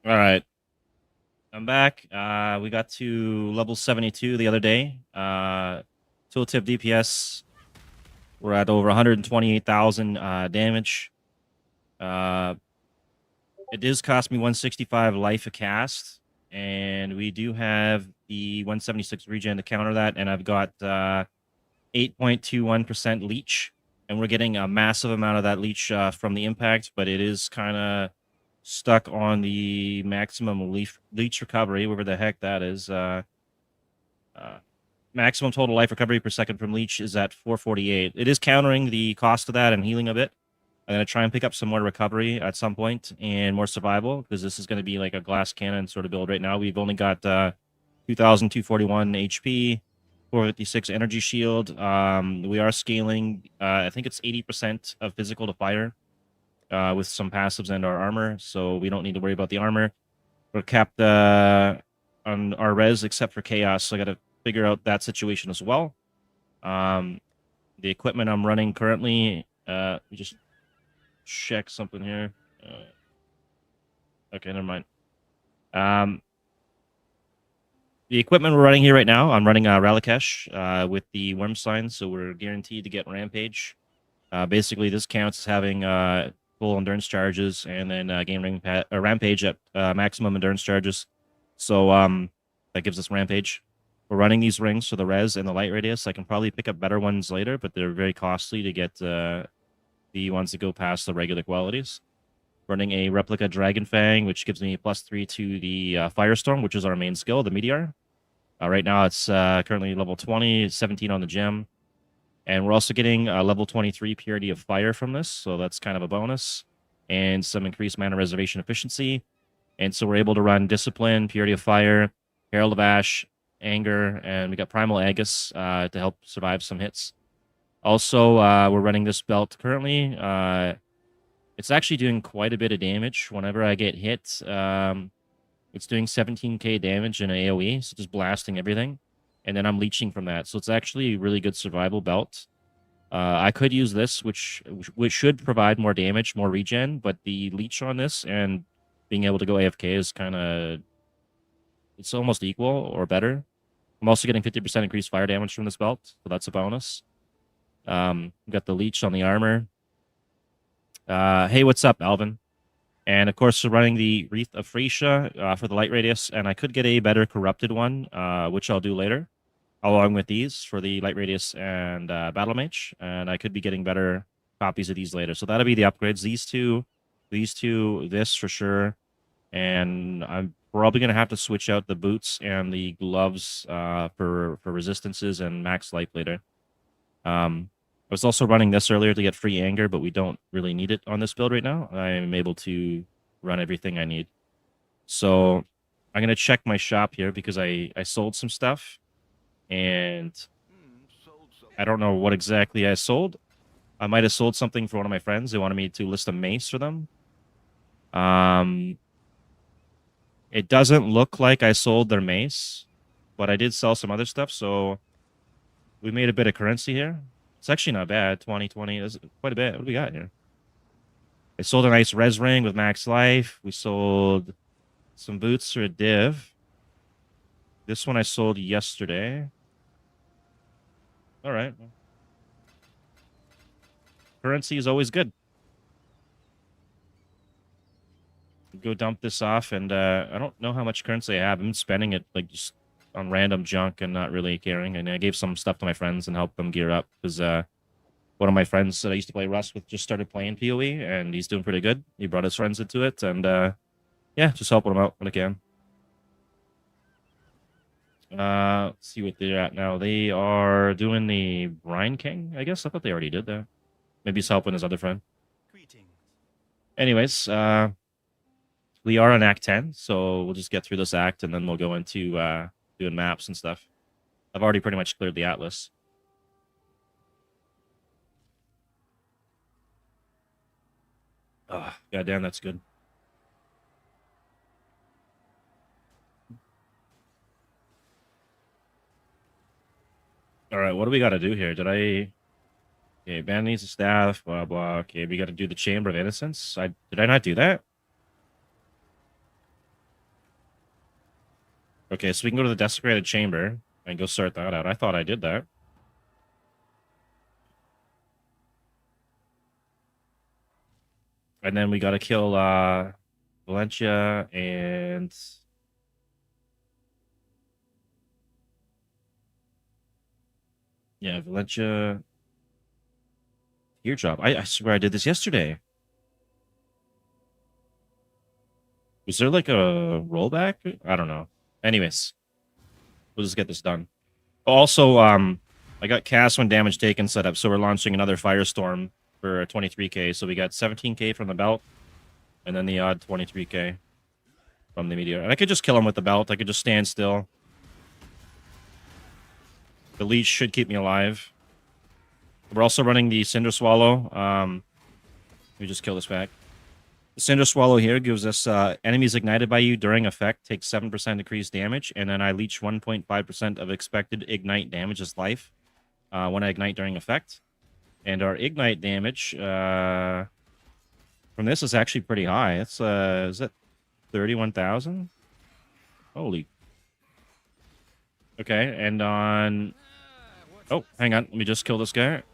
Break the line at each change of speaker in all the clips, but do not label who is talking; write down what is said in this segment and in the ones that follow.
All right, I'm back. We got to level 72 the other day. Tooltip DPS, we're at over 128,000 damage. It does cost me 165 life a cast, and we do have the 176 regen to counter that, and I've got 8.21% leech, and we're getting a massive amount of that leech from the impact, but it is kind of stuck on the maximum leech recovery, whatever the heck that is. Maximum total life recovery per second from leech is at 448. It is countering the cost of that and healing a bit. I'm going to try and pick up some more recovery at some point and more survival, because this is going to be like a glass cannon sort of build right now. We've only got 2,241 HP, 456 energy shield. We are scaling, I think it's 80% of physical to fire with some passives and our armor, so we don't need to worry about the armor. We're capped on our res except for chaos, so I got to figure out that situation as well. The equipment I'm running currently, we just check something here. Okay, never mind. The equipment we're running here right now, I'm running Ralakesh with the worm sign, so we're guaranteed to get Rampage. Basically, this counts as having full endurance charges, and then Rampage at maximum endurance charges. So that gives us Rampage. We're running these rings for the res and the LightRadius. I can probably pick up better ones later, but they're very costly to get the ones that go past the regular qualities. Running a replica Dragon Fang, which gives me +3 to the Firestorm, which is our main skill, the Meteor. Right now, it's currently level 20, 17 on the gem. And we're also getting level 23 Purity of Fire from this, so that's kind of a bonus. And some increased mana reservation efficiency. And so we're able to run Discipline, Purity of Fire, Herald of Ash, Anger, and we got Primal Aegis to help survive some hits. Also, we're running this belt currently. It's actually doing quite a bit of damage whenever I get hit. It's doing 17k damage in AoE, so just blasting everything. And then I'm leeching from that. So it's actually a really good survival belt. I could use this, which should provide more damage, more regen, but the leech on this and being able to go AFK is kind of... it's almost equal or better. I'm also getting 50% increased fire damage from this belt, so that's a bonus. We got the leech on the armor. Hey, what's up, Alvin? And of course, we're running the Wreath of Frisia for the LightRadius, and I could get a better corrupted one, which I'll do later, along with these for the LightRadius and Battle Mage, and I could be getting better copies of these later. So that'll be the upgrades. These two, this for sure, and I'm probably gonna have to switch out the boots and the gloves for resistances and max life later. I was also running this earlier to get free anger, but we don't really need it on this build right now. I'm able to run everything I need. So I'm going to check my shop here because I sold some stuff. And I don't know what exactly I sold. I might have sold something for one of my friends. They wanted me to list a mace for them. It doesn't look like I sold their mace, but I did sell some other stuff. So we made a bit of currency here. It's actually not bad. 2020. That's quite a bit. What do we got here? I sold a nice res ring with max life. We sold some boots for a div. This one I sold yesterday. All right. Currency is always good. Go dump this off, and I don't know how much currency I have. I'm spending it like just on random junk and not really caring. And I gave some stuff to my friends and helped them gear up because one of my friends that I used to play Rust with just started playing PoE, and he's doing pretty good. He brought his friends into it, and yeah, just helping them out when I can. Let's see what they're at now. They are doing the Brine King, I guess. I thought they already did that. Maybe he's helping his other friend. Anyways, we are on Act 10, so we'll just get through this act, and then we'll go into doing maps and stuff. I've already pretty much cleared the Atlas. Oh, goddamn, that's good. All right, what do we got to do here? Did I... Okay, band needs a staff, blah, blah. Okay, we got to do the Chamber of Innocence. Did I not do that? Okay, so we can go to the desecrated chamber and go sort that out. I thought I did that. And then we gotta kill Valencia and yeah, Valencia teardrop. I swear I did this yesterday. Was there like a rollback? I don't know. Anyways, we'll just get this done. Also, I got cast when damage taken set up, so we're launching another Firestorm for 23k. So we got 17k from the belt, and then the odd 23k from the Meteor. And I could just kill him with the belt. I could just stand still. The leech should keep me alive. We're also running the Cinder Swallow. Let me just kill this back. The Cinder Swallow here gives us enemies ignited by you during effect take 7% increased damage, and then I leech 1.5% of expected ignite damage as life when I ignite during effect. And our ignite damage from this is actually pretty high. It's is it 31,000? Holy. Okay, and on... Oh, hang on. Let me just kill this guy.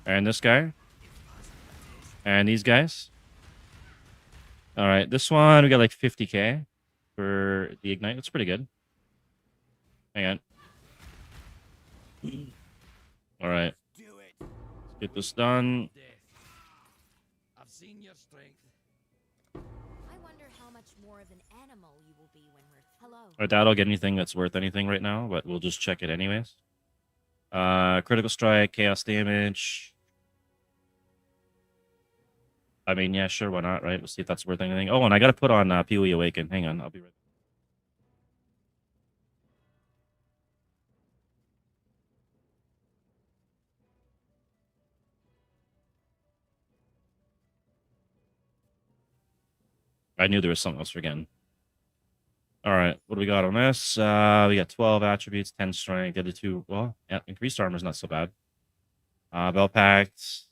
And this guy. And these guys. All right, this one, we got like 50k for the ignite. That's pretty good. Hang on. All right. Let's get this done.
I've seen your strength.
I wonder how much more of an animal you will be when we're... Hello.
I doubt I'll get anything that's worth anything right now, but we'll just check it anyways. Critical strike, chaos damage. I mean, yeah, sure, why not, right? Let's see if that's worth anything. Oh, and I gotta put on PoE Awaken. Hang on, I'll be right back. I knew there was something else forgetting. All right, what do we got on this? We got 12 attributes, 10 strength, the other two. Well, yeah, increased armor is not so bad. Bell packed.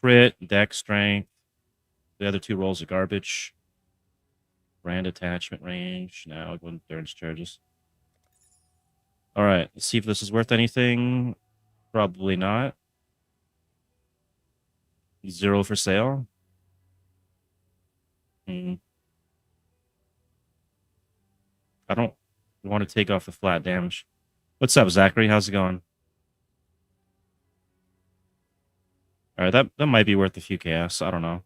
Crit, deck strength. The other two rolls are garbage. Brand attachment range. Now go endurance charges. All right, let's see if this is worth anything. Probably not. 0 for sale. I don't want to take off the flat damage. What's up, Zachary? How's it going? All right, that might be worth a few chaos. I don't know.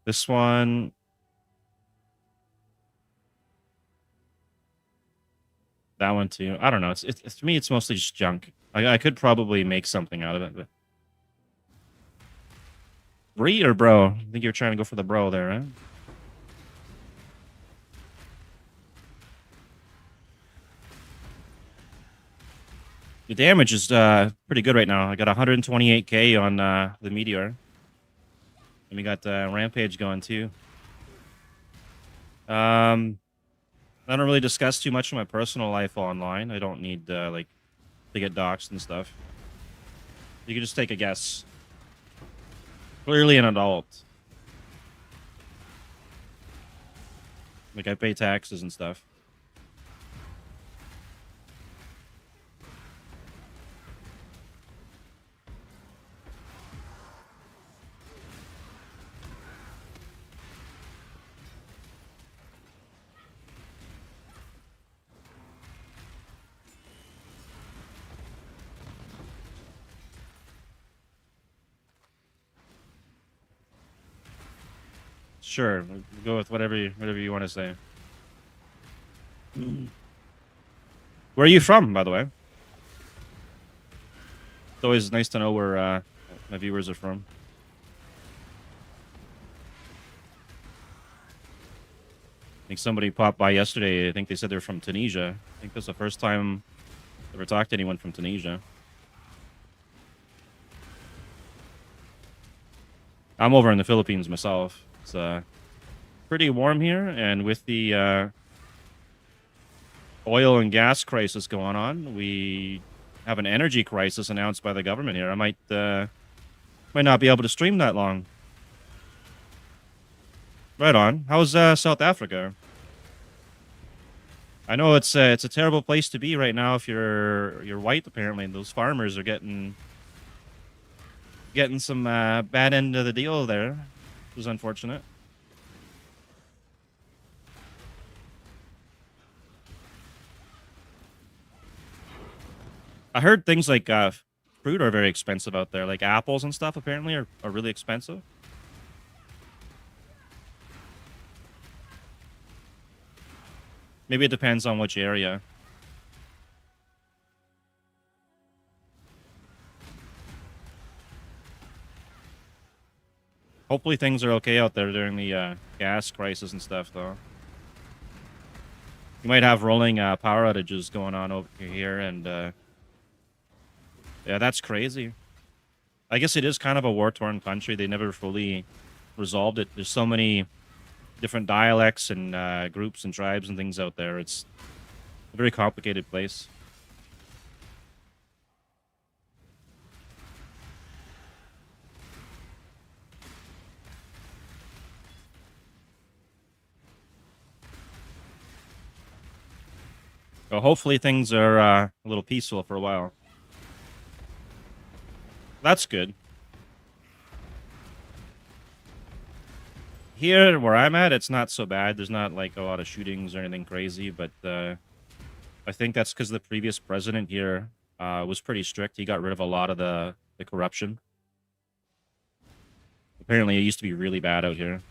This one. That one too. I don't know. It's to me, it's mostly just junk. I could probably make something out of it, but. Bree or bro? I think you're trying to go for the bro there, right? The damage is pretty good right now. I got 128k on the Meteor. And we got Rampage going too. I don't really discuss too much of my personal life online. I don't need like to get doxxed and stuff. You can just take a guess. Clearly an adult. Like I pay taxes and stuff. Sure, we'll go with whatever you want to say. Where are you from, by the way? It's always nice to know where my viewers are from. I think somebody popped by yesterday. I think they said they're from Tunisia. I think this is the first time I ever talked to anyone from Tunisia. I'm over in the Philippines myself. It's pretty warm here, and with the oil and gas crisis going on, we have an energy crisis announced by the government here. I might not be able to stream that long. Right on. How's South Africa? I know it's a terrible place to be right now if you're white. Apparently, those farmers are getting some bad end of the deal there. It was unfortunate. I heard things like fruit are very expensive out there, like apples and stuff. Apparently, are really expensive. Maybe it depends on which area. Hopefully things are okay out there during the gas crisis and stuff, though. You might have rolling power outages going on over here, and yeah, that's crazy. I guess it is kind of a war-torn country. They never fully resolved it. There's so many different dialects and groups and tribes and things out there. It's a very complicated place. So hopefully things are a little peaceful for a while. That's good. Here where I'm at, it's not so bad. There's not like a lot of shootings or anything crazy, but I think that's because the previous president here was pretty strict. He got rid of a lot of the corruption. Apparently, it used to be really bad out here.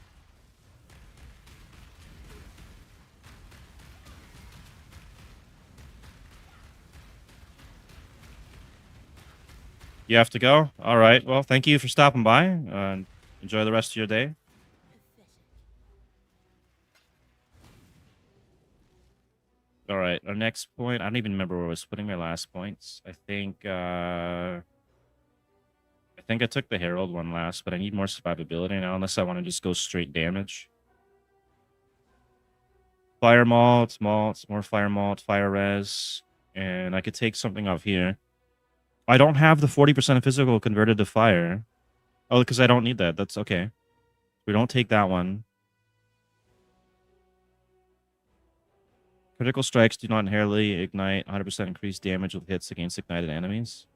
You have to go? All right. Well, thank you for stopping by. Enjoy the rest of your day. All right. Our next point. I don't even remember where I was putting my last points. I think I took the Herald one last, but I need more survivability now, unless I want to just go straight damage. Fire malt, more fire malt, fire res, and I could take something off here. I don't have the 40% of physical converted to fire. Oh, because I don't need that. That's okay. We don't take that one. Critical strikes do not inherently ignite 100% increased damage with hits against ignited enemies.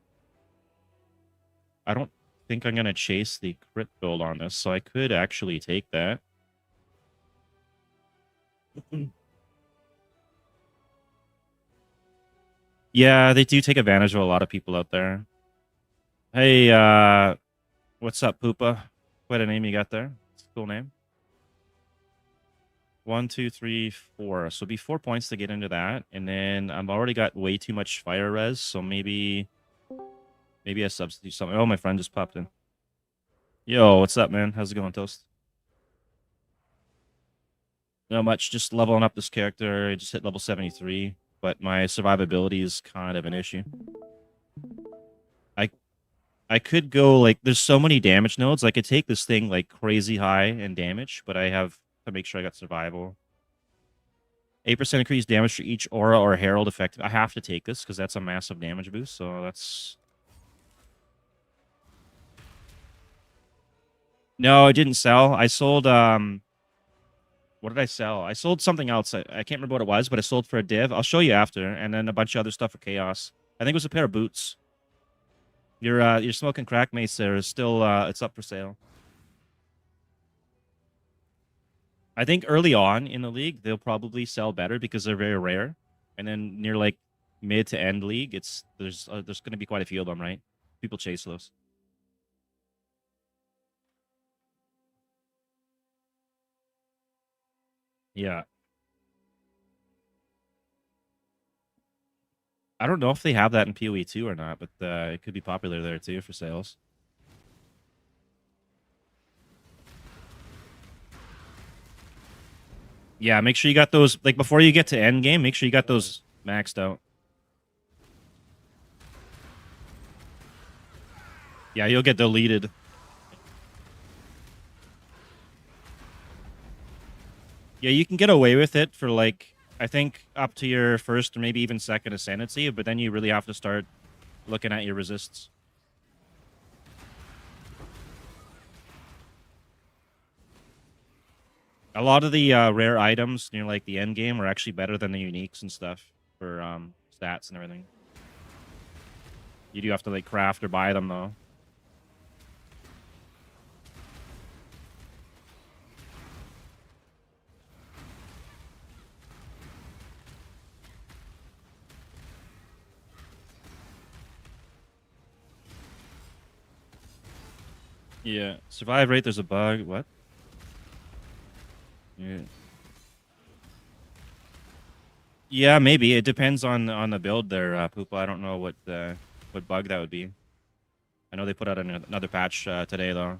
I don't think I'm going to chase the crit build on this, so I could actually take that. Yeah, they do take advantage of a lot of people out there. Hey, what's up, Poopa? Quite a name you got there. It's a cool name. 1, 2, 3, 4. So it'll be 4 points to get into that. And then I've already got way too much fire res, so maybe I substitute something. Oh, my friend just popped in. Yo, what's up, man? How's it going, Toast? Not much. Just leveling up this character. I just hit level 73, but my survivability is kind of an issue. I could go, like, there's so many damage nodes. I could take this thing, like, crazy high in damage, but I have to make sure I got survival. 8% increased damage for each aura or herald effect. I have to take this because that's a massive damage boost, so that's... No, I didn't sell. I sold, what did I sell? I sold something else. I can't remember what it was, but I sold for a div. I'll show you after, and then a bunch of other stuff for chaos. I think it was a pair of boots. Your smoking crack mace there is still it's up for sale. I think early on in the league they'll probably sell better because they're very rare, and then near like mid to end league, there's going to be quite a few of them, right? People chase those. Yeah. I don't know if they have that in PoE 2 or not, but it could be popular there too for sales. Yeah, make sure you got those, like, before you get to Endgame, make sure you got those maxed out. Yeah, you'll get deleted. Yeah, you can get away with it for, like, I think up to your first or maybe even second ascendancy, but then you really have to start looking at your resists. A lot of the rare items near like the Endgame are actually better than the uniques and stuff for stats and everything. You do have to like craft or buy them though. Yeah, survive rate. There's a bug. What? Yeah. Yeah, maybe it depends on the build there, Poopa. I don't know what bug that would be. I know they put out another patch today though.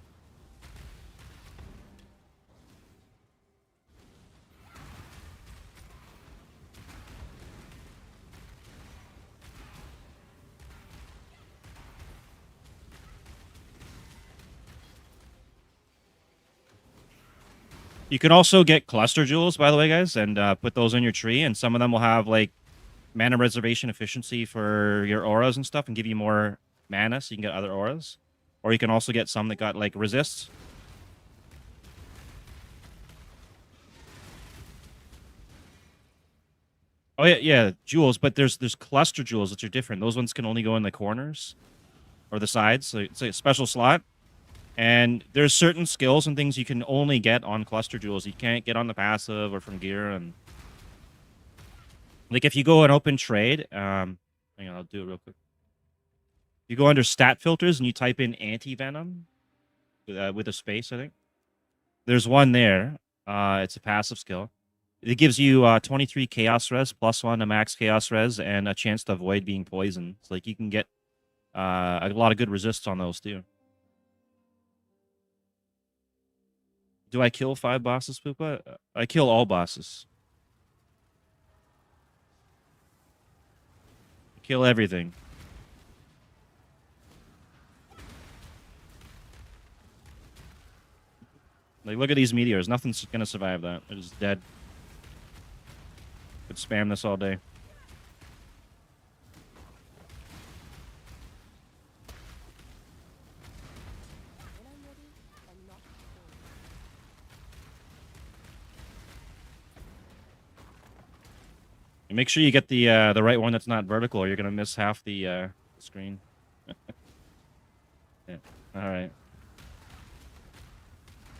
You can also get cluster jewels, by the way, guys, and put those in your tree, and some of them will have like mana reservation efficiency for your auras and stuff, and give you more mana, so you can get other auras. Or you can also get some that got like resists. Oh yeah, jewels, but there's cluster jewels which are different. Those ones can only go in the corners or the sides, so it's a special slot. And there's certain skills and things you can only get on cluster jewels. You can't get on the passive or from gear. And like if you go an open trade, hang on, I'll do it real quick. You go under stat filters and you type in anti-venom with a space, I think. There's one there. It's a passive skill. It gives you 23 chaos res plus 1 to max chaos res and a chance to avoid being poisoned. So like you can get a lot of good resists on those too. Do I kill 5 bosses, Poopa? I kill all bosses. I kill everything. Like, look at these meteors. Nothing's gonna survive that. It is dead. Could spam this all day.
When I'm ready, I'm not before.
And make sure you get the right one that's not vertical, or you're gonna miss half the screen. Yeah. All right.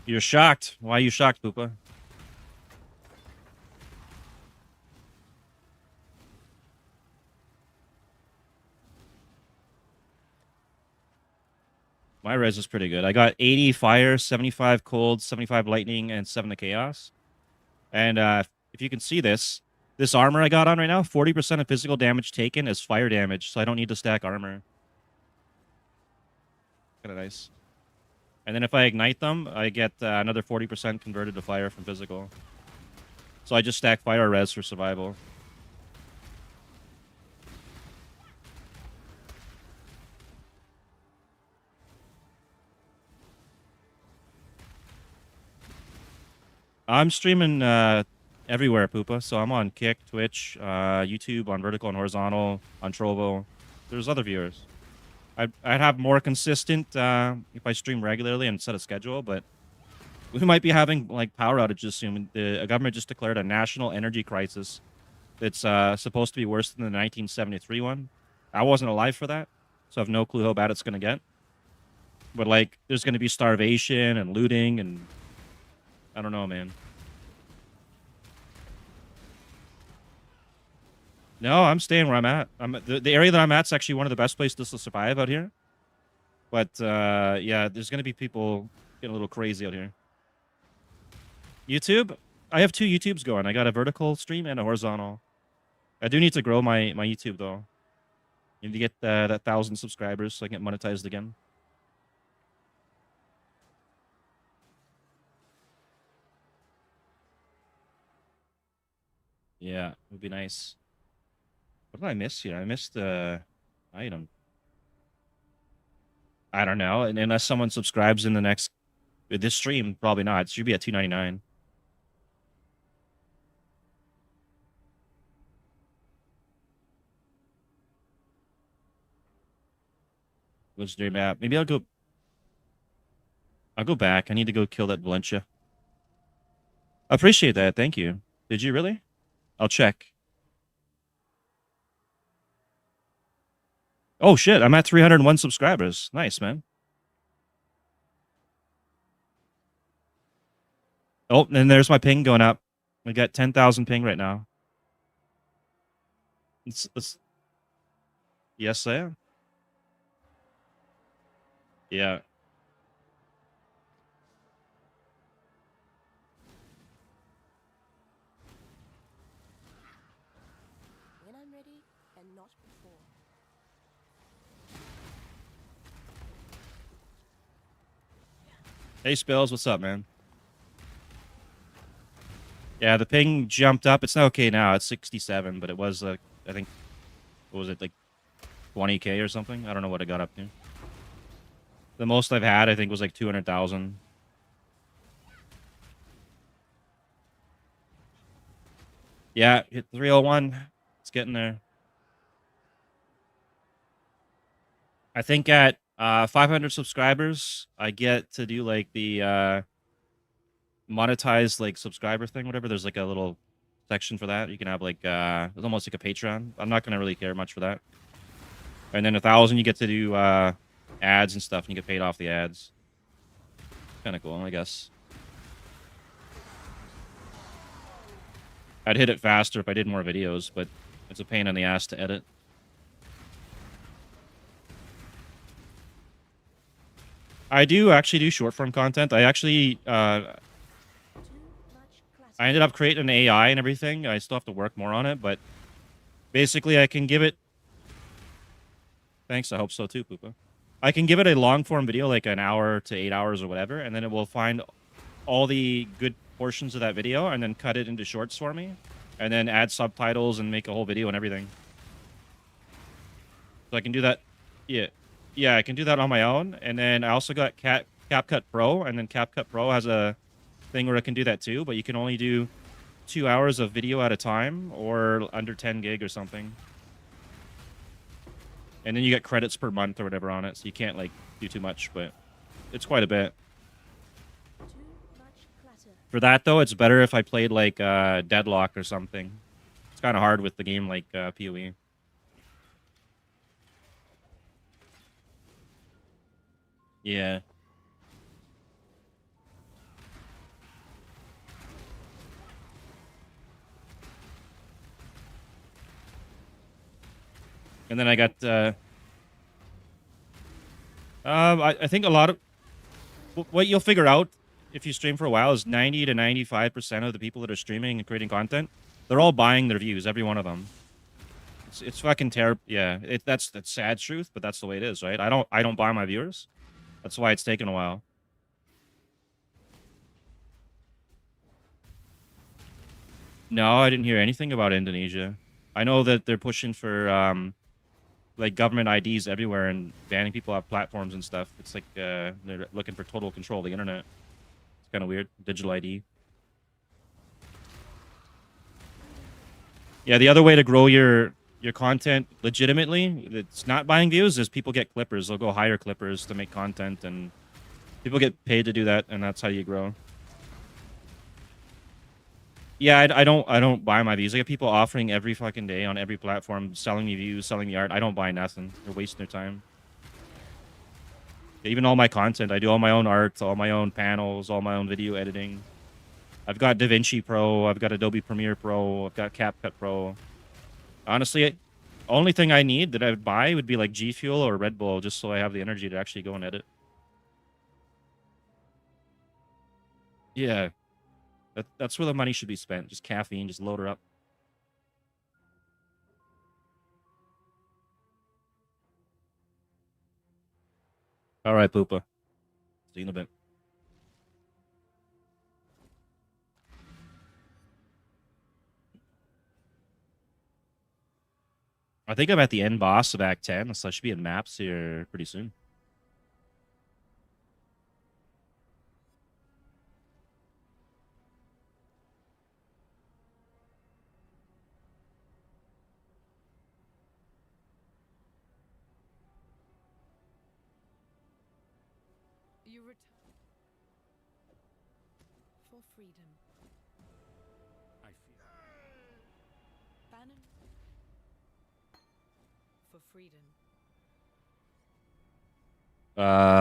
You're shocked. Why are you shocked, Poopa? My res is pretty good. I got 80 fire, 75 cold, 75 lightning, and 7 of chaos. And if you can see this armor I got on right now, 40% of physical damage taken is fire damage, so I don't need to stack armor. Kind of nice. And then if I ignite them, I get another 40% converted to fire from physical. So I just stack fire res for survival. I'm streaming everywhere, Poopa. So I'm on Kick, Twitch, YouTube, on vertical and horizontal, on Trovo. There's other viewers. I'd have more consistent if I stream regularly and set a schedule, but we might be having like power outages soon. The government just declared a national energy crisis that's supposed to be worse than the 1973 one. I wasn't alive for that, so I have no clue how bad it's going to get. But like, there's going to be starvation and looting, and I don't know, man. No, I'm staying where I'm at. The area that I'm at's actually one of the best places to survive out here. But yeah, there's gonna be people getting a little crazy out here. YouTube, I have 2 YouTubes going. I got a vertical stream and a horizontal. I do need to grow my YouTube though. Need to get that 1,000 subscribers so I can get monetized again. Yeah, it would be nice. What did I miss here? I missed the item. I don't know. And unless someone subscribes in the next this stream, probably not. It should be at 299. Legendary map. Maybe I'll go back. I need to go kill that Valencia. Appreciate that. Thank you. Did you really? I'll check. Oh shit, I'm at 301 subscribers. Nice, man. Oh, and there's my ping going up. We got 10,000 ping right now. Yes, I am. Yeah.
When I'm ready, and not before.
Hey, Spills, what's up, man? Yeah, the ping jumped up. It's not okay now. It's 67, but it was, I think, what was it, like 20K or something? I don't know what it got up to. The most I've had, I think, was like 200,000. Yeah, hit 301. It's getting there. I think at 500 subscribers, I get to do like the monetized like subscriber thing, whatever. There's like a little section for that. You can have like it's almost like a Patreon. I'm not gonna really care much for that. And then 1,000, you get to do ads and stuff, and you get paid off the ads. Kind of cool, I guess. I'd hit it faster if I did more videos, but it's a pain in the ass to edit. I do actually do short form content. I actually I ended up creating an AI and everything. I still have to work more on it, but basically I can give it. Thanks, I hope so too, Poopa. I can give it a long form video, like an hour to 8 hours or whatever, and then it will find all the good portions of that video and then cut it into shorts for me, and then add subtitles and make a whole video and everything. So I can do that. Yeah, I can do that on my own. And then I also got CapCut Pro, and then CapCut Pro has a thing where it can do that too, but you can only do 2 hours of video at a time or under 10 gig or something. And then you get credits per month or whatever on it, so you can't like do too much, but it's quite a bit. For that though, it's better if I played like Deadlock or something. It's kind of hard with the game like PoE. Yeah. And then I got I think a lot of what you'll figure out if you stream for a while is 90 to 95% of the people that are streaming and creating content, they're all buying their views, every one of them. It's fucking terrible. Yeah, that's sad truth, but that's the way it is, right? I don't buy my viewers. That's why it's taken a while. No, I didn't hear anything about Indonesia. I know that they're pushing for like government IDs everywhere and banning people off platforms and stuff. It's like they're looking for total control of the internet. It's kind of weird. Digital ID. Yeah, the other way to grow your content legitimately, it's not buying views, is people get clippers. They'll go hire clippers to make content, and people get paid to do that, and that's how you grow. Yeah, I don't buy my views. I get people offering every fucking day on every platform, selling me views, selling me art. I don't buy nothing. They're wasting their time. Even all my content, I do all my own art, all my own panels, all my own video editing. I've got DaVinci Pro, I've got Adobe Premiere Pro, I've got CapCut Pro. Honestly, only thing I need that I would buy would be like G Fuel or Red Bull, just so I have the energy to actually go and edit. Yeah, that's where the money should be spent. Just caffeine, just load her up. All right, Poopa. See you in a bit. I think I'm at the end boss of Act 10, so I should be in maps here pretty soon.
You return for freedom.
I fear.
Bannon for freedom.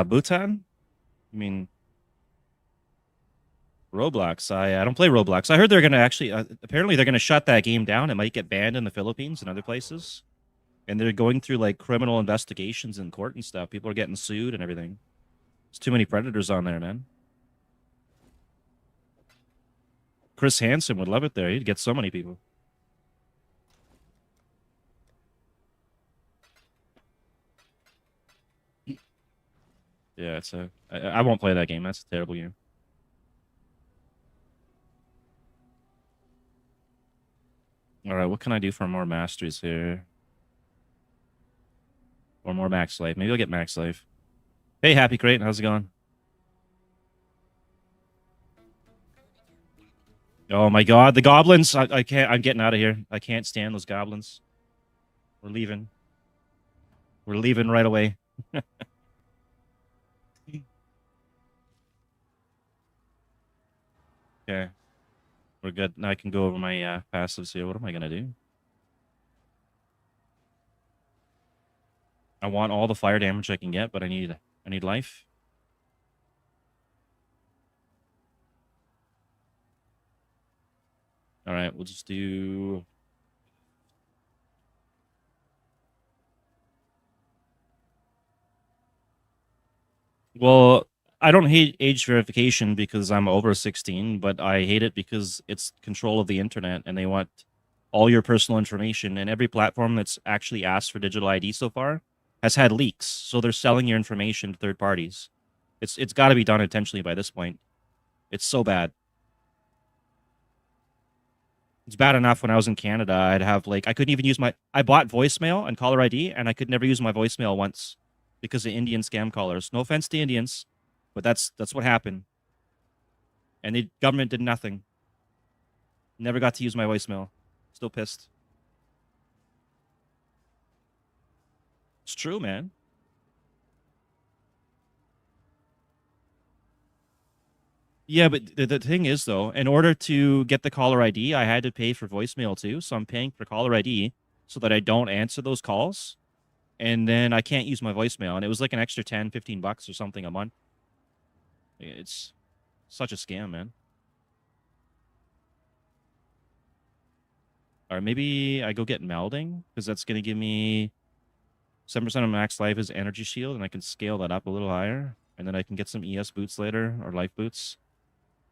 Bhutan? I mean, Roblox. I don't play Roblox. I heard they're gonna actually. Apparently, they're gonna shut that game down. It might get banned in the Philippines and other places. And they're going through like criminal investigations in court and stuff. People are getting sued and everything. There's too many predators on there, man. Chris Hansen would love it there. He'd get so many people. Yeah, it's a. I won't play that game. That's a terrible game. All right, what can I do for more masteries here? Or more max life? Maybe I'll get max life. Hey, Happy Crate, how's it going? Oh my God, the goblins! I can't. I'm getting out of here. I can't stand those goblins. We're leaving. We're leaving right away. Okay, we're good. Now I can go over my passives here. What am I gonna do? I want all the fire damage I can get, but I need life. All right, we'll just do. Well, I don't hate age verification because I'm over 16, but I hate it because it's control of the internet and they want all your personal information. And every platform that's actually asked for digital ID so far has had leaks. So they're selling your information to third parties. It's got to be done intentionally by this point. It's so bad. It's bad enough when I was in Canada, I'd have like I couldn't even use my I bought voicemail and caller ID and I could never use my voicemail once because of Indian scam callers. No offense to Indians, but that's what happened. And the government did nothing. Never got to use my voicemail. Still pissed. It's true, man. Yeah, but the thing is, though, in order to get the caller ID, I had to pay for voicemail too. So I'm paying for caller ID so that I don't answer those calls. And then I can't use my voicemail. And it was like an extra 10, 15 bucks or something a month. It's such a scam, man. Or maybe I go get melding because that's going to give me 7% of max life is energy shield, and I can scale that up a little higher. And then I can get some ES boots later or life boots.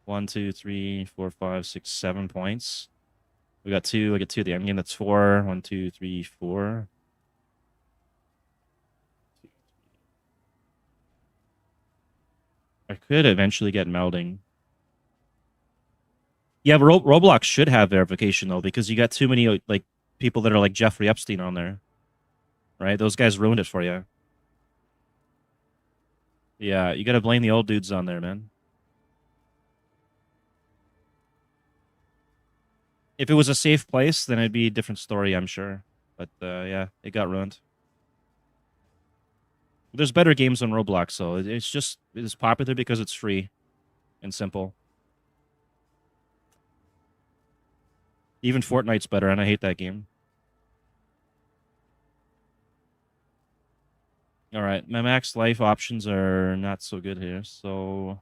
1, 2, 3, 4, 5, 6, 7 points. We got 2. I get 2 at the end game. That's 4. 1, 2, 3, 4. I could eventually get melding. Yeah, but Roblox should have verification though, because you got too many like people that are like Jeffrey Epstein on there, right? Those guys ruined it for you. Yeah, you got to blame the old dudes on there, man. If it was a safe place, then it'd be a different story, I'm sure. But yeah, it got ruined. There's better games on Roblox, so it's popular because it's free and simple. Even Fortnite's better, and I hate that game. All right, my max life options are not so good here, so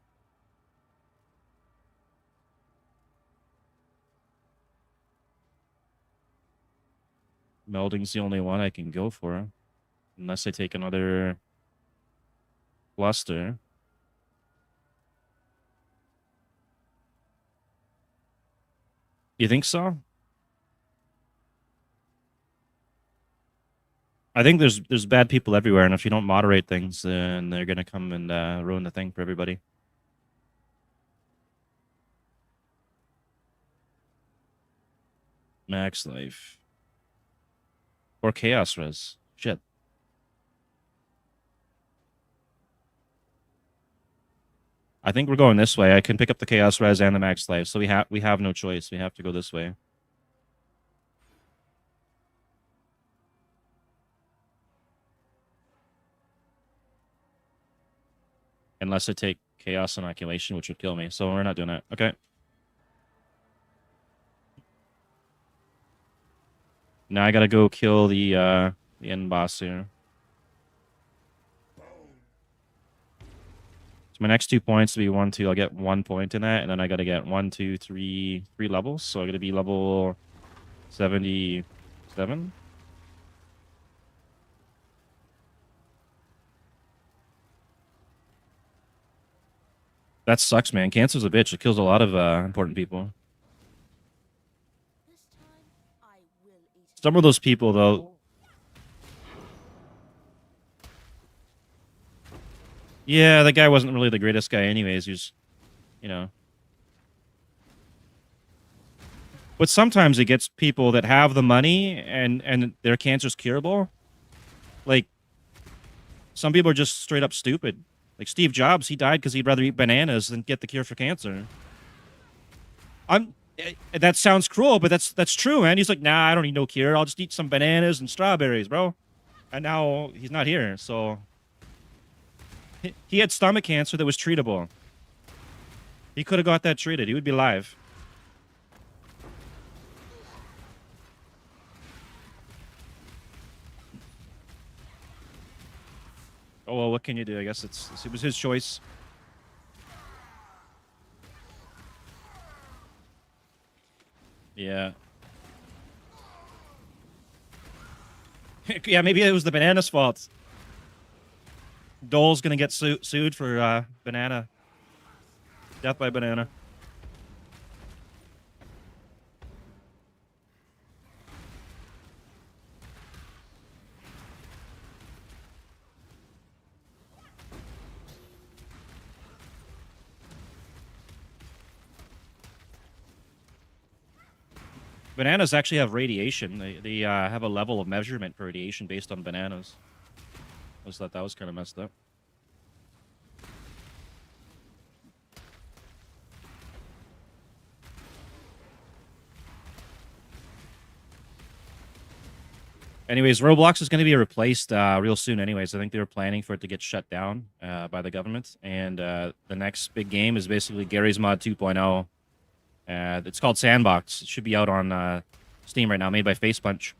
melding's the only one I can go for, unless I take another cluster. You think so? I think there's bad people everywhere, and if you don't moderate things, then they're gonna come and ruin the thing for everybody. Max life. Or chaos res. Shit. I think we're going this way. I can pick up the chaos res and the max life, so we have no choice. We have to go this way. Unless I take chaos inoculation, which would kill me. So we're not doing that. Okay. Now I gotta go kill the end boss here. So my next 2 points to be 1, 2. I'll get 1 point in that, and then I gotta get 1, 2, 3 levels. So I'm gonna be level 77. That sucks, man. Cancer's a bitch. It kills a lot of important people.
This time, I will eat it.
Some of those people, though. Yeah, that guy wasn't really the greatest guy anyways. He's, you know. But sometimes it gets people that have the money and their cancer's curable. Like, some people are just straight up stupid. Like Steve Jobs, he died because he'd rather eat bananas than get the cure for cancer. That sounds cruel, but that's true, man. He's like, nah, I don't need no cure. I'll just eat some bananas and strawberries, bro. And now he's not here, so he had stomach cancer that was treatable. He could have got that treated. He would be alive. Oh, well, what can you do? I guess it was his choice. Yeah. Yeah, maybe it was the banana's fault. Dole's gonna get sued for banana. Death by banana. Bananas actually have radiation. They have a level of measurement for radiation based on bananas. I just thought that was kind of messed up. Anyways, Roblox is going to be replaced real soon anyways. I think they were planning for it to get shut down by the government. And the next big game is basically Gary's Mod 2.0. It's called Sandbox. It should be out on Steam right now, made by Face Punch.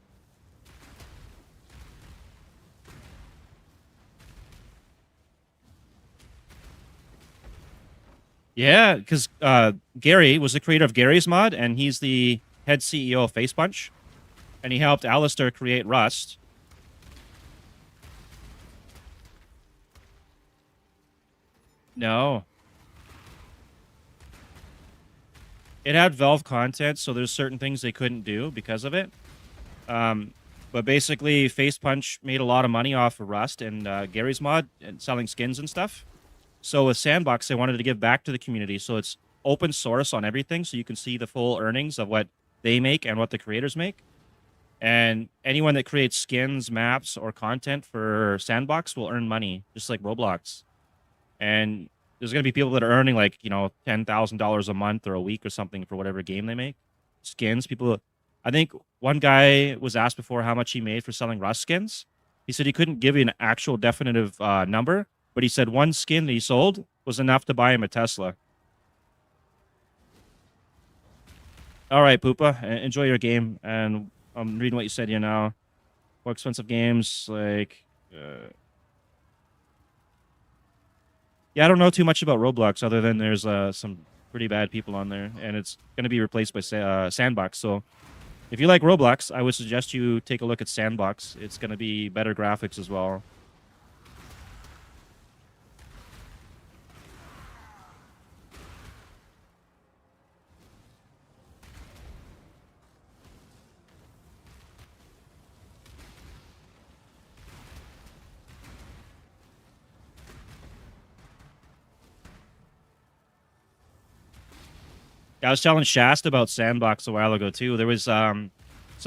Yeah, because Gary was the creator of Gary's Mod, and he's the head CEO of Face Punch. And he helped Alistair create Rust. No. It had Valve content, so there's certain things they couldn't do because of it. But basically, Face Punch made a lot of money off of Rust and Gary's Mod and selling skins and stuff. So with Sandbox, they wanted to give back to the community. So it's open source on everything, so you can see the full earnings of what they make and what the creators make. And anyone that creates skins, maps, or content for Sandbox will earn money, just like Roblox. And there's going to be people that are earning like, $10,000 a month or a week or something for whatever game they make. Skins, people. I think one guy was asked before how much he made for selling Rust skins. He said he couldn't give you an actual definitive number, but he said one skin that he sold was enough to buy him a Tesla. All right, Poopa, enjoy your game. And I'm reading what you said here now. More expensive games, like... Yeah, I don't know too much about Roblox other than there's some pretty bad people on there, and it's going to be replaced by Sandbox. So if you like Roblox, I would suggest you take a look at Sandbox. It's going to be better graphics as well. I was telling Shast about Sandbox a while ago too. There was some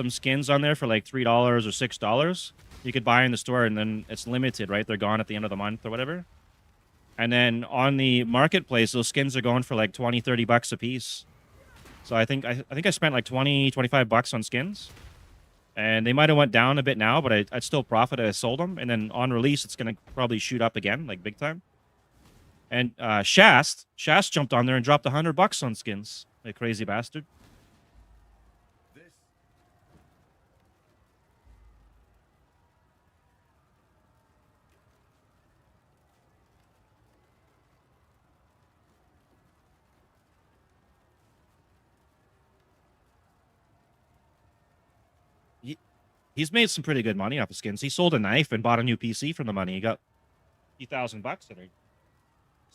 skins on there for like $3 or $6 you could buy in the store, and then it's limited, right? They're gone at the end of the month or whatever. And then on the marketplace, those skins are going for like 20, 30 bucks a piece. So I think I spent like 20, 25 bucks on skins. And they might have went down a bit now, but I'd still profit if I sold them. And then on release, it's going to probably shoot up again, like big time. And Shast jumped on there and dropped $100 on skins. Like crazy bastard. He's made some pretty good money off of skins. He sold a knife and bought a new PC from the money. He got $50,000 in a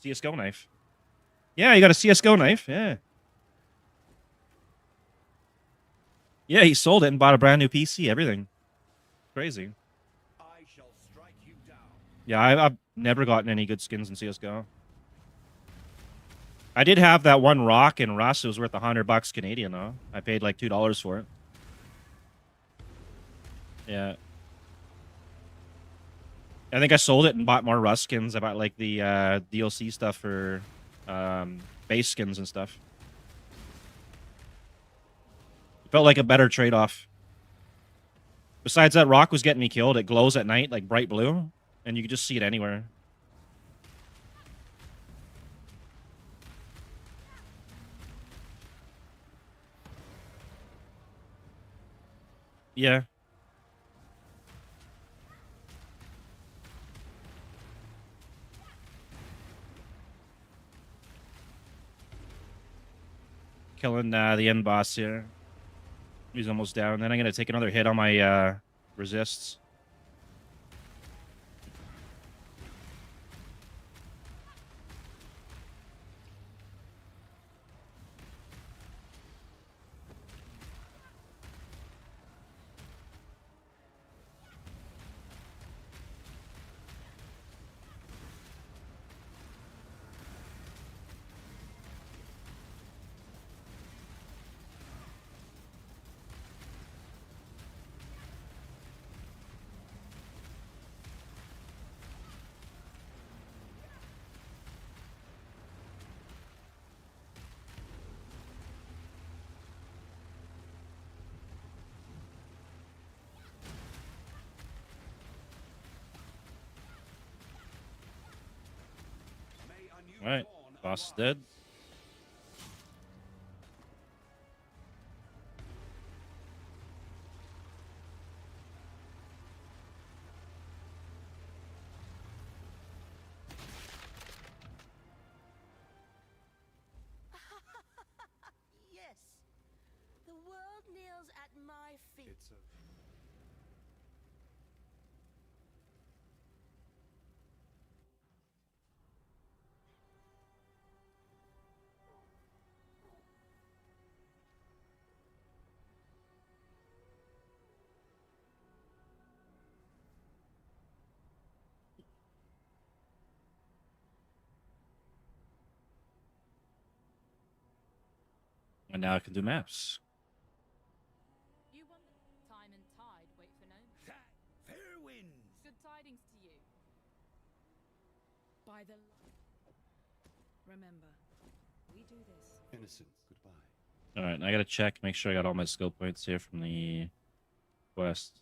CS:GO knife. Yeah, he got a CS:GO knife. Yeah. Yeah, he sold it and bought a brand new PC. Everything. Crazy.
I shall strike you down.
Yeah, I've never gotten any good skins in CS:GO. I did have that one rock in Rust. It was worth $100 Canadian though. I paid like $2 for it. Yeah. I think I sold it and bought more Rust skins. I bought like the DLC stuff for base skins and stuff. It felt like a better trade-off. Besides, that rock was getting me killed. It glows at night like bright blue, and you can just see it anywhere. Yeah. Killing the end boss here. He's almost down. Then I'm going to take another hit on my resists. All right, boss is dead.
Yes. The world kneels at my feet.
It's a
And now I can do maps.
You want time and tide wait for no.
fair winds.
Good tidings to you. By the remember, we do this.
Innocence, goodbye.
All right, I got to check, make sure I got all my skill points here from the quest.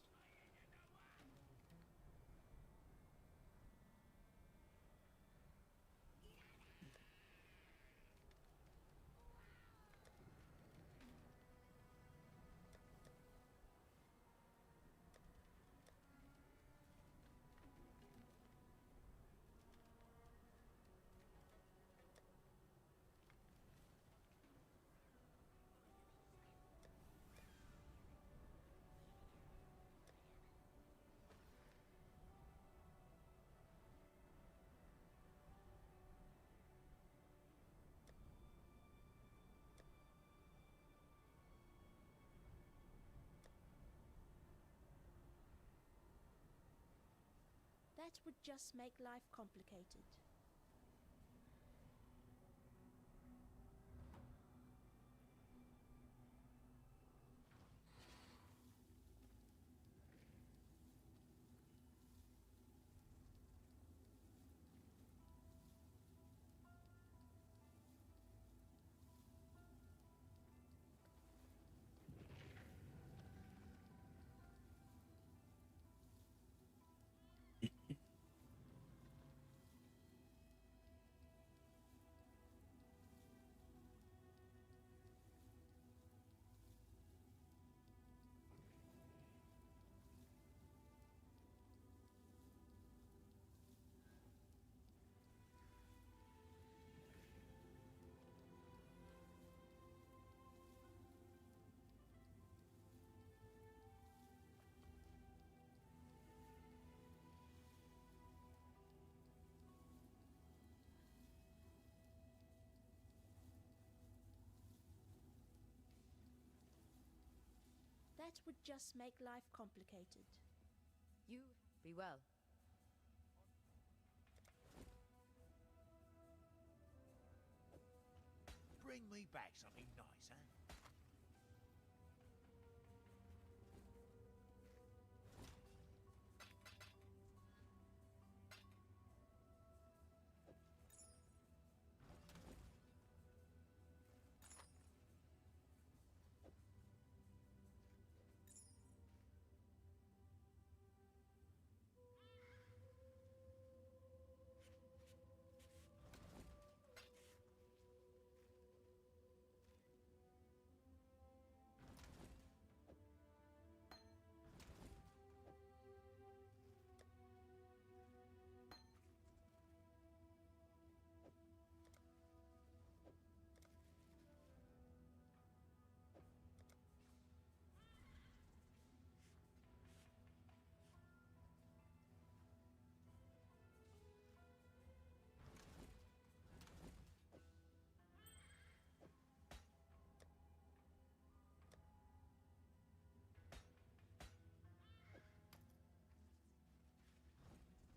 That would just make life complicated.
That would just make life complicated.
You be well.
Bring me back something nice, huh?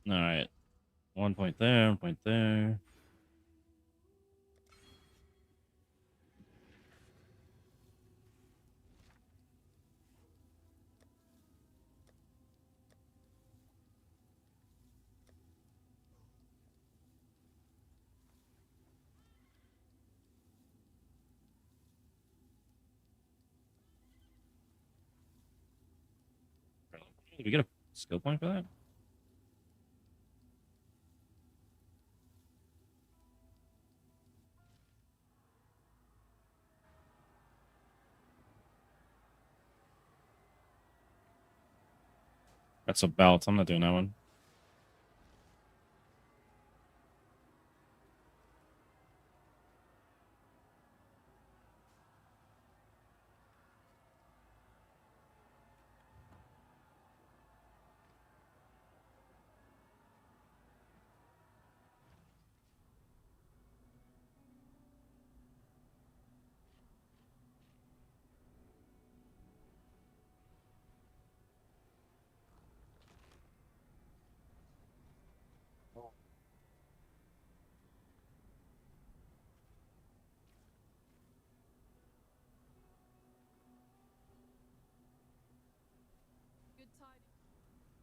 All right. 1 point there, 1 point there. Did we get a skill point for that? That's a belt. I'm not doing that one.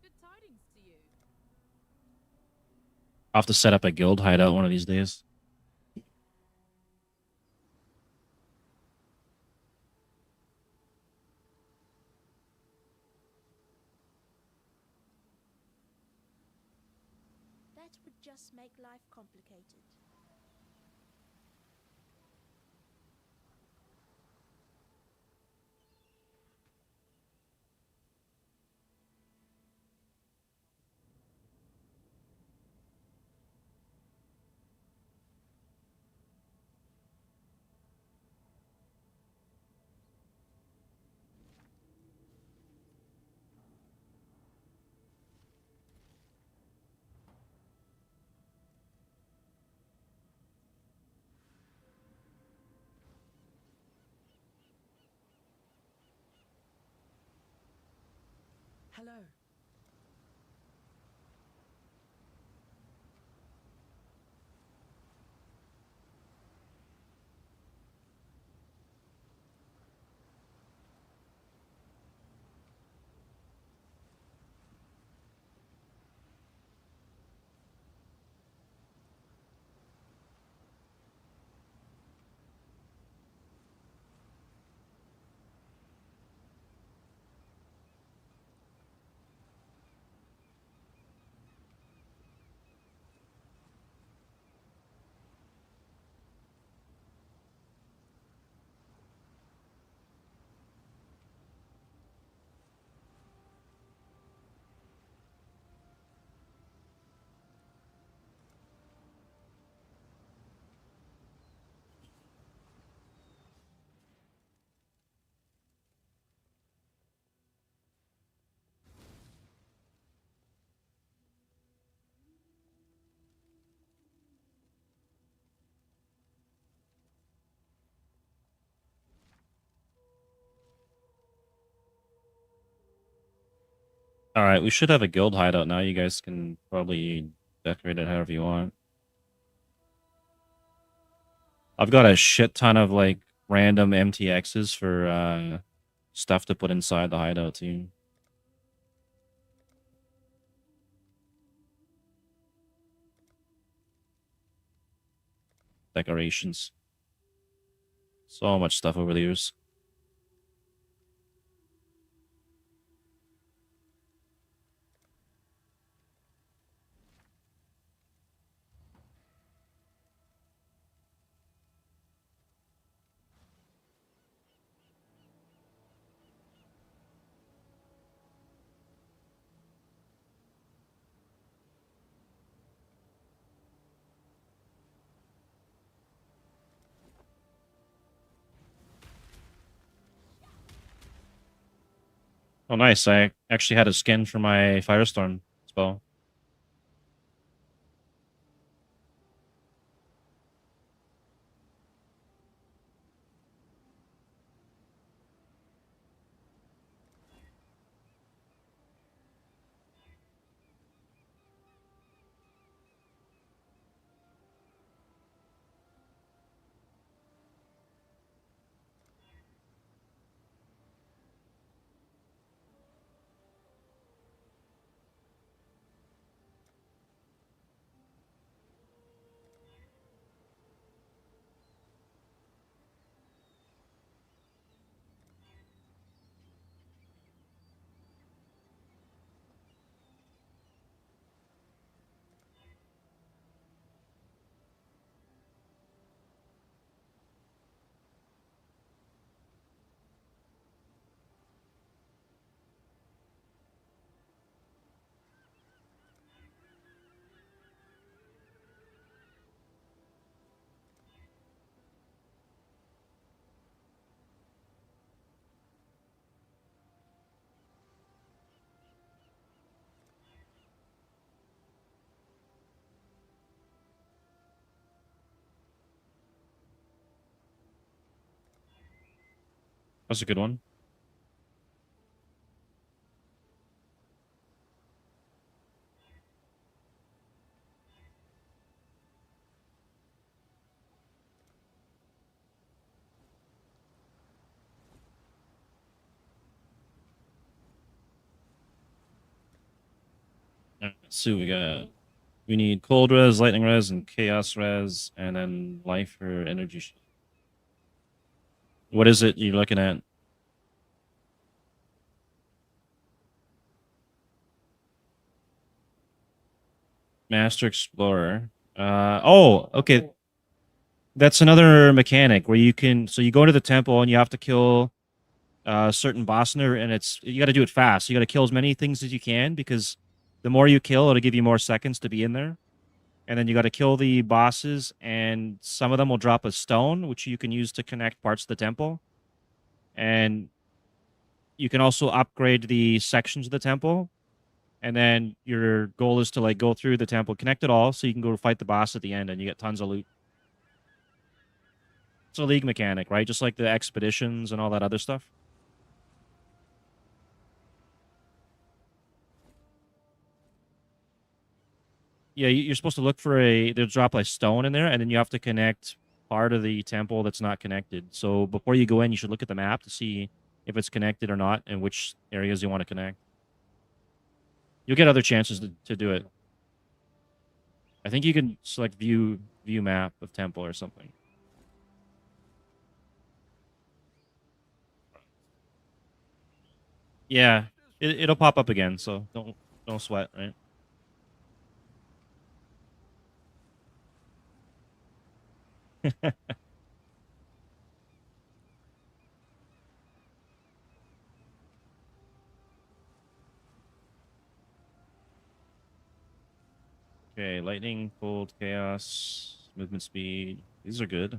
Good tidings to you.
I'll have to set up a guild hideout one of these days.
That would just make life complicated.
Hello.
All right, we should have a guild hideout now. You guys can probably decorate it however you want. I've got a shit ton of like random MTXs for stuff to put inside the hideout too. Decorations. So much stuff over the years. Oh, nice. I actually had a skin for my Firestorm spell. That's a good one. Alright, so we need cold res, lightning res, and chaos res, and then life or energy. What is it you're looking at? Master Explorer. Okay. That's another mechanic where you can. So you go into the temple and you have to kill a certain boss in there, and you got to do it fast. You got to kill as many things as you can because the more you kill, it'll give you more seconds to be in there. And then you got to kill the bosses, and some of them will drop a stone, which you can use to connect parts of the temple. And you can also upgrade the sections of the temple. And then your goal is to like go through the temple, connect it all, so you can go fight the boss at the end, and you get tons of loot. It's a league mechanic, right? Just like the expeditions and all that other stuff. Yeah, you're supposed to look for they'll drop a stone in there, and then you have to connect part of the temple that's not connected. So before you go in, you should look at the map to see if it's connected or not and which areas you want to connect. You'll get other chances to do it. I think you can select view map of temple or something. Yeah, it'll pop up again, so don't sweat, right? Okay, lightning, cold, chaos, movement speed. These are good.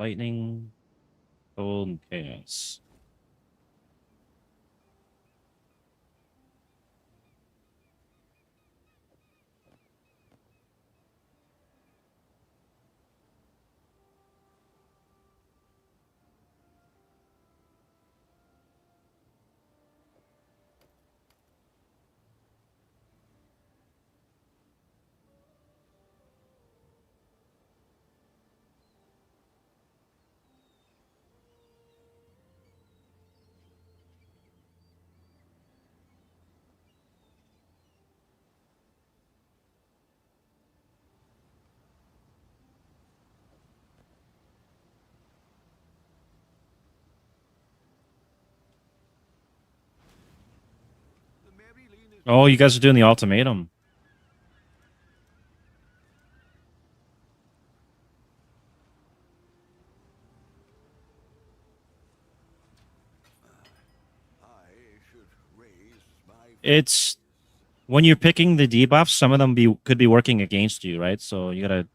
Lightning, cold, and chaos. Oh, you guys are doing the ultimatum. It's when you're picking the debuffs, some of them could be working against you, right? So you gotta.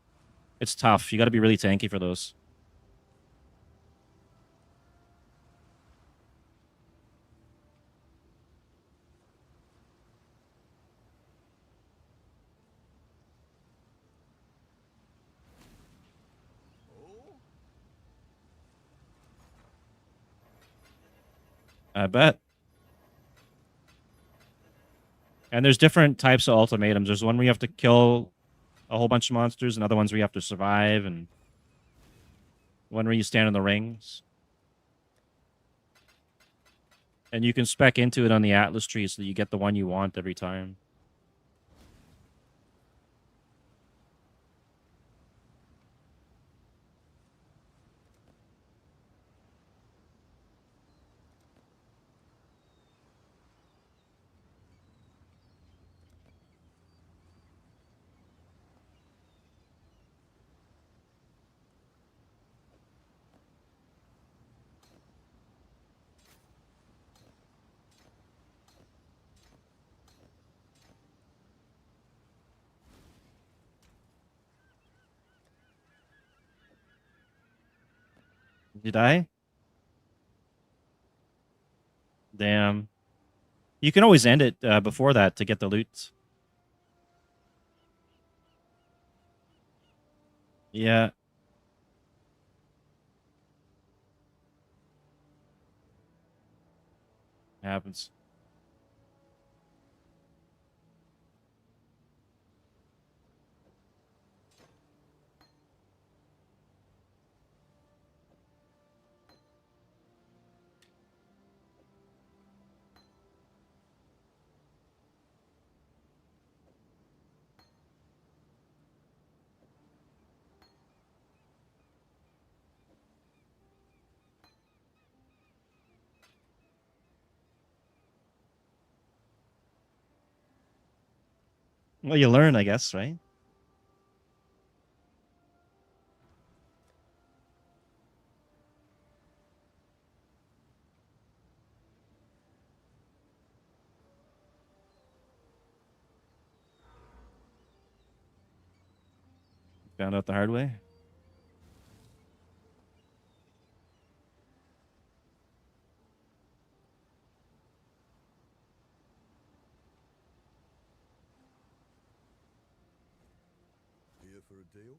It's tough. You gotta be really tanky for those. I bet. And there's different types of ultimatums. There's one where you have to kill a whole bunch of monsters, and other ones where you have to survive, and one where you stand in the rings. And you can spec into it on the Atlas tree so that you get the one you want every time. Did you die? Damn. You can always end it before that to get the loot. Yeah, happens. Well, you learn, I guess, right? Found out the hard way.
Here for a deal?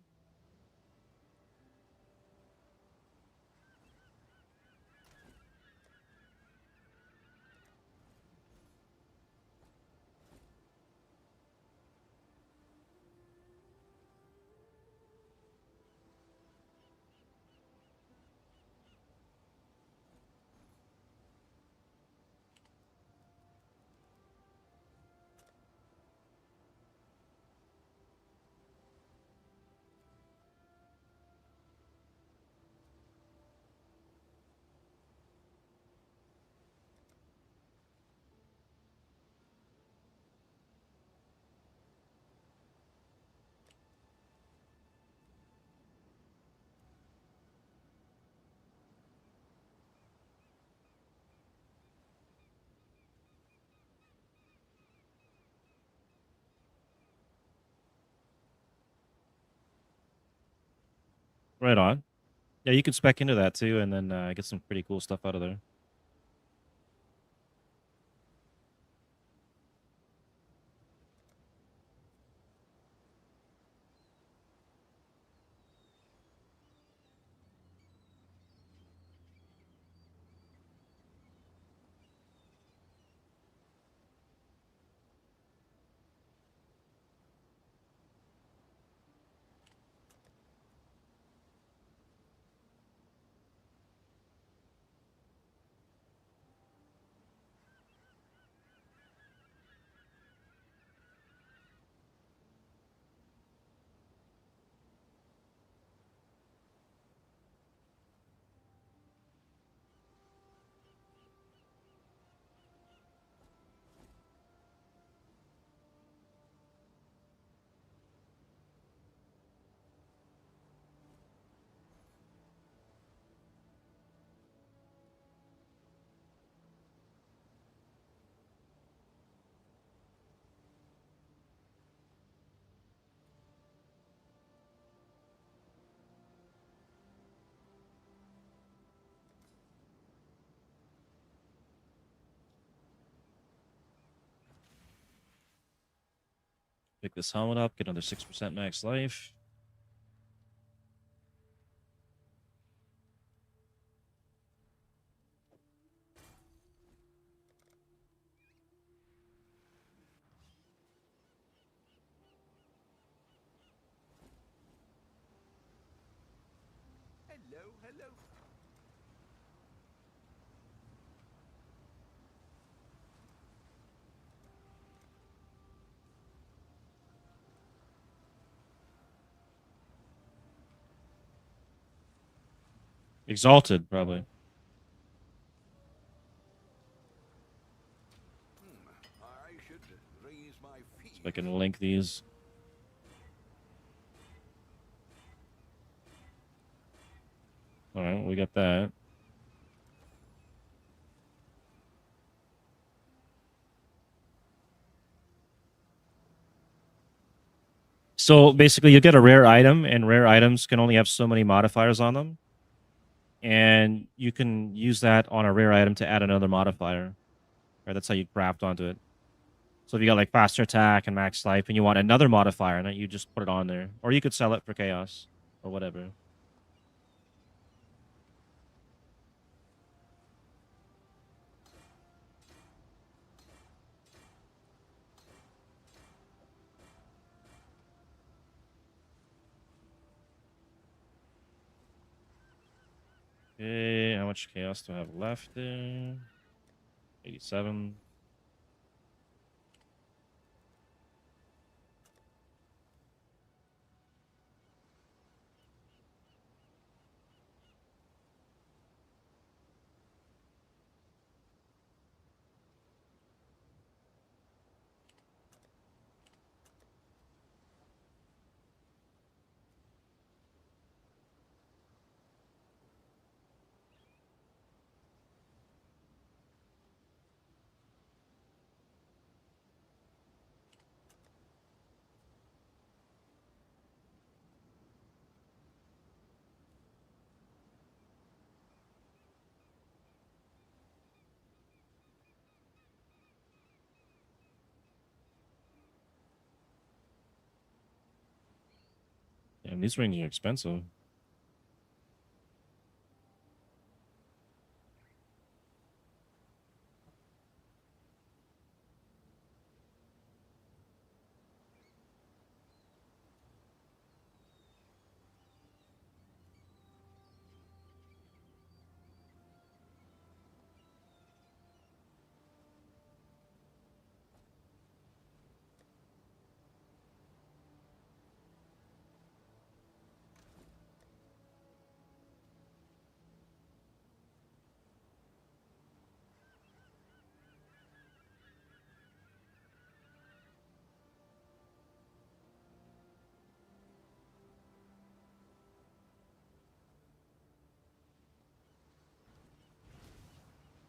Right on. Yeah, you could spec into that too, and then get some pretty cool stuff out of there. Pick this helmet up, get another 6% max life.
Hello, hello.
Exalted, probably.
I should raise my feet.
So I can link these. All right, we got that. So basically, you get a rare item, and rare items can only have so many modifiers on them. And you can use that on a rare item to add another modifier. Right, that's how you craft onto it. So if you got like faster attack and max life, and you want another modifier, and you just put it on there, or you could sell it for chaos or whatever. Okay, how much chaos do I have left there? 87. Damn, these rings are expensive.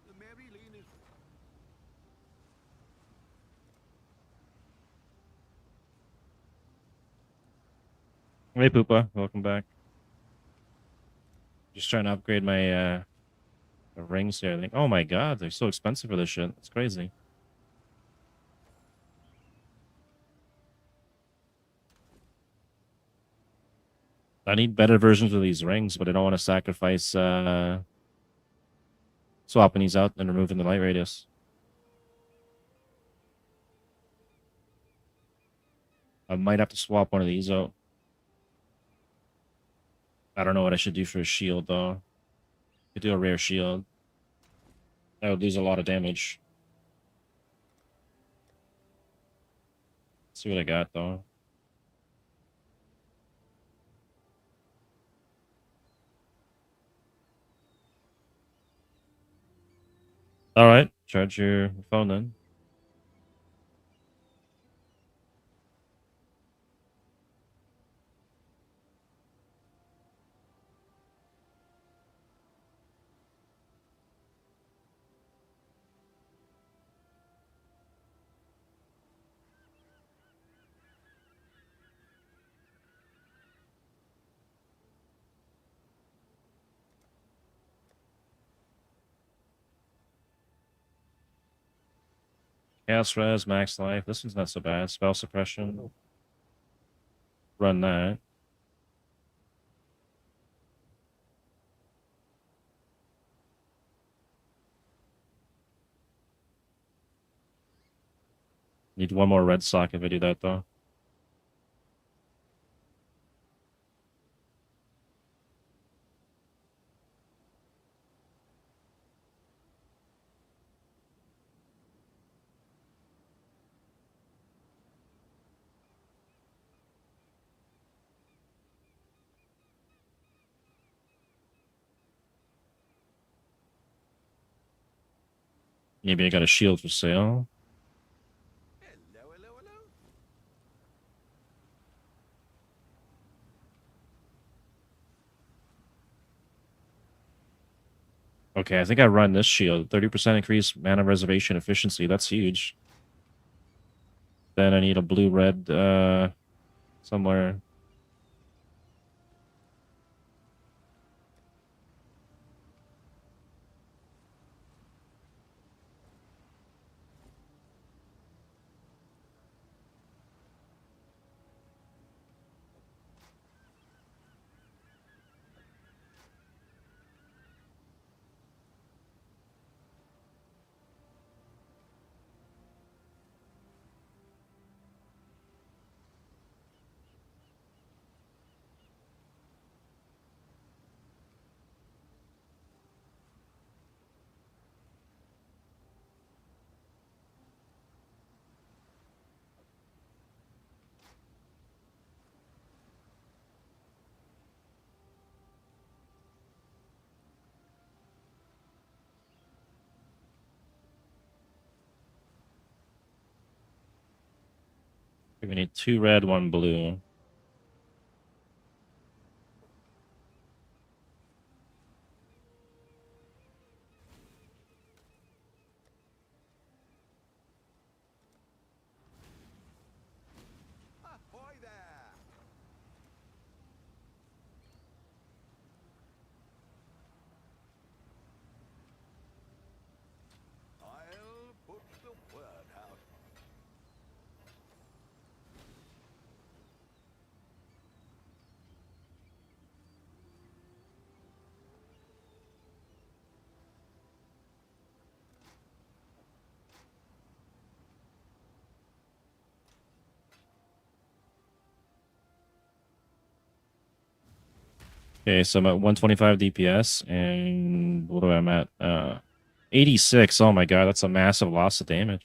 The Mary Lane is
Hey, Poopa, welcome back. Just trying to upgrade my rings here. I think. Oh my god, they're so expensive for this shit. It's crazy. I need better versions of these rings, but I don't want to sacrifice swapping these out and removing the light radius. I might have to swap one of these out. I don't know what I should do for a shield though. Could do a rare shield. That would lose a lot of damage. Let's see what I got though. All right, charge your phone then. Chaos res, max life. This one's not so bad. Spell suppression. Run that. Need one more red sock if I do that though. Maybe I got a shield for sale.
Hello, hello, hello.
Okay, I think I run this shield. 30% increase mana reservation efficiency. That's huge. Then I need a blue-red somewhere. We need 2 red, 1 blue.
Ahoy there! I'll put the word out.
Okay, so I'm at 125 DPS, and what am I at? 86. Oh my god, that's a massive loss of damage.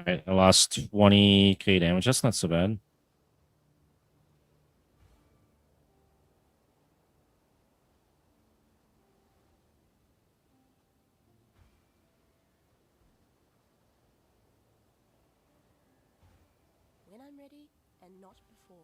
All right, I lost 20k damage. That's not so bad.
When I'm ready, and not before.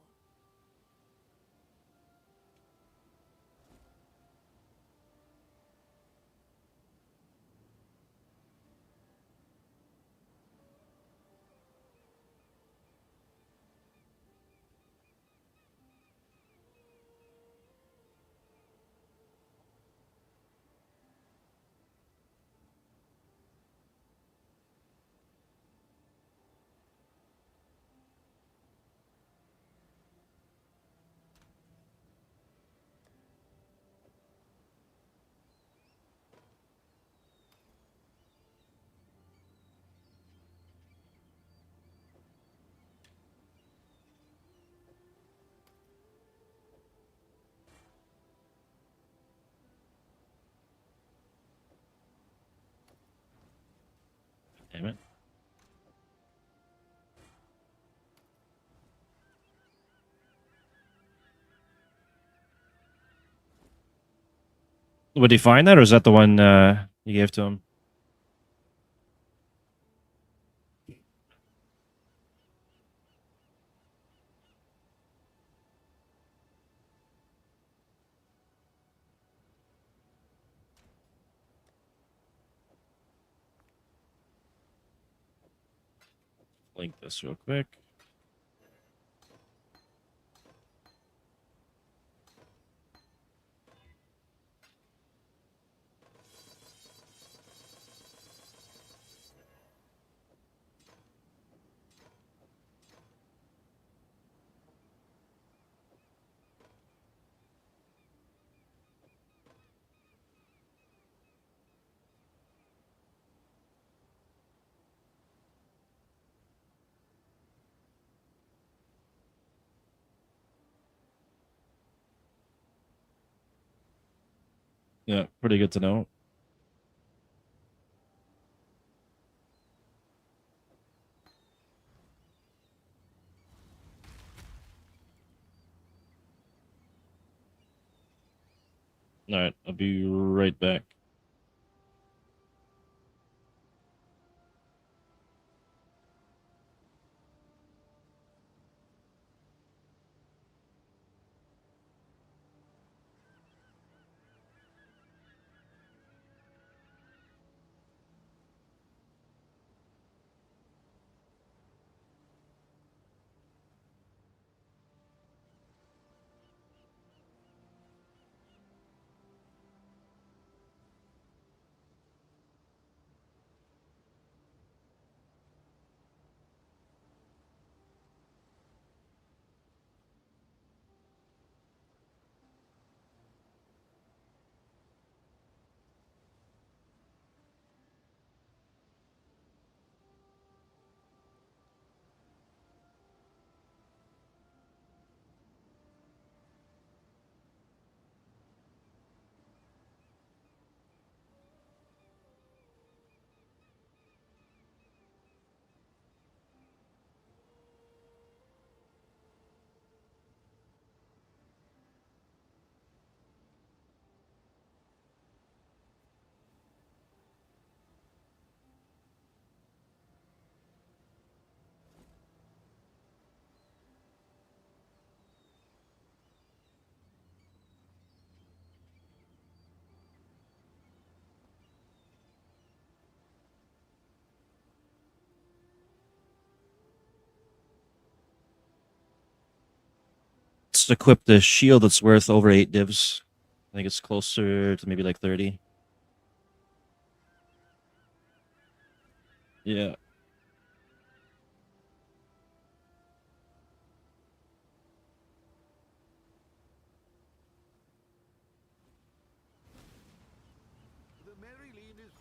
Damn it. Would he find that, or is that the one you gave to him? Link this real quick. Yeah, pretty good to know. All right, I'll be right back. Let's equip the shield that's worth over 8 divs. I think it's closer to maybe like 30. Yeah.
The Mary Lean is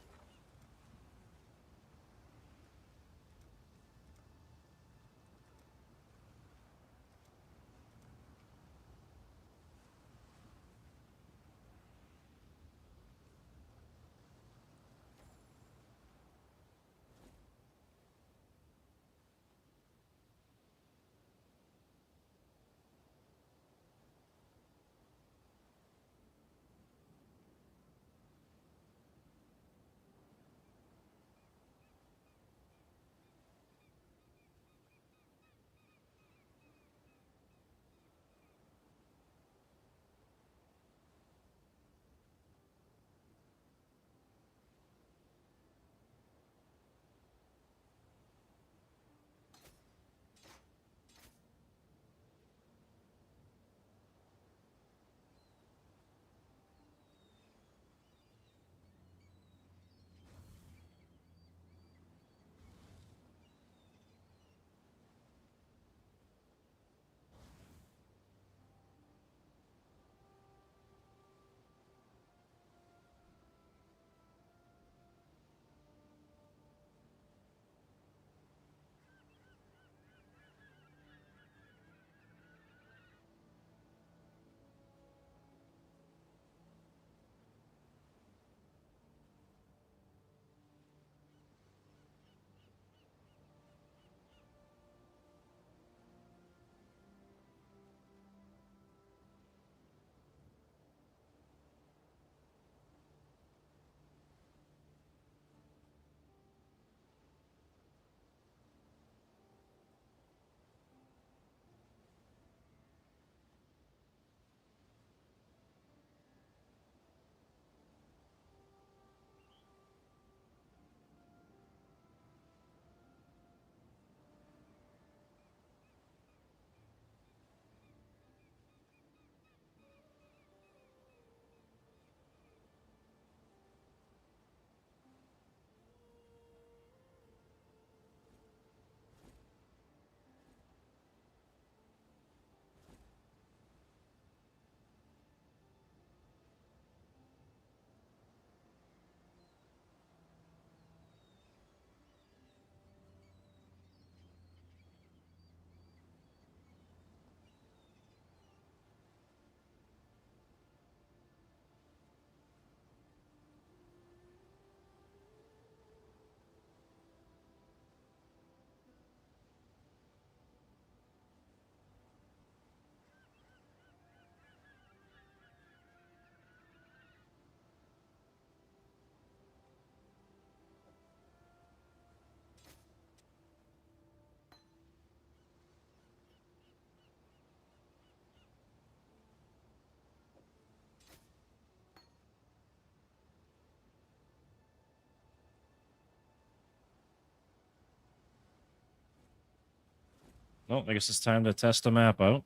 Well, I guess it's time to test the map out.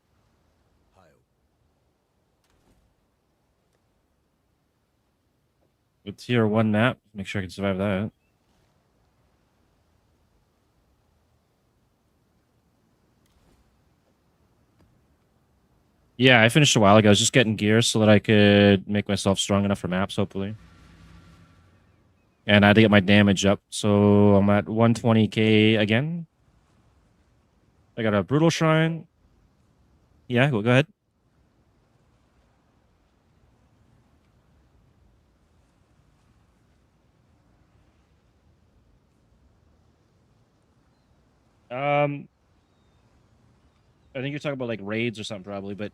Hail.
With tier 1 map. Make sure I can survive that. Yeah, I finished a while ago. I was just getting gear so that I could make myself strong enough for maps, hopefully. And I had to get my damage up, so I'm at 120k again. I got a Brutal Shrine. Yeah, go ahead. I think you're talking about like raids or something probably, but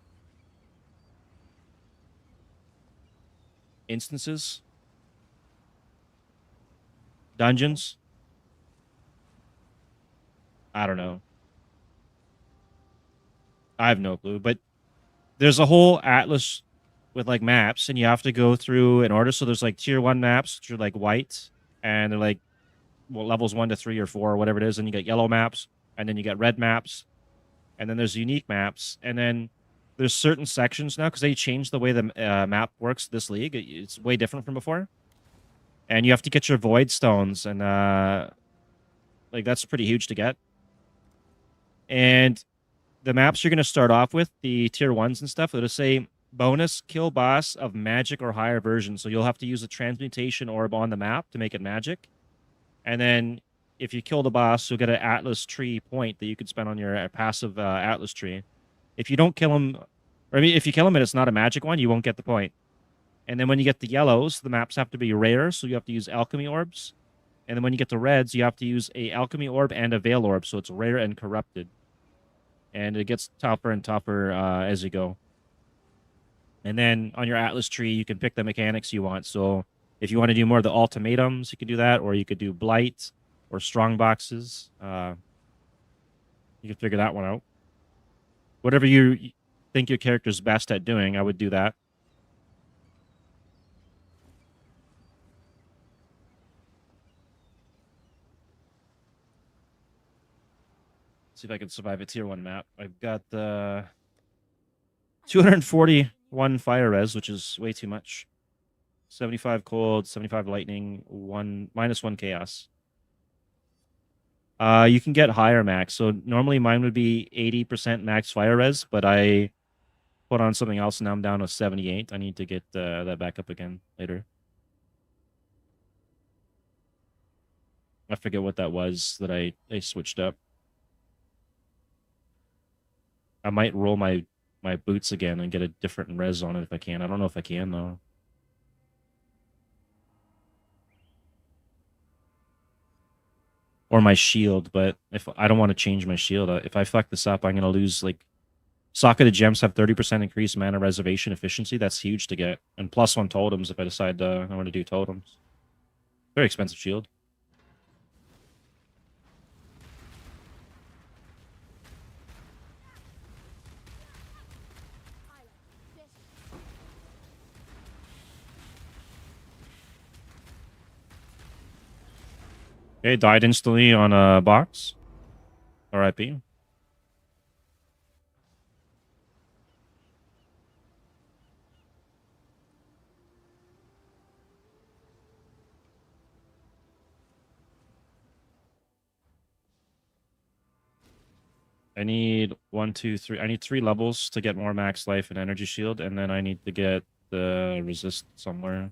instances, dungeons. I don't know. I have no clue, but there's a whole atlas with like maps, and you have to go through in order. So there's like tier 1 maps, which are like white, and they're like levels 1 to 3 or 4 or whatever it is. And you get yellow maps, and then you get red maps, and then there's unique maps, and then there's certain sections now because they changed the way the map works this league. It's way different from before, and you have to get your void stones, and like that's pretty huge to get. And the maps you're going to start off with, the tier 1s and stuff, it'll say bonus kill boss of magic or higher version. So you'll have to use a transmutation orb on the map to make it magic. And then if you kill the boss, you'll get an Atlas tree point that you could spend on your passive Atlas tree. If you don't kill him, or I mean, if you kill him and it's not a magic one, you won't get the point. And then when you get the yellows, the maps have to be rare, so you have to use alchemy orbs. And then when you get the reds, you have to use a alchemy orb and a veil orb, so it's rare and corrupted. And it gets tougher and tougher as you go. And then on your Atlas tree, you can pick the mechanics you want. So if you want to do more of the ultimatums, you could do that, or you could do blight or strong boxes. You can figure that one out. Whatever you think your character's best at doing, I would do that. See if I can survive a tier 1 map. I've got the 241 fire res, which is way too much. 75 cold, 75 lightning, -1 chaos. You can get higher max. So normally mine would be 80% max fire res, but I put on something else and now I'm down to 78. I need to get that back up again later. I forget what that was that I switched up. I might roll my boots again and get a different res on it if I can. I don't know if I can though. Or my shield, but if I don't want to change my shield, if I fuck this up, I'm gonna lose like Socket of Gems have 30% increased mana reservation efficiency. That's huge to get. And +1 totems if I decide I want to do totems. Very expensive shield. Okay, died instantly on a box. RIP. I need 1, 2, 3. I need 3 levels to get more max life and energy shield, and then I need to get the resist somewhere.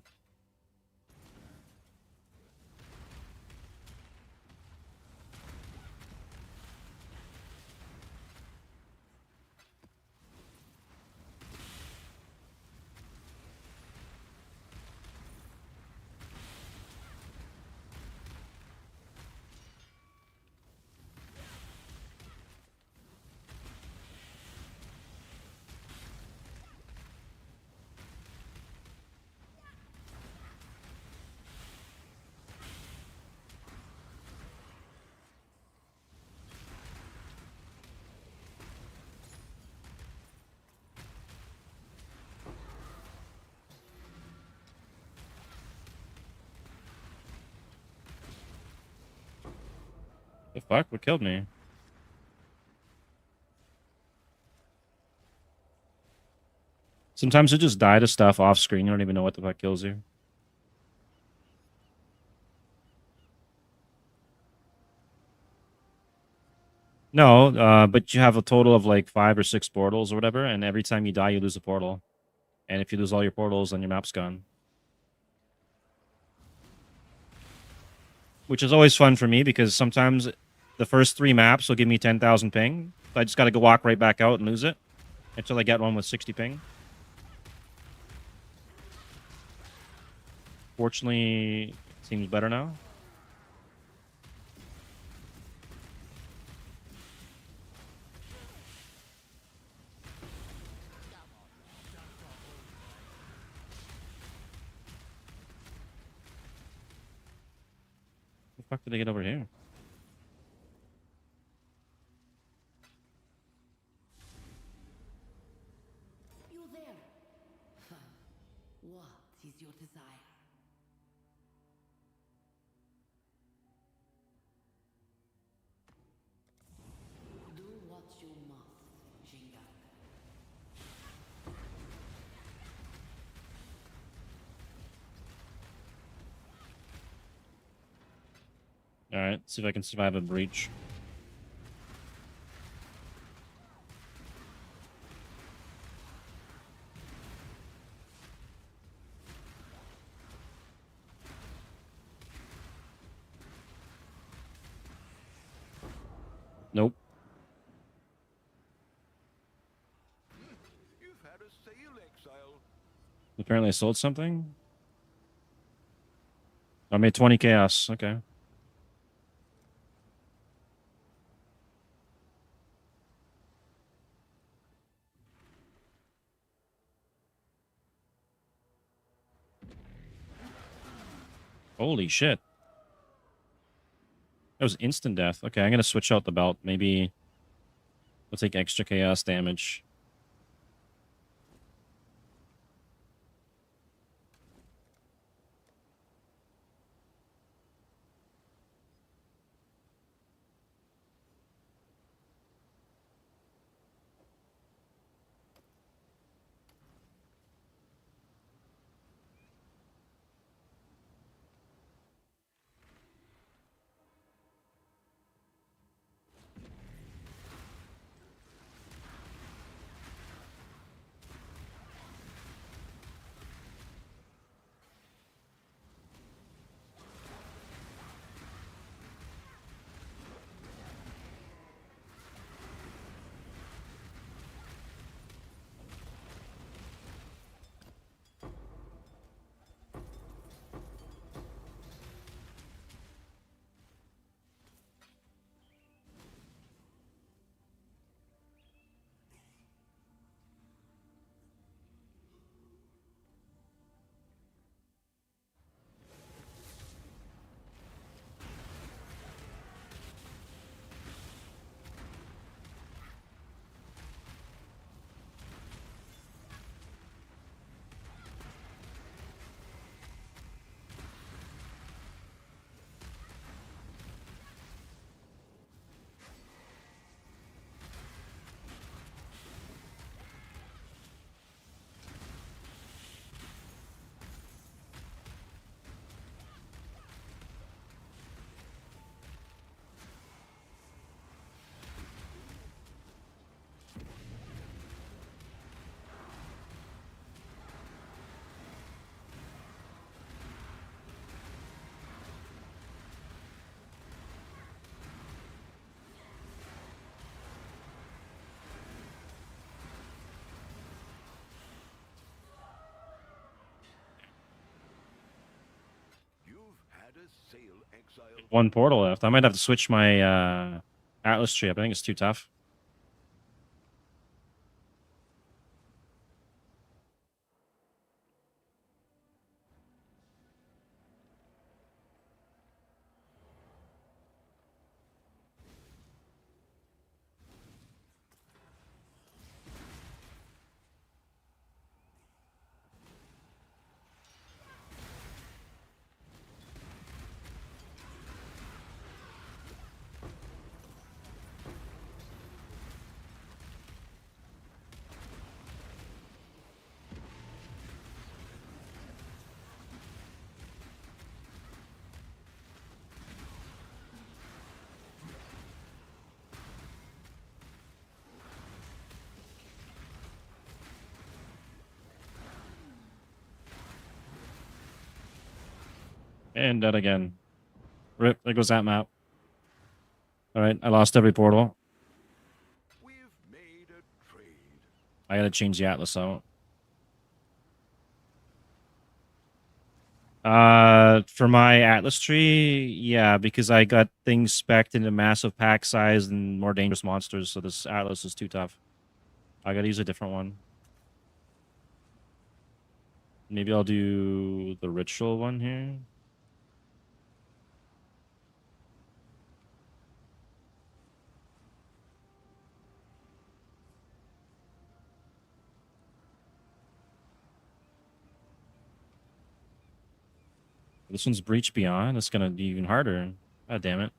The fuck? What killed me? Sometimes you just die to stuff off screen. You don't even know what the fuck kills you. No, but you have a total of like 5 or 6 portals or whatever, and every time you die, you lose a portal. And if you lose all your portals, then your map's gone. Which is always fun for me because sometimes the first 3 maps will give me 10,000 ping. So I just got to go walk right back out and lose it until I get one with 60 ping. Fortunately, it seems better now. The fuck did I get over here?
You there? What is your desire? Do what you must, Jinga.
Alright, see if I can survive a breach. Nope.
You've had a sale, Exile.
Apparently I sold something. I made 20 chaos. Okay. Holy shit. That was instant death. Okay, I'm going to switch out the belt. Maybe we'll take extra chaos damage.
You've had a sale, Exile.
1 portal left. I might have to switch my Atlas tree up. I think it's too tough. And dead again. Rip, there goes that map. Alright, I lost every portal.
We've made a trade.
I gotta change the Atlas out. For my Atlas tree, yeah, because I got things spec'd into massive pack size and more dangerous monsters, so this Atlas is too tough. I gotta use a different one. Maybe I'll do the ritual one here. This one's Breach Beyond. It's gonna be even harder. God damn it.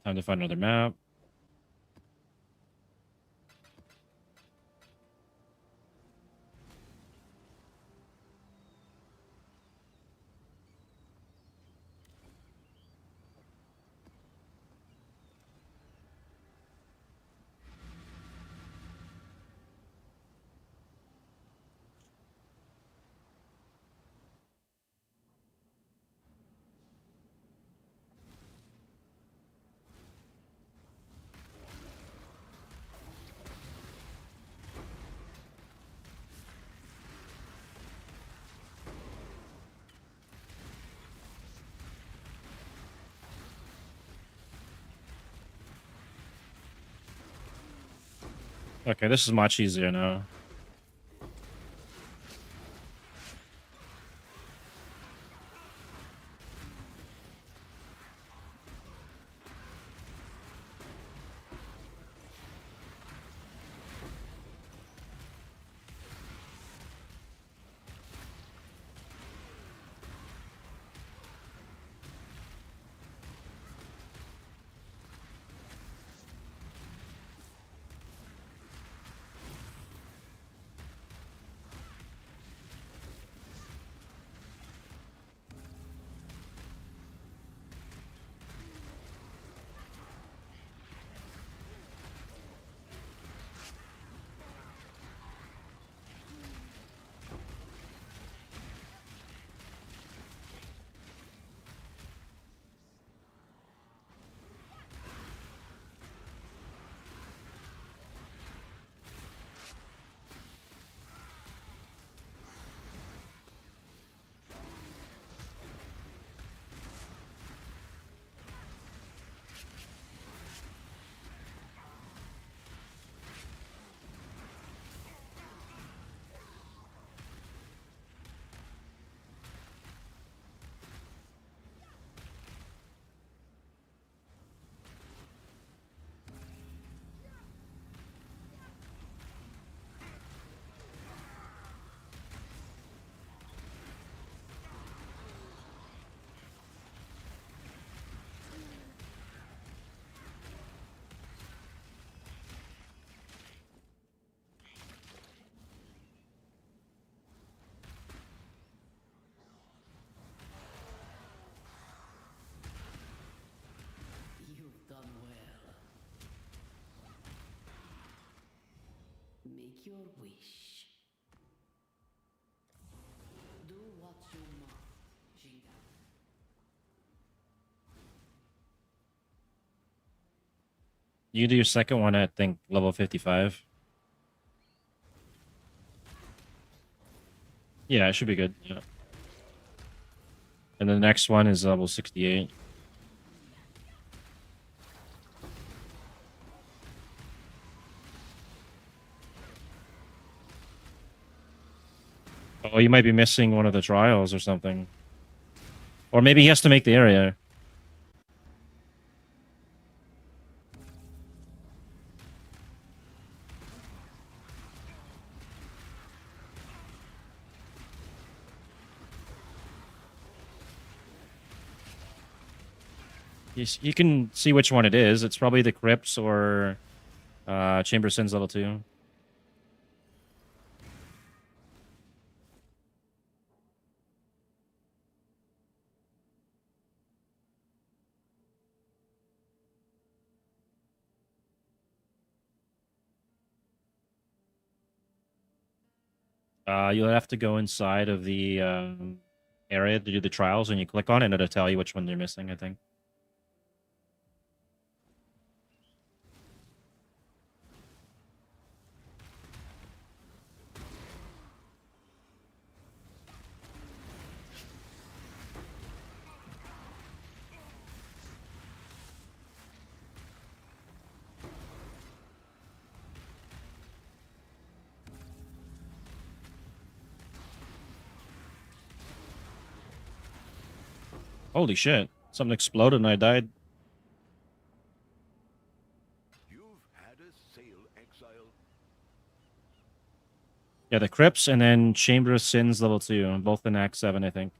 Time to find another map. Okay, this is much easier now.
make your wish. Do what you must, Jinga.
You do your second one at, I think, level 55. Yeah, it should be good. Yeah. And the next one is level 68. Oh, you might be missing one of the trials or something. Or maybe he has to make the area. You can see which one it is. It's probably the Crypts or Chamber of Sins level 2. You'll have to go inside of the area to do the trials, and you click on it, and it'll tell you which one you're missing, I think. Holy shit. Something exploded and I died.
You've had a sail, Exile.
Yeah, the Crypts and then Chamber of Sins level 2. Both in Act 7, I think.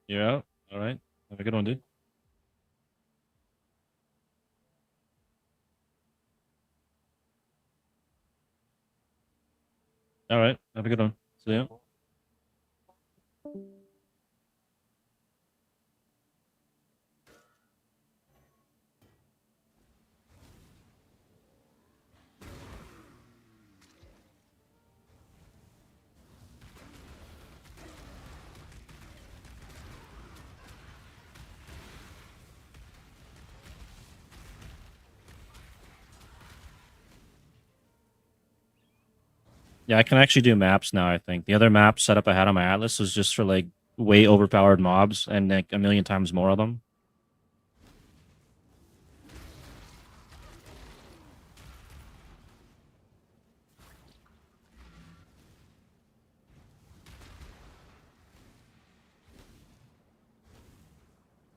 Yeah. All right. Have a good one, dude. All right. Have a good one. See ya. Yeah, I can actually do maps now, I think. The other map setup I had on my Atlas was just for like way overpowered mobs and like a million times more of them.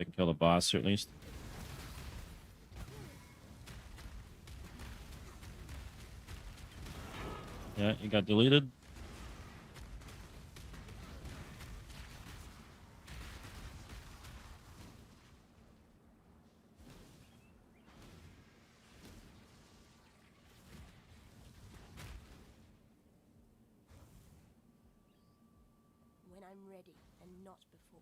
I can kill the boss or at least. Yeah, he got deleted.
When I'm ready and not before.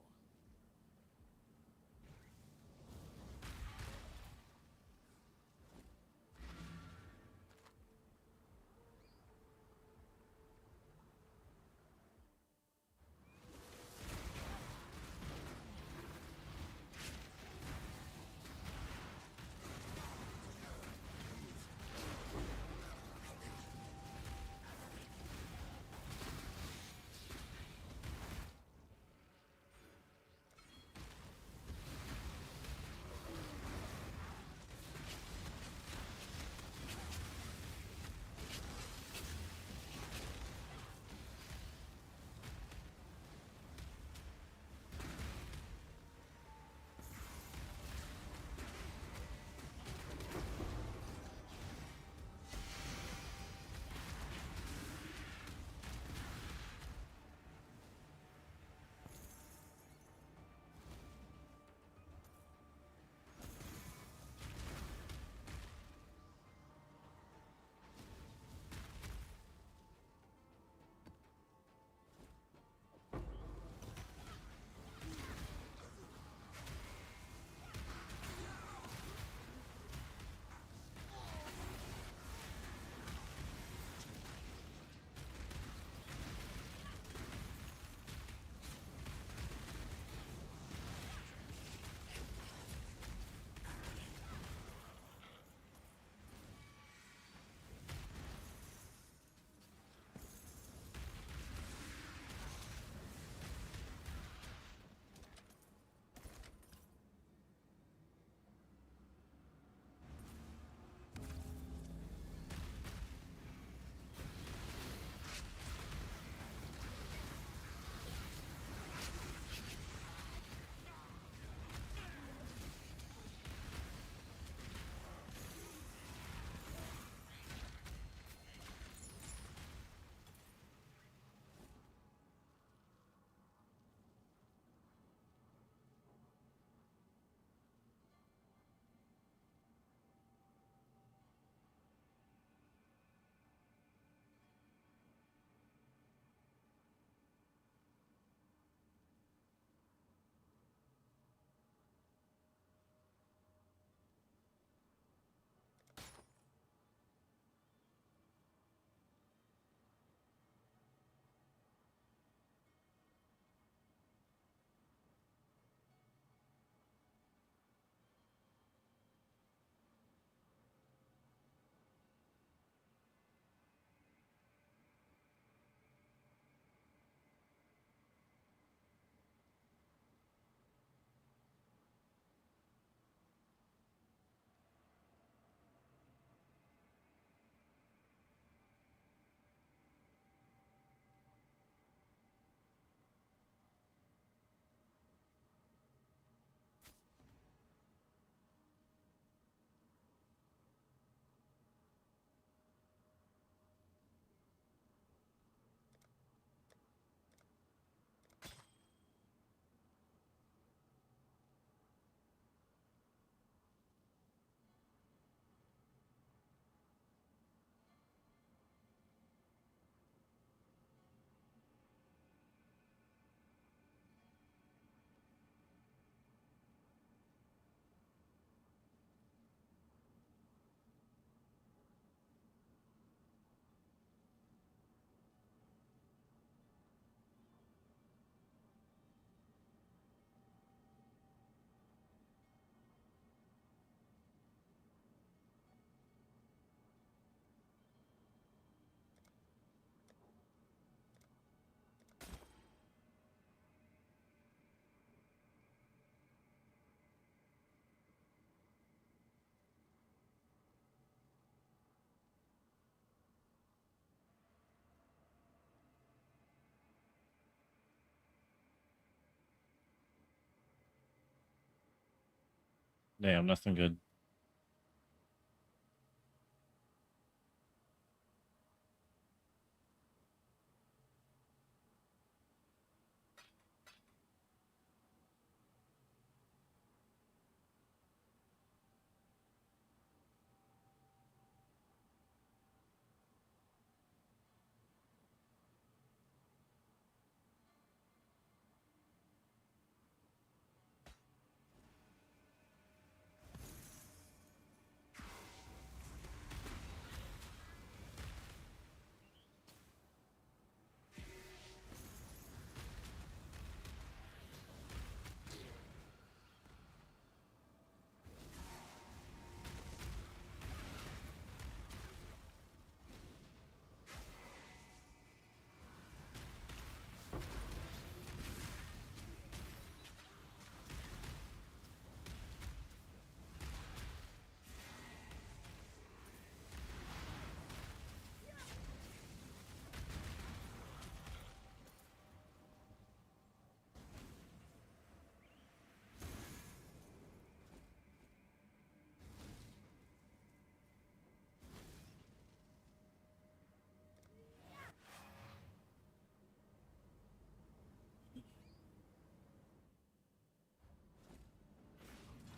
Damn, nothing good.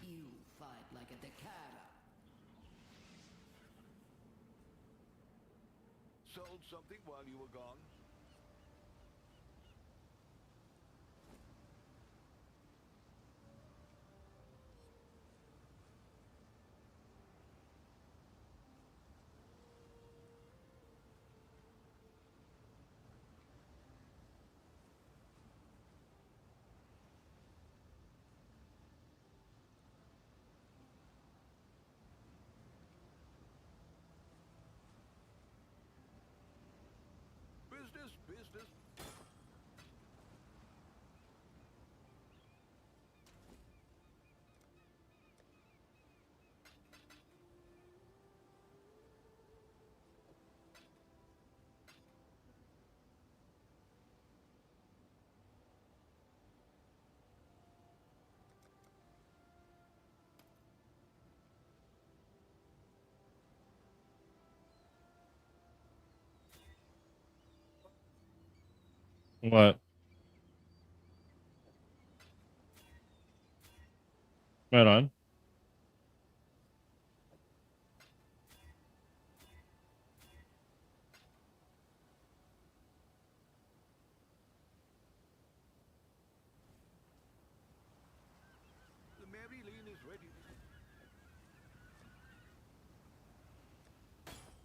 You fight like a Takara.
Sold something while you were gone? Business, business.
What? Right on.
The Mary Lane is ready.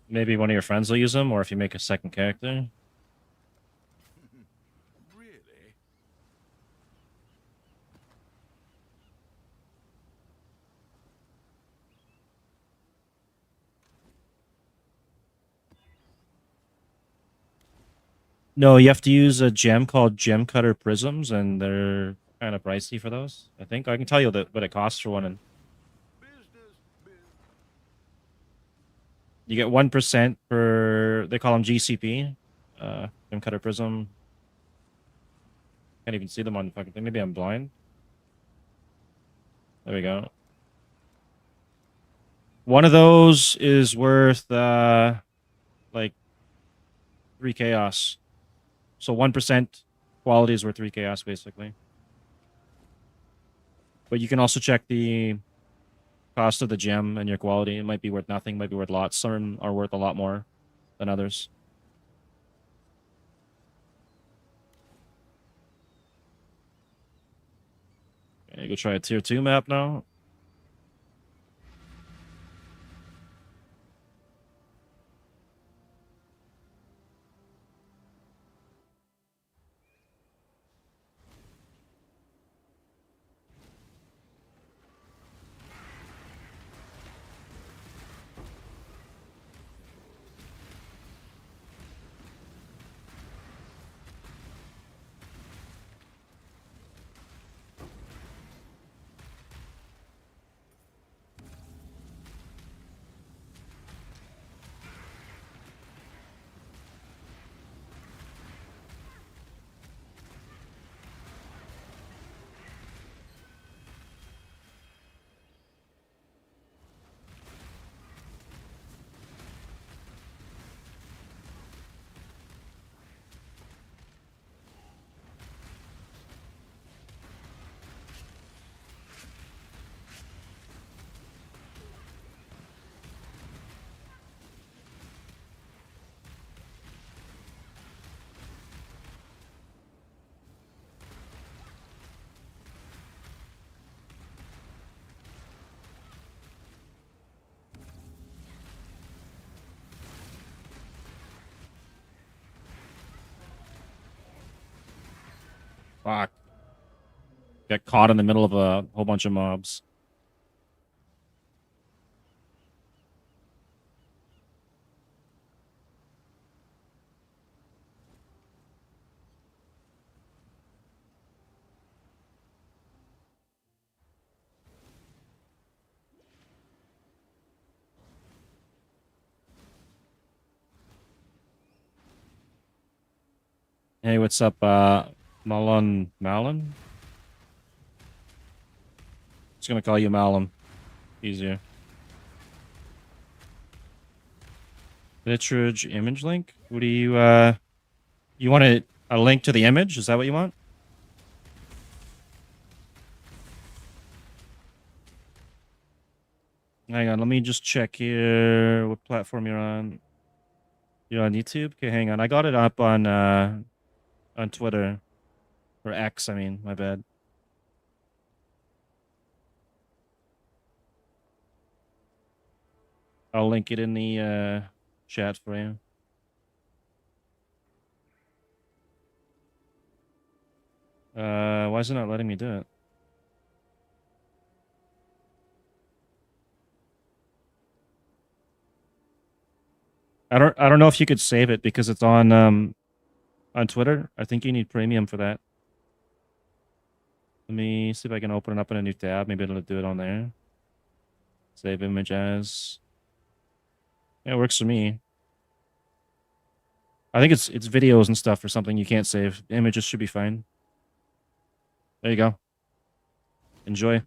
Maybe one of your friends will use them, or if you make a second character.
Really?
No, you have to use a gem called Gem Cutter Prisms, and they're kind of pricey for those. I think I can tell you what it costs for one, and
Business, business.
you get 1% per. They call them GCP. Gem Cutter Prism. Can't even see them on fucking thing. Maybe I'm blind. There we go. One of those is worth like 3 chaos. So 1% quality is worth 3 chaos basically. But you can also check the cost of the gem and your quality. It might be worth nothing, might be worth lots. Some are worth a lot more than others. Okay, go try a tier 2 map now. Fuck. Got caught in the middle of a whole bunch of mobs. Hey, what's up, Malin? Just gonna call you Malum. Easier. Liturge image link? What do you, you want a link to the image? Is that what you want? Hang on, let me just check here what platform you're on. You're on YouTube? Okay, hang on. I got it up on Twitter. Or X, I mean, my bad. I'll link it in the chat for you. Why is it not letting me do it? I don't know if you could save it because it's on Twitter. I think you need premium for that. Let me see if I can open it up in a new tab. Maybe it'll do it on there. Save image as. Yeah, it works for me. I think it's videos and stuff or something you can't save. Images should be fine. There you go. Enjoy.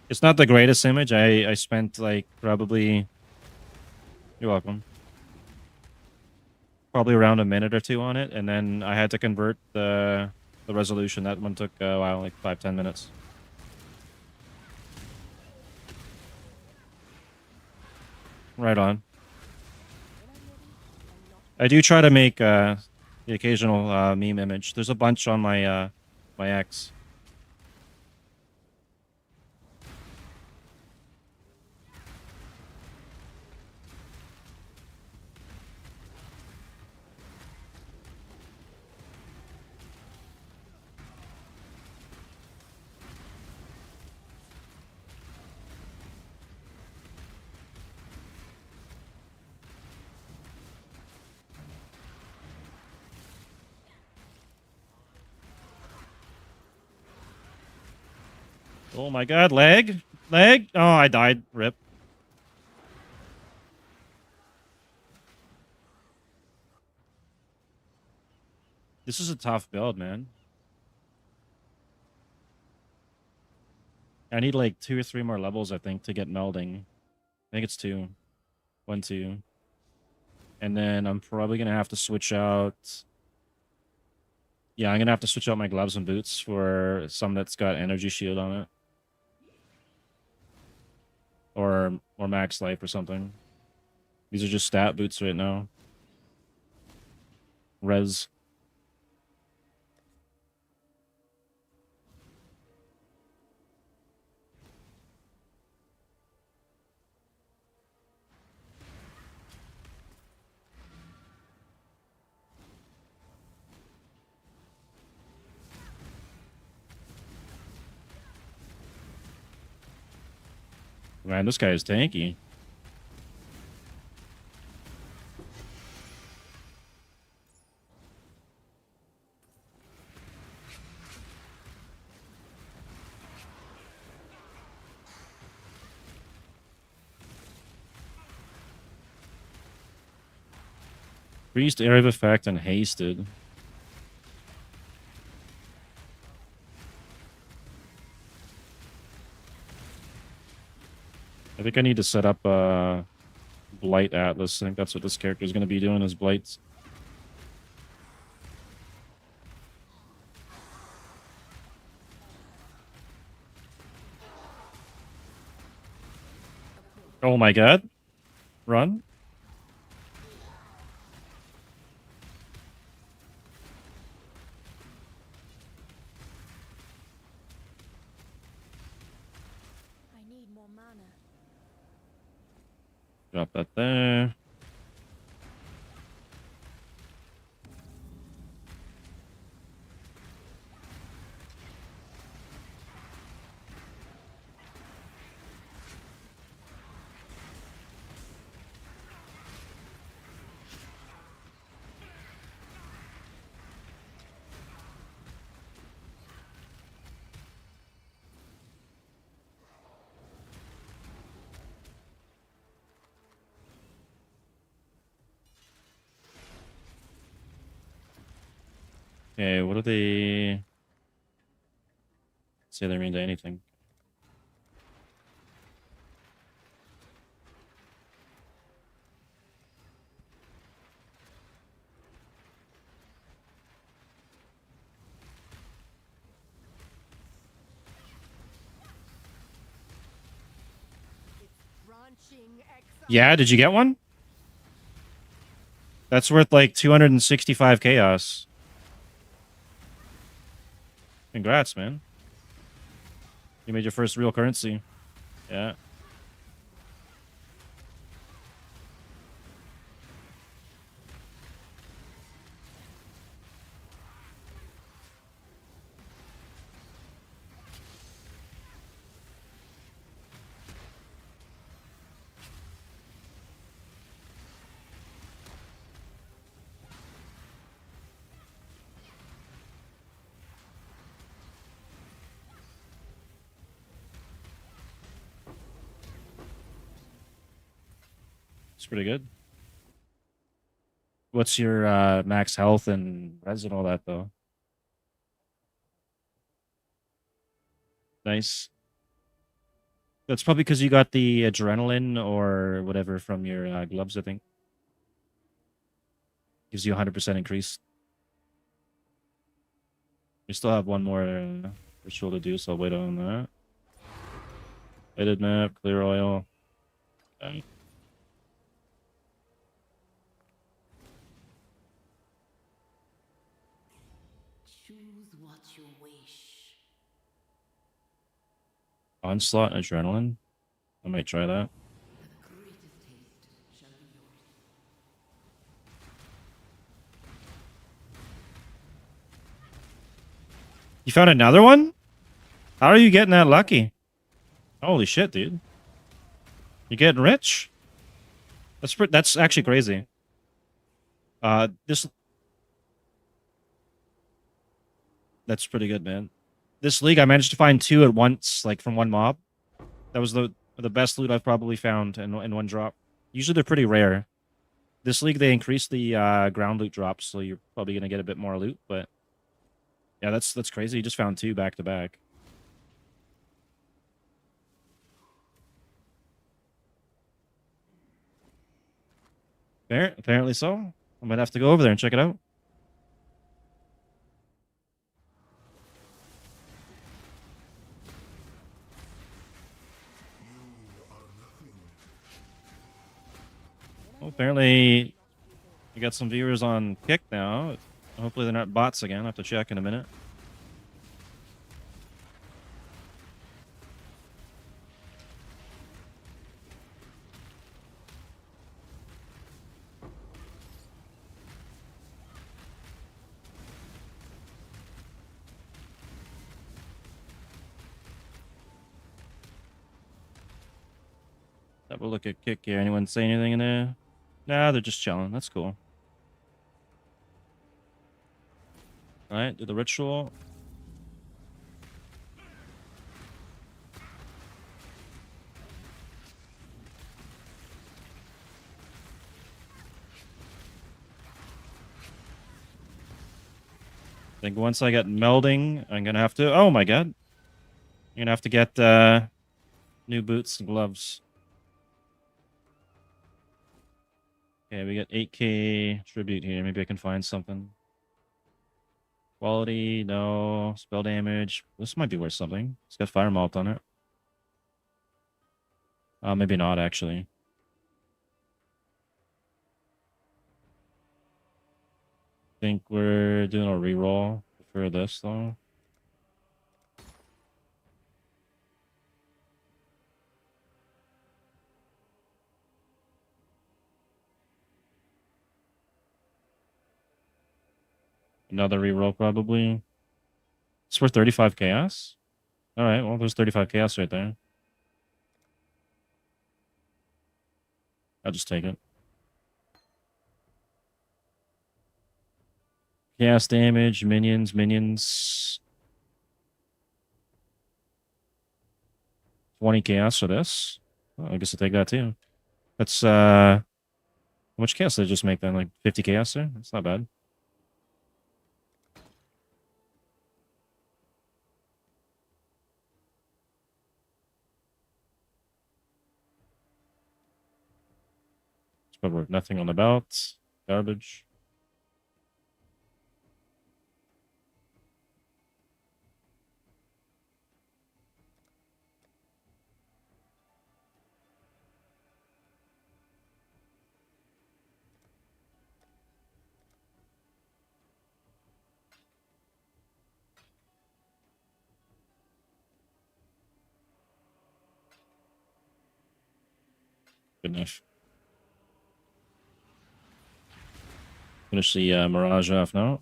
It's not the greatest image. I spent like probably. You're welcome. Probably around a minute or two on it, and then I had to convert the resolution. That one took a while, like 5-10 minutes. Right on. I do try to make the occasional meme image. There's a bunch on my my X. Oh my god, lag? Lag? Oh, I died. Rip. This is a tough build, man. I need like 2 or 3 more levels, I think, to get melding. I think it's 2. 1, 2. And then I'm probably going to have to switch out... Yeah, I'm going to have to switch out my gloves and boots for some that's got energy shield on it. Or max life or something. These are just stat boots right now. Res. Man, this guy is tanky. Increased area of effect and hasted. I think I need to set up a Blight Atlas. I think that's what this character is going to be doing, is Blights. Oh my god. Run.
I need more mana.
Drop that there. Okay, what do they say they mean to anything?
Branching exile.
Yeah, did you get one? That's worth like 265 chaos. Congrats, man. You made your first real currency. Yeah. It's pretty good. What's your max health and res and all that, though? Nice. That's probably because you got the adrenaline or whatever from your gloves, I think. Gives you 100% increase. We still have one more ritual to do, so I'll wait on that. Edit map, clear oil. Okay.
Choose what you wish.
Onslaught and adrenaline. I might try that.
The greatest taste shall be yours.
You found another one? How are you getting that lucky? Holy shit, dude. You're getting rich? That's actually crazy. That's pretty good, man. This league I managed to find 2 at once, like from one mob. That was the best loot I've probably found in one drop. Usually they're pretty rare. This league they increased the ground loot drops, so you're probably gonna get a bit more loot, but yeah, that's crazy. You just found 2 back to back. Apparently so. I might have to go over there and check it out. Well, apparently you got some viewers on Kick now. Hopefully they're not bots again. I'll have to check in a minute. Have a look at Kick here. Anyone say anything in there? Nah, they're just chilling. That's cool. Alright, do the ritual. I think once I get melding, I'm gonna have to... Oh my god. I'm gonna have to get new boots and gloves. Okay, we got 8k tribute here. Maybe I can find something. Quality, no. Spell damage. This might be worth something. It's got fire malt on it. Maybe not, actually. Think we're doing a reroll for this, though. Another reroll, probably. It's worth 35 chaos? Alright, well, there's 35 chaos right there. I'll just take it. Chaos damage, minions. 20 chaos for this. Well, I guess I'll take that too. That's, how much chaos did I just make then? Like 50 chaos there? That's not bad. But nothing on the belt. Garbage. Good enough. Finish the Mirage off now.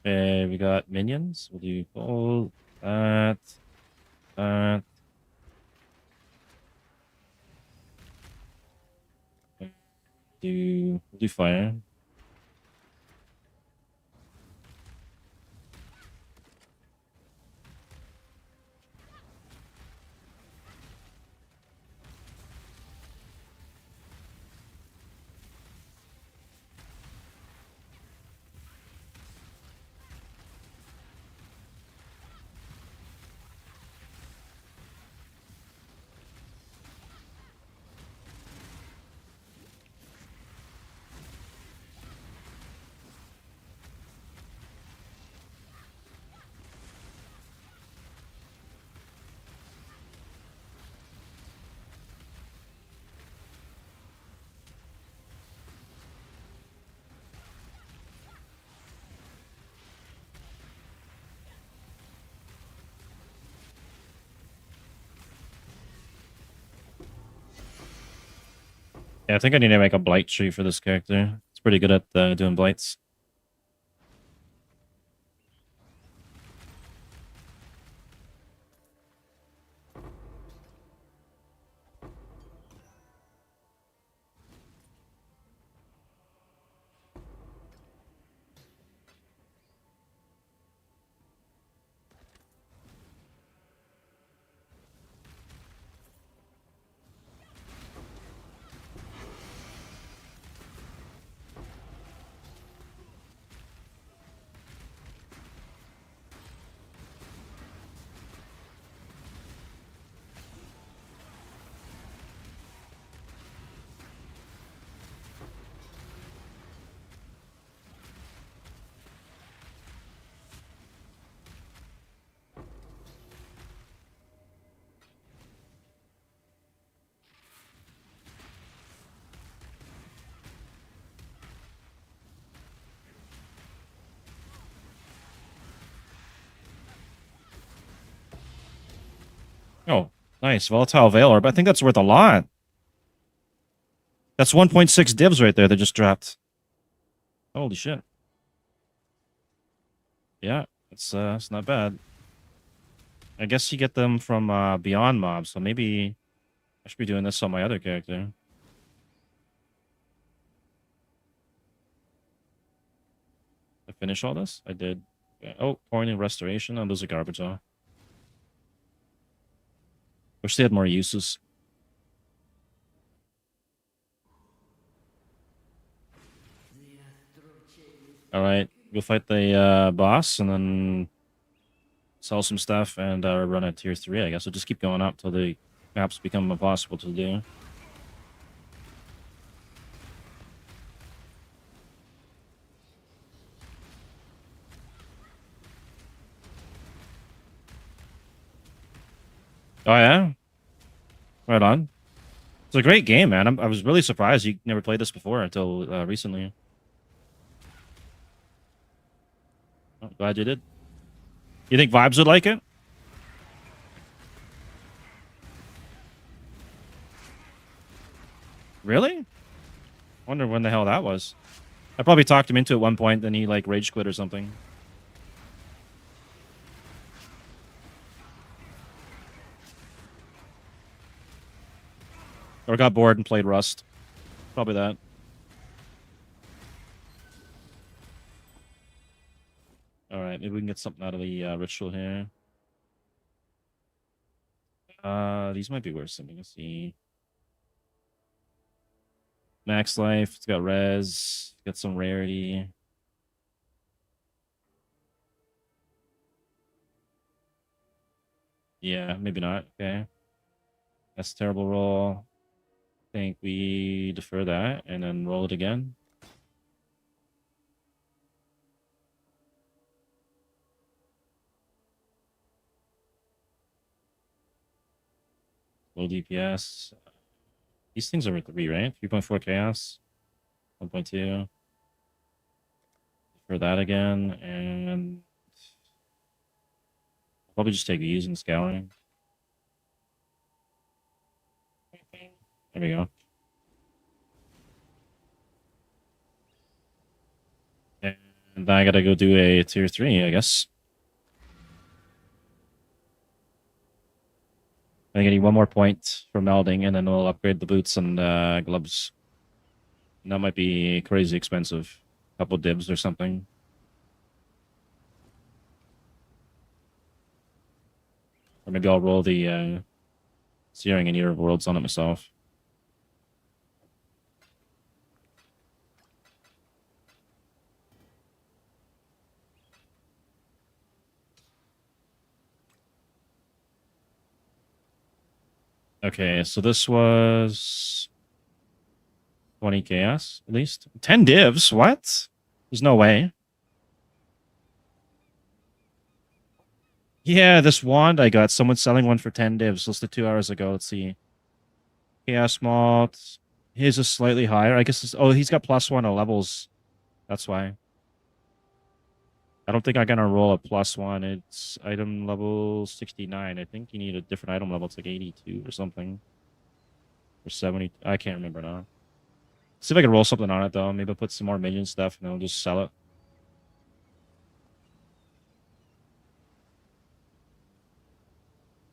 Okay, we got minions. We'll do all that. That. Do fire. Yeah, I think I need to make a blight tree for this character. It's pretty good at doing blights. Oh, nice. Volatile Veil Orb. I think that's worth a lot. That's 1.6 divs right there that just dropped. Holy shit. Yeah, it's not bad. I guess you get them from Beyond Mobs, so maybe I should be doing this on my other character. I finish all this? I did. Yeah. Oh, Pouring and Restoration. Oh, those are garbage, though. Wish they had more uses. Alright, go fight the boss and then sell some stuff and run at tier 3, I guess. We'll just keep going up till the maps become impossible to do. Oh, yeah? Right on. It's a great game, man. I was really surprised you never played this before until recently. Oh, glad you did. You think Vibes would like it? Really? Wonder when the hell that was. I probably talked him into it at one point, then he like rage quit or something. Or got bored and played Rust. Probably that. Alright, maybe we can get something out of the ritual here. These might be worse. I'm gonna see. Max life. It's got res. Got some rarity. Yeah, maybe not. Okay. That's a terrible roll. I think we defer that and then roll it again. Low DPS. These things are 3, right? 3.4 chaos. 1.2. For that again, and probably just take these and scouring. There we go. And then I gotta go do a tier 3, I guess. I think I need one more point for melding, and then we'll upgrade the boots and gloves. And that might be crazy expensive. A couple dibs or something. Or maybe I'll roll the Searing and Eater of Worlds on it myself. Okay, so this was 20 chaos, at least. 10 divs? What? There's no way. Yeah, this wand I got. Someone's selling one for 10 divs. Listed 2 hours ago. Let's see. Chaos Malt. His is slightly higher. I guess. Oh, he's got +1 to levels. That's why. I don't think I'm gonna roll a +1. It's item level 69. I think you need a different item level. It's like 82 or something. Or 70. I can't remember now. See if I can roll something on it though. Maybe I'll put some more minion stuff and then I'll just sell it.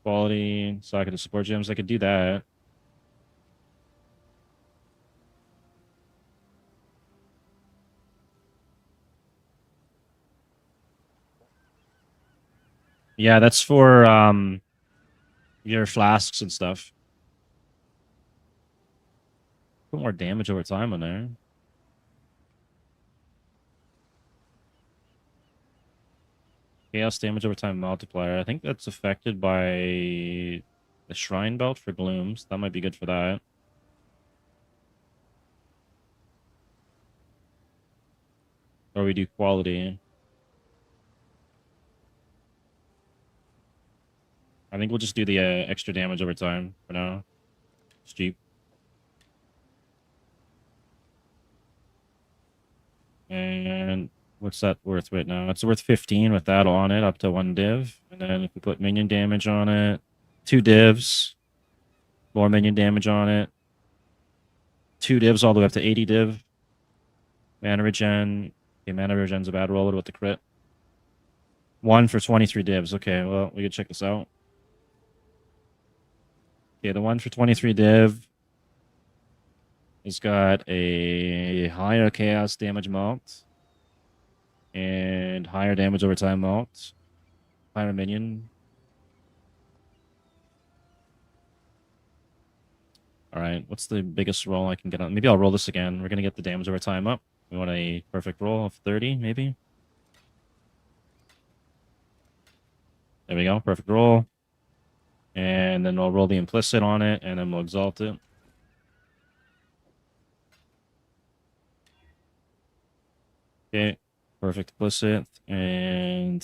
Quality, socket of support gems. I could do that. Yeah, that's for your flasks and stuff. Put more damage over time on there. Chaos damage over time multiplier. I think that's affected by the Shrine Belt for Glooms. That might be good for that. Or we do quality. I think we'll just do the extra damage over time for now. It's cheap. And what's that worth right now? It's worth 15 with that on it, up to 1 div. And then if we put minion damage on it, 2 divs, more minion damage on it, 2 divs all the way up to 80 div. Mana regen. Okay, mana regen's a bad roll with the crit. 1 for 23 divs. Okay, well, we could check this out. Okay, the 1 for 23 div has got a higher chaos damage mount and higher damage over time mount. Higher minion. All right, what's the biggest roll I can get on? Maybe I'll roll this again. We're going to get the damage over time up. We want a perfect roll of 30, maybe. There we go, perfect roll. And then we'll roll the implicit on it, and then we'll exalt it. Okay, perfect implicit. And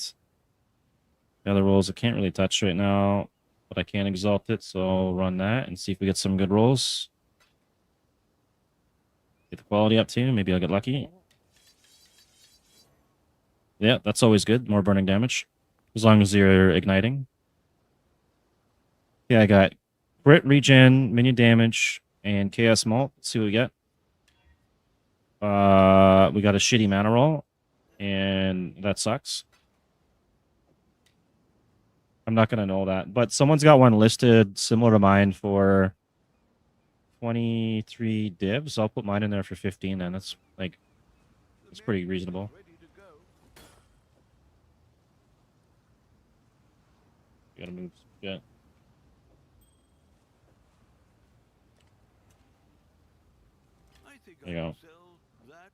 the other rolls I can't really touch right now, but I can exalt it, so I'll run that and see if we get some good rolls. Get the quality up too, maybe I'll get lucky. Yeah, that's always good, more burning damage. As long as you're igniting. Yeah, I got crit regen, minion damage, and chaos malt. Let's see what we get. We got a shitty mana roll, and that sucks. I'm not gonna know that, but someone's got one listed similar to mine for 23 divs. I'll put mine in there for 15. Then that's like it's pretty reasonable.
Ready to go.
Gotta move. Yeah. There you go.
Sell that?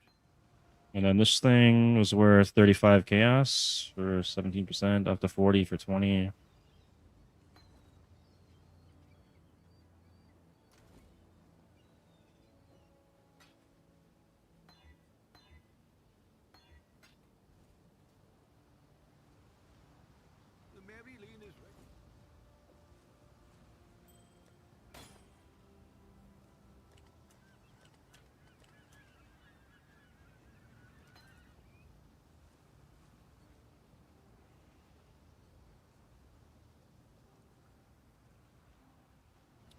And then this thing was worth 35 chaos for 17%, up to 40 for 20.
The Maryline is ready.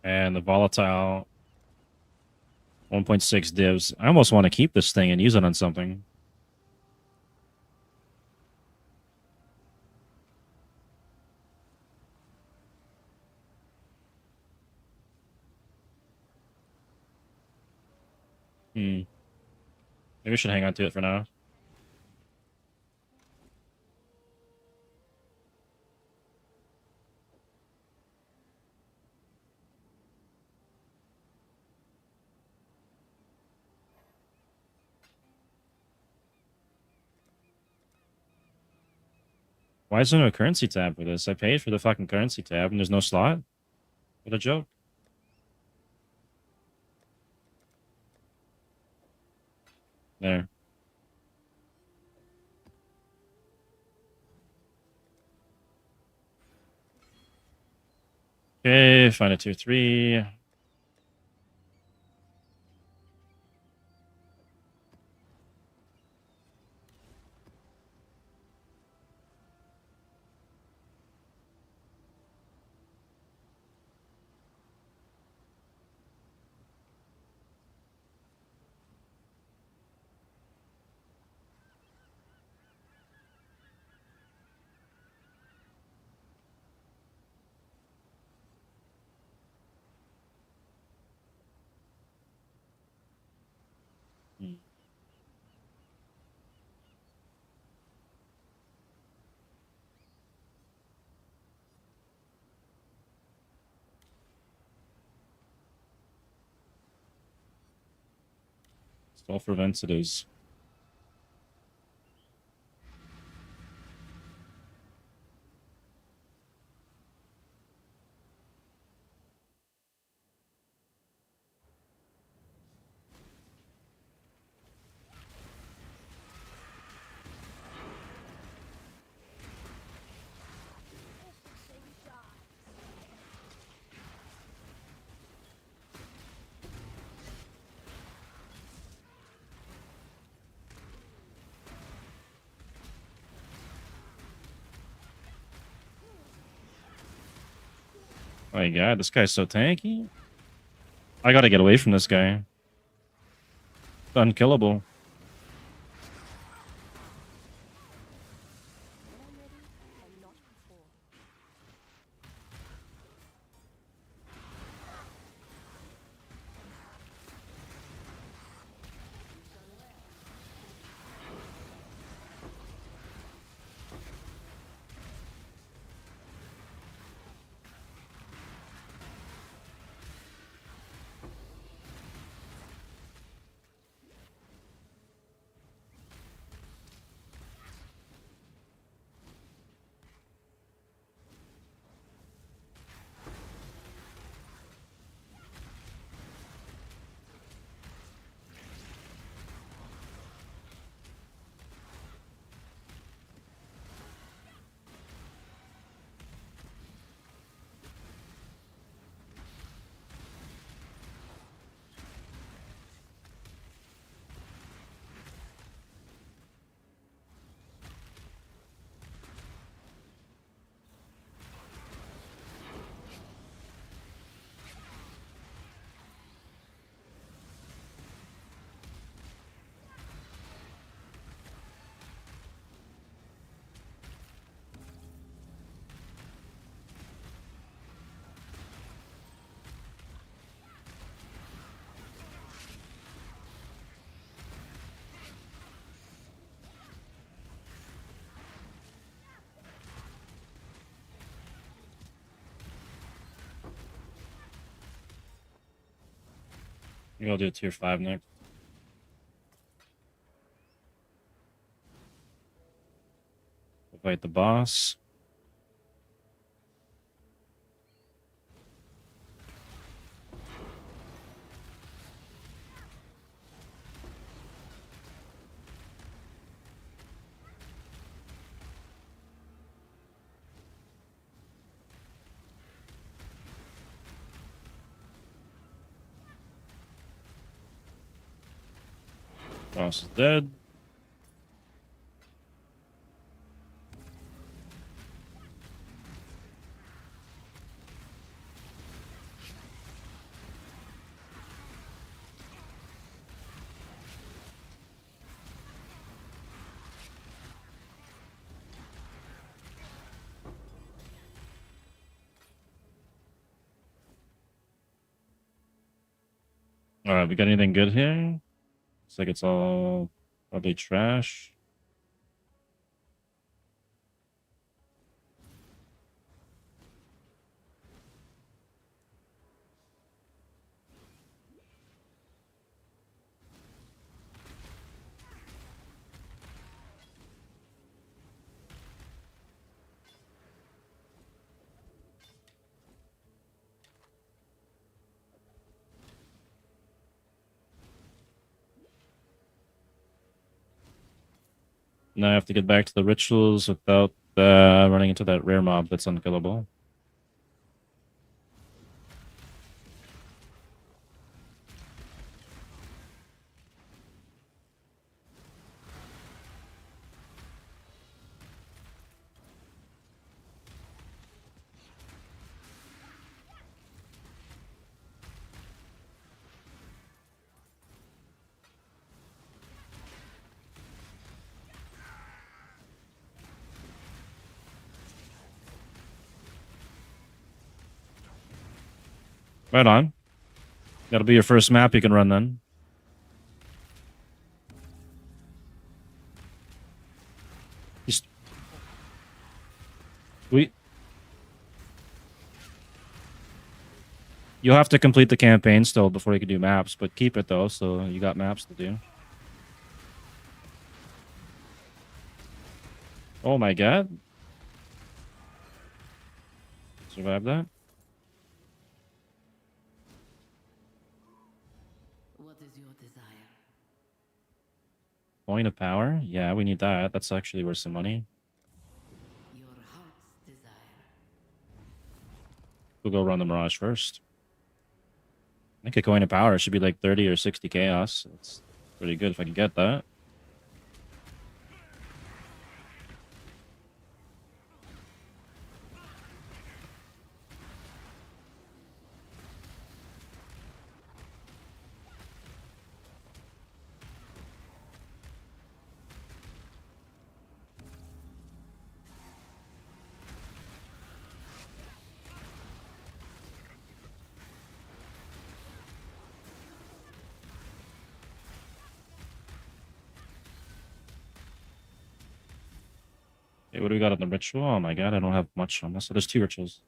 And the volatile 1.6 divs. I almost want to keep this thing and use it on something. Maybe we should hang on to it for now. Why is there no currency tab for this? I paid for the fucking currency tab and there's no slot? What a joke. There. Okay, find a tier 3. Self-prevents it is. Oh my god, this guy's so tanky. I gotta get away from this guy. It's unkillable.
When I'm ready and not before.
Maybe I'll do a tier 5 next. Fight the boss. Boss is dead. Alright, we got anything good here? Looks like it's all probably trash. Now I have to get back to the rituals without running into that rare mob that's unkillable. Right on. That'll be your first map you can run then. Just... You'll have to complete the campaign still before you can do maps, but keep it though, so you got maps to do. Oh my god. Survive that?
What is your desire?
Point of power? Yeah, we need that. That's actually worth some money.
Your heart's desire.
We'll go run the Mirage first. I think a coin of power should be like 30 or 60 chaos. It's pretty good if I can get that. Okay, what do we got on the ritual? Oh my god, I don't have much on this. So there's 2 rituals.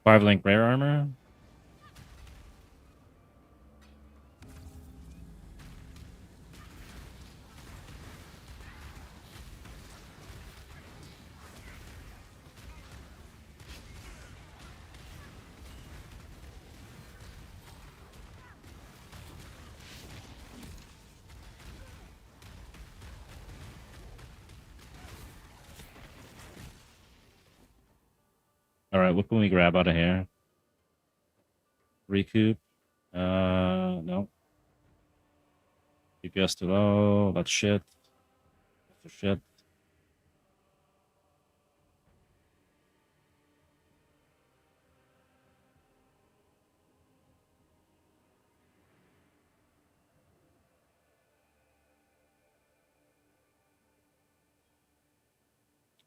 Five link rare armor. All right, what can we grab out of here? Recoup. No. DPS too low. That's shit. That's shit.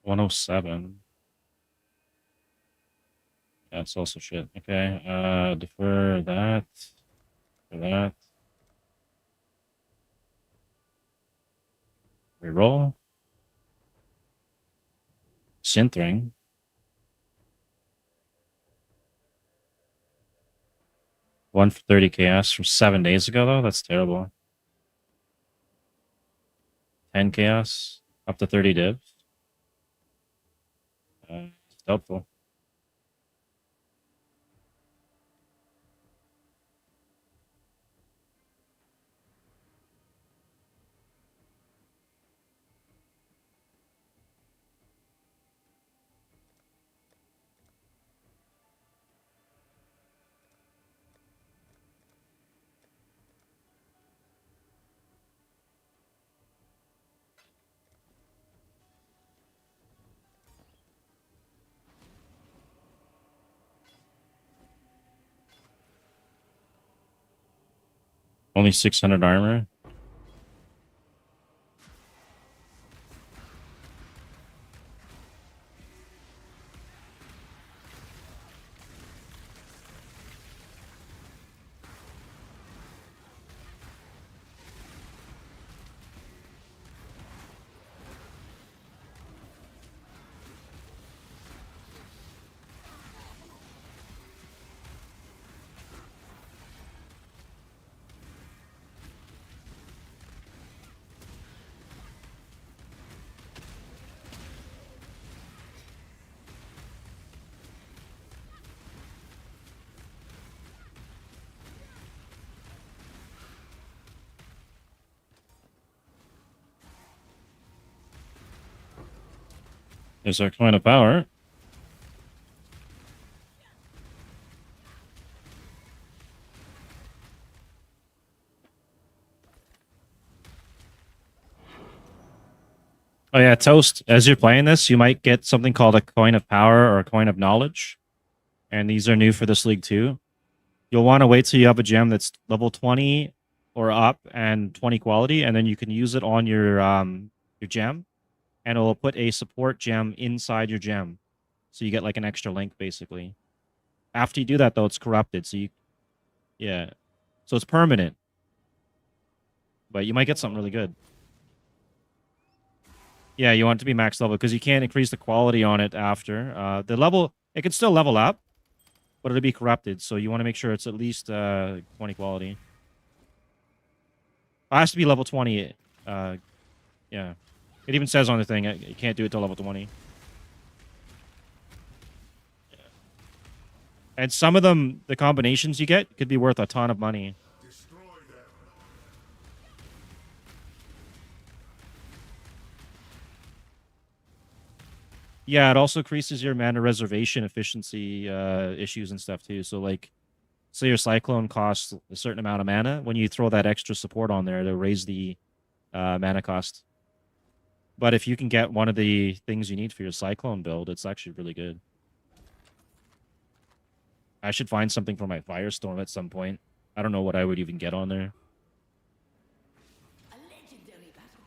$107. That's also shit. Okay. Defer that. For that. Reroll. Synthring. One for 30 chaos from 7 days ago, though. That's terrible. 10 chaos. Up to 30 divs. It's doubtful. Only 600 armor. There's our coin of power. Oh yeah, Toast, as you're playing this, you might get something called a coin of power or a coin of knowledge. And these are new for this league too. You'll want to wait till you have a gem that's level 20 or up and 20 quality, and then you can use it on your gem, and it will put a support gem inside your gem. So you get like an extra link basically. After you do that though, it's corrupted. So yeah. So it's permanent. But you might get something really good. Yeah, you want it to be max level because you can't increase the quality on it after. The level, it can still level up, but it'll be corrupted. So you want to make sure it's at least 20 quality. It has to be level 20. Yeah. It even says on the thing, you can't do it till level 20. Yeah. And some of them, the combinations you get could be worth a ton of money. Yeah, it also increases your mana reservation efficiency issues and stuff too. So like, say your Cyclone costs a certain amount of mana. When you throw that extra support on there, it'll raise the mana cost. But if you can get one of the things you need for your Cyclone build, it's actually really good. I should find something for my Firestorm at some point. I don't know what I would even get on there.
A legendary battle.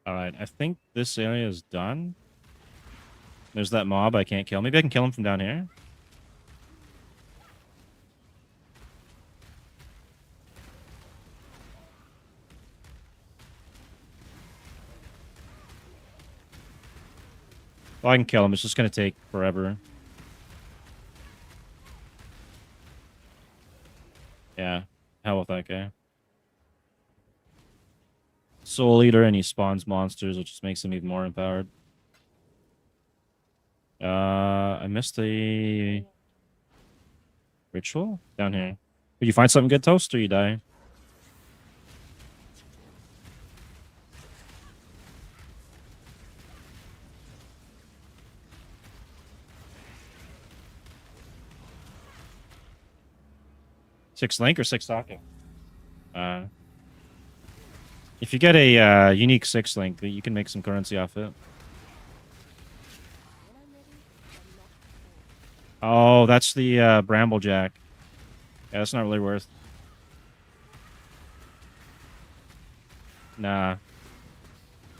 Alright, I think this area is done. There's that mob I can't kill. Maybe I can kill him from down here. Well, I can kill him. It's just going to take forever. Yeah, hell with that guy. Soul Eater, and he spawns monsters, which just makes him even more empowered. I missed the ritual down here. Did you find something good, Toast, or you die? Six link or six socket? If you get a unique 6 link, you can make some currency off it.
When I'm ready and not before.
Oh, that's the Bramblejack. Yeah, that's not really worth. Nah.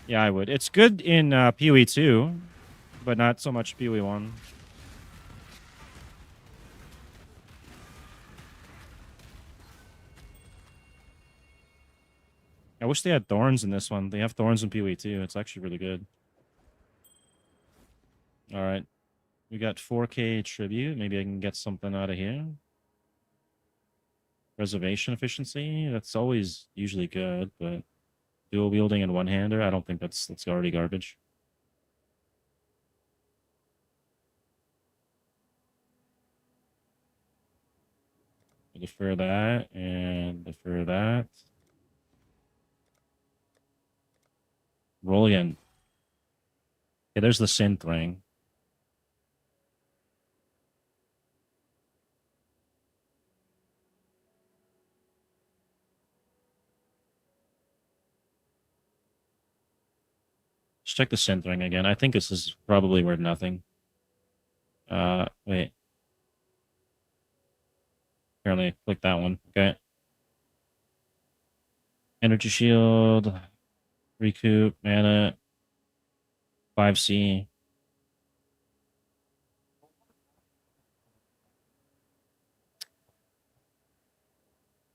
Yeah, I would. It's good in PoE 2, but not so much PoE 1. I wish they had thorns in this one. They have thorns in PoE 2. It's actually really good. All right. We got 4K tribute. Maybe I can get something out of here. Reservation efficiency. That's always usually good, but dual wielding and one-hander, I don't think that's already garbage. Defer that and defer that. Roll again. Okay, there's the synth ring. Let's check the synth ring again. I think this is probably worth nothing. Wait. Apparently, click that one. Okay. Energy shield, recoup, mana, 5C.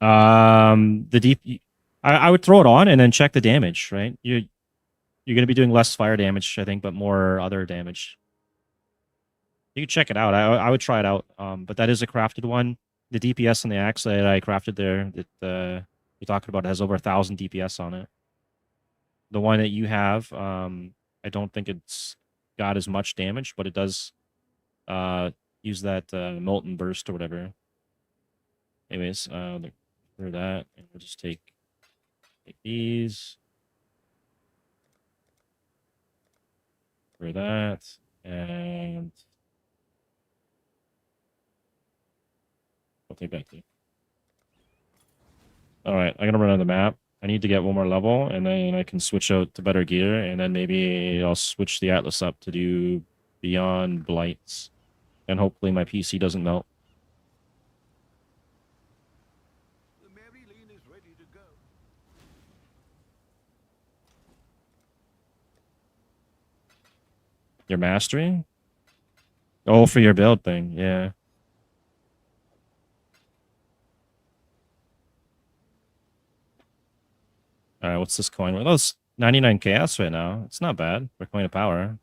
The deep. I would throw it on and then check the damage. Right, you're going to be doing less fire damage, I think, but more other damage. You can check it out. I would try it out. But that is a crafted one. The DPS on the axe that I crafted there that you're talking about has over 1,000 DPS on it. The one that you have, I don't think it's got as much damage, but it does use that molten burst or whatever. Anyways, for that, and we'll just take these for that, and I'll take that too. All right, I'm gonna run on the map. I need to get one more level, and then I can switch out to better gear, and then maybe I'll switch the Atlas up to do Beyond Blights, and hopefully my PC doesn't melt.
The Mary Lane is ready to go.
Your mastery? Oh, for your build thing, yeah. All right, what's this coin? Well, that's 99 chaos right now. It's not bad for coin of power.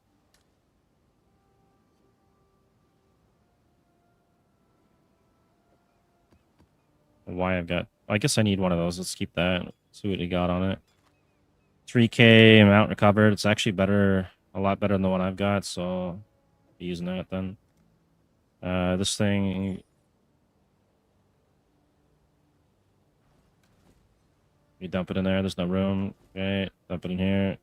Why I've got... I guess I need one of those. Let's keep that. See what we got on it. 3K amount recovered. It's actually better, a lot better than the one I've got, so I'll be using that then. This thing... You dump it in there. There's no room. Okay, dump it in here.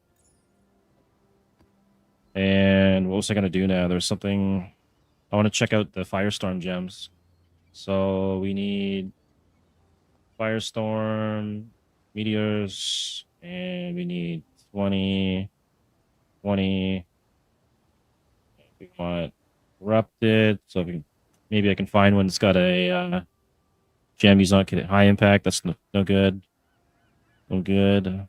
And what was I going to do now? There's something... I want to check out the Firestorm gems. So we need Firestorm, Meteors, and we need 20, 20. We want Corrupted. So if we, maybe I can find one that's got a gem he's not getting high impact. That's no good. No good.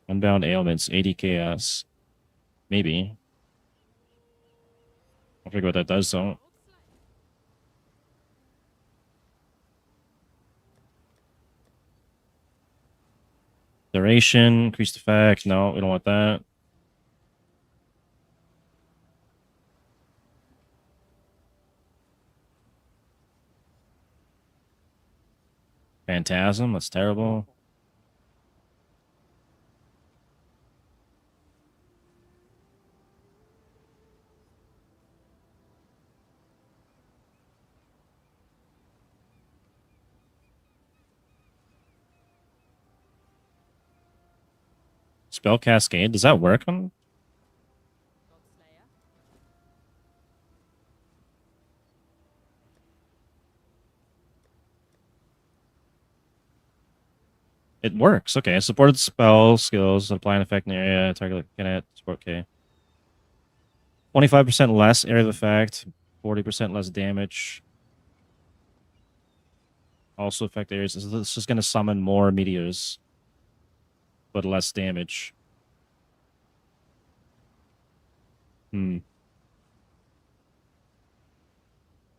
Unbound ailments, 80 chaos. Maybe. I'll figure what that does though. Duration, increased effect. No, we don't want that. Phantasm, that's terrible. Spell Cascade, does that work on? It works. Okay. Supported spell skills apply an effect in the area. Target can add support K. 25% less area of effect. 40% less damage. Also affect areas. This is just going to summon more meteors, but less damage.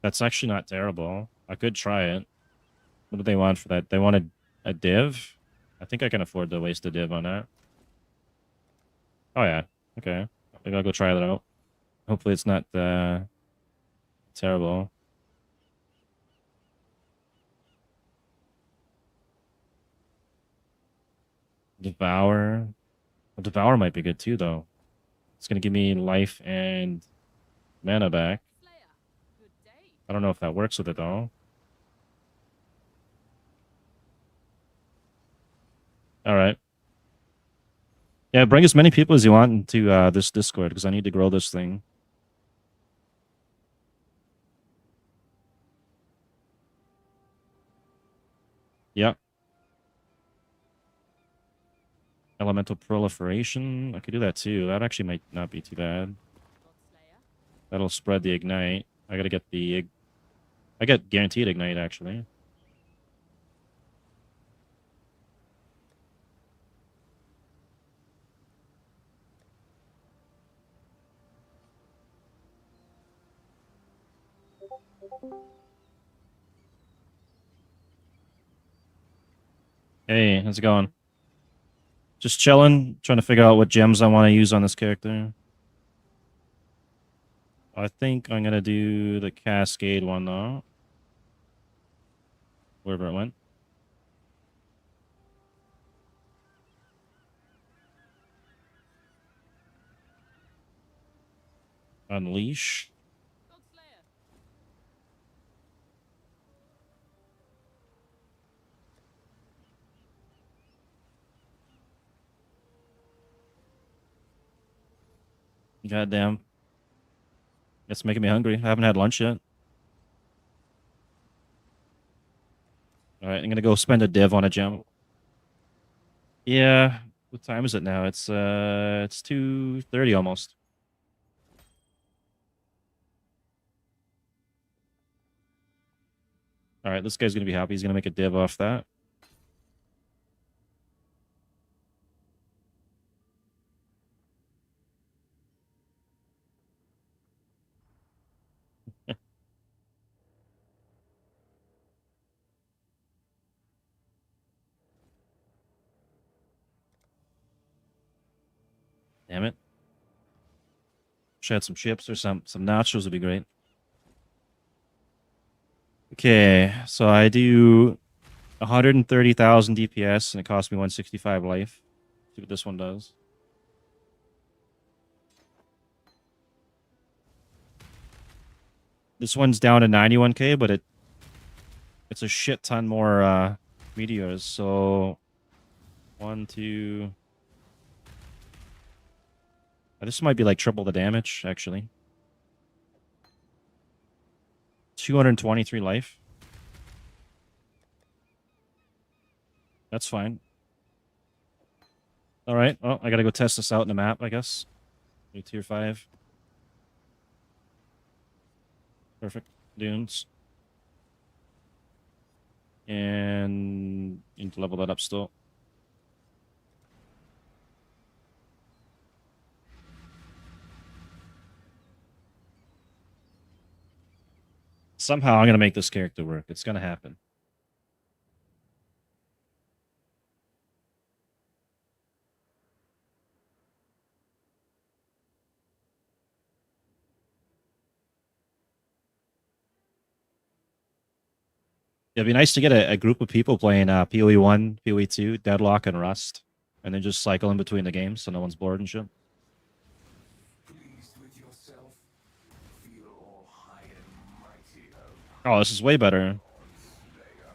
That's actually not terrible. I could try it. What do they want for that? They wanted a div? I think I can afford to waste a div on that. Oh, yeah. Okay. Maybe I'll go try that out. Hopefully it's not terrible. Devour. Well, Devour might be good too, though. It's going to give me life and mana back. I don't know if that works with it, though. All right. Yeah, bring as many people as you want into this Discord, because I need to grow this thing. Yep. Elemental proliferation. I could do that too. That actually might not be too bad. That'll spread the ignite. I gotta get the... I get guaranteed ignite, actually. Hey, how's it going? Just chilling, trying to figure out what gems I want to use on this character. I think I'm gonna do the Cascade one, though. Wherever it went. Unleash. Goddamn. It's making me hungry. I haven't had lunch yet. Alright, I'm gonna go spend a div on a gem. Yeah. What time is it now? It's 2:30 almost. Alright, this guy's gonna be happy. He's gonna make a div off that. Damn it. Wish I had some chips or some nachos would be great. Okay, so I do 130,000 DPS and it costs me 165 life. See what this one does. This one's down to 91k, but it's a shit ton more meteors. So 1, 2. This might be like triple the damage, actually. 223 life. That's fine. All right. Well, I gotta go test this out in the map, I guess. Tier 5. Perfect. Dunes. And need to level that up still. Somehow I'm gonna make this character work. It's gonna happen. It'd be nice to get a group of people playing PoE 1, PoE 2, Deadlock, and Rust. And then just cycle in between the games so no one's bored and shit.
Pleased with yourself? Feel all high and mighty,
Oh, this is way better.
Slayer.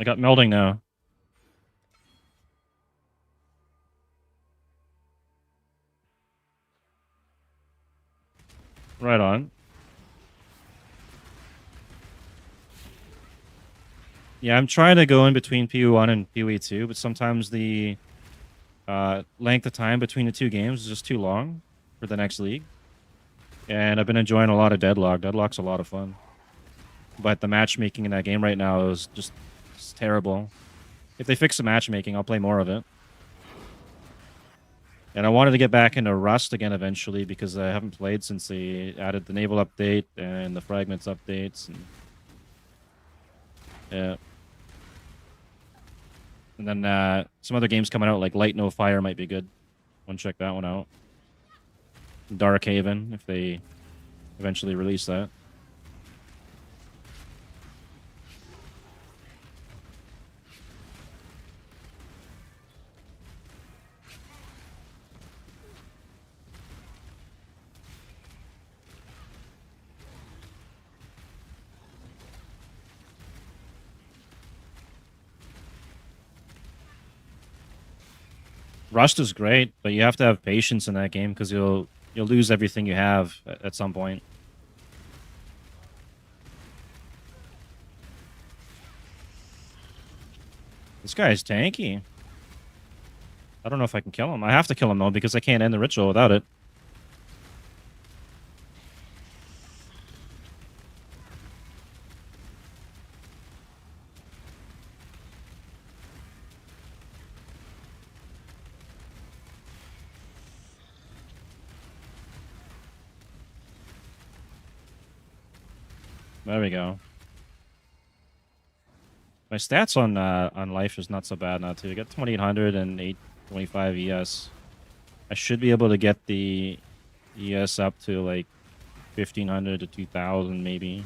I got melding now. Right on. Yeah, I'm trying to go in between PoE1 and PoE2, but sometimes the length of time between the two games is just too long for the next league. And I've been enjoying a lot of Deadlock. Deadlock's a lot of fun. But the matchmaking in that game right now is just terrible. If they fix the matchmaking, I'll play more of it. And I wanted to get back into Rust again eventually because I haven't played since they added the naval update and the fragments updates. And yeah. And then some other games coming out like Light No Fire might be good. Want to check that one out. Dark Haven if they eventually release that. Rust is great, but you have to have patience in that game because you'll lose everything you have at some point. This guy is tanky. I don't know if I can kill him. I have to kill him though because I can't end the ritual without it. There we go. My stats on life is not so bad now too. I got 2800 and 825 ES. I should be able to get the ES up to like 1500 to 2000 maybe.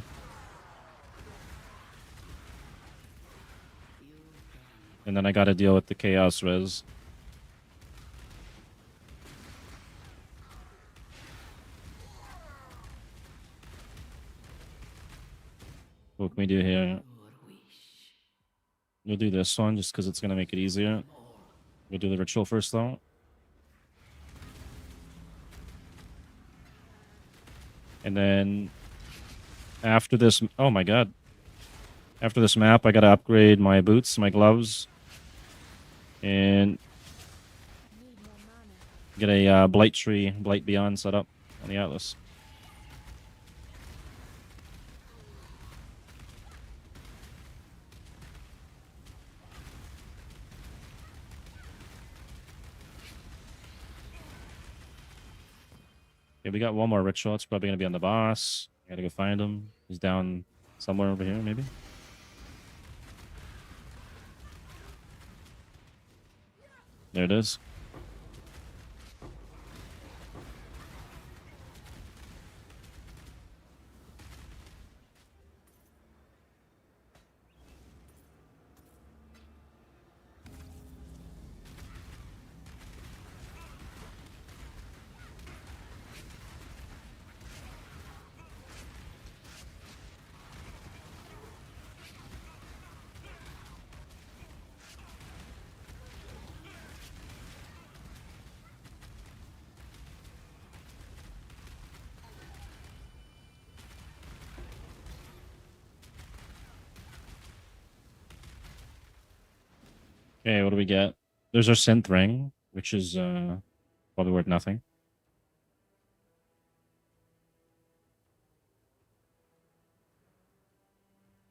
And then I got to deal with the chaos res. What can we do here?
Your wish.
We'll do this one just because it's going to make it easier. We'll do the ritual first though. And then after this, oh my god. After this map, I got to upgrade my boots, my gloves. And get a Blight Tree, Blight Beyond set up on the Atlas. Okay, we got one more ritual. It's probably going to be on the boss. I got to go find him. He's down somewhere over here, maybe. There it is. Okay, what do we get? There's our synth ring, which is probably worth nothing.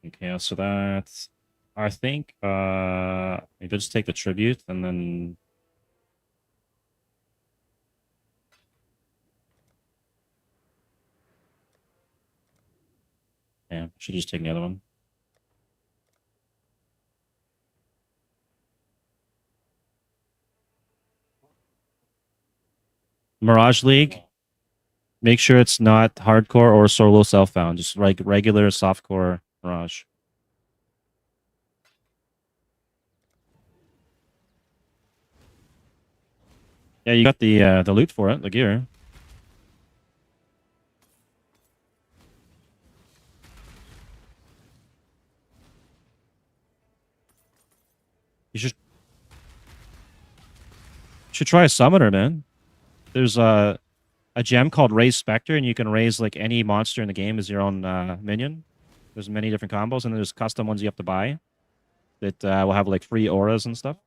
Okay, so that's I think maybe just take the tribute and then yeah, should just take the other one. Mirage League. Make sure it's not hardcore or solo self-found. Just like regular softcore Mirage. Yeah, you got the loot for it, the gear. Should try a summoner, man. There's a gem called Raise Spectre, and you can raise like any monster in the game as your own minion. There's many different combos, and there's custom ones you have to buy that will have like free auras and stuff.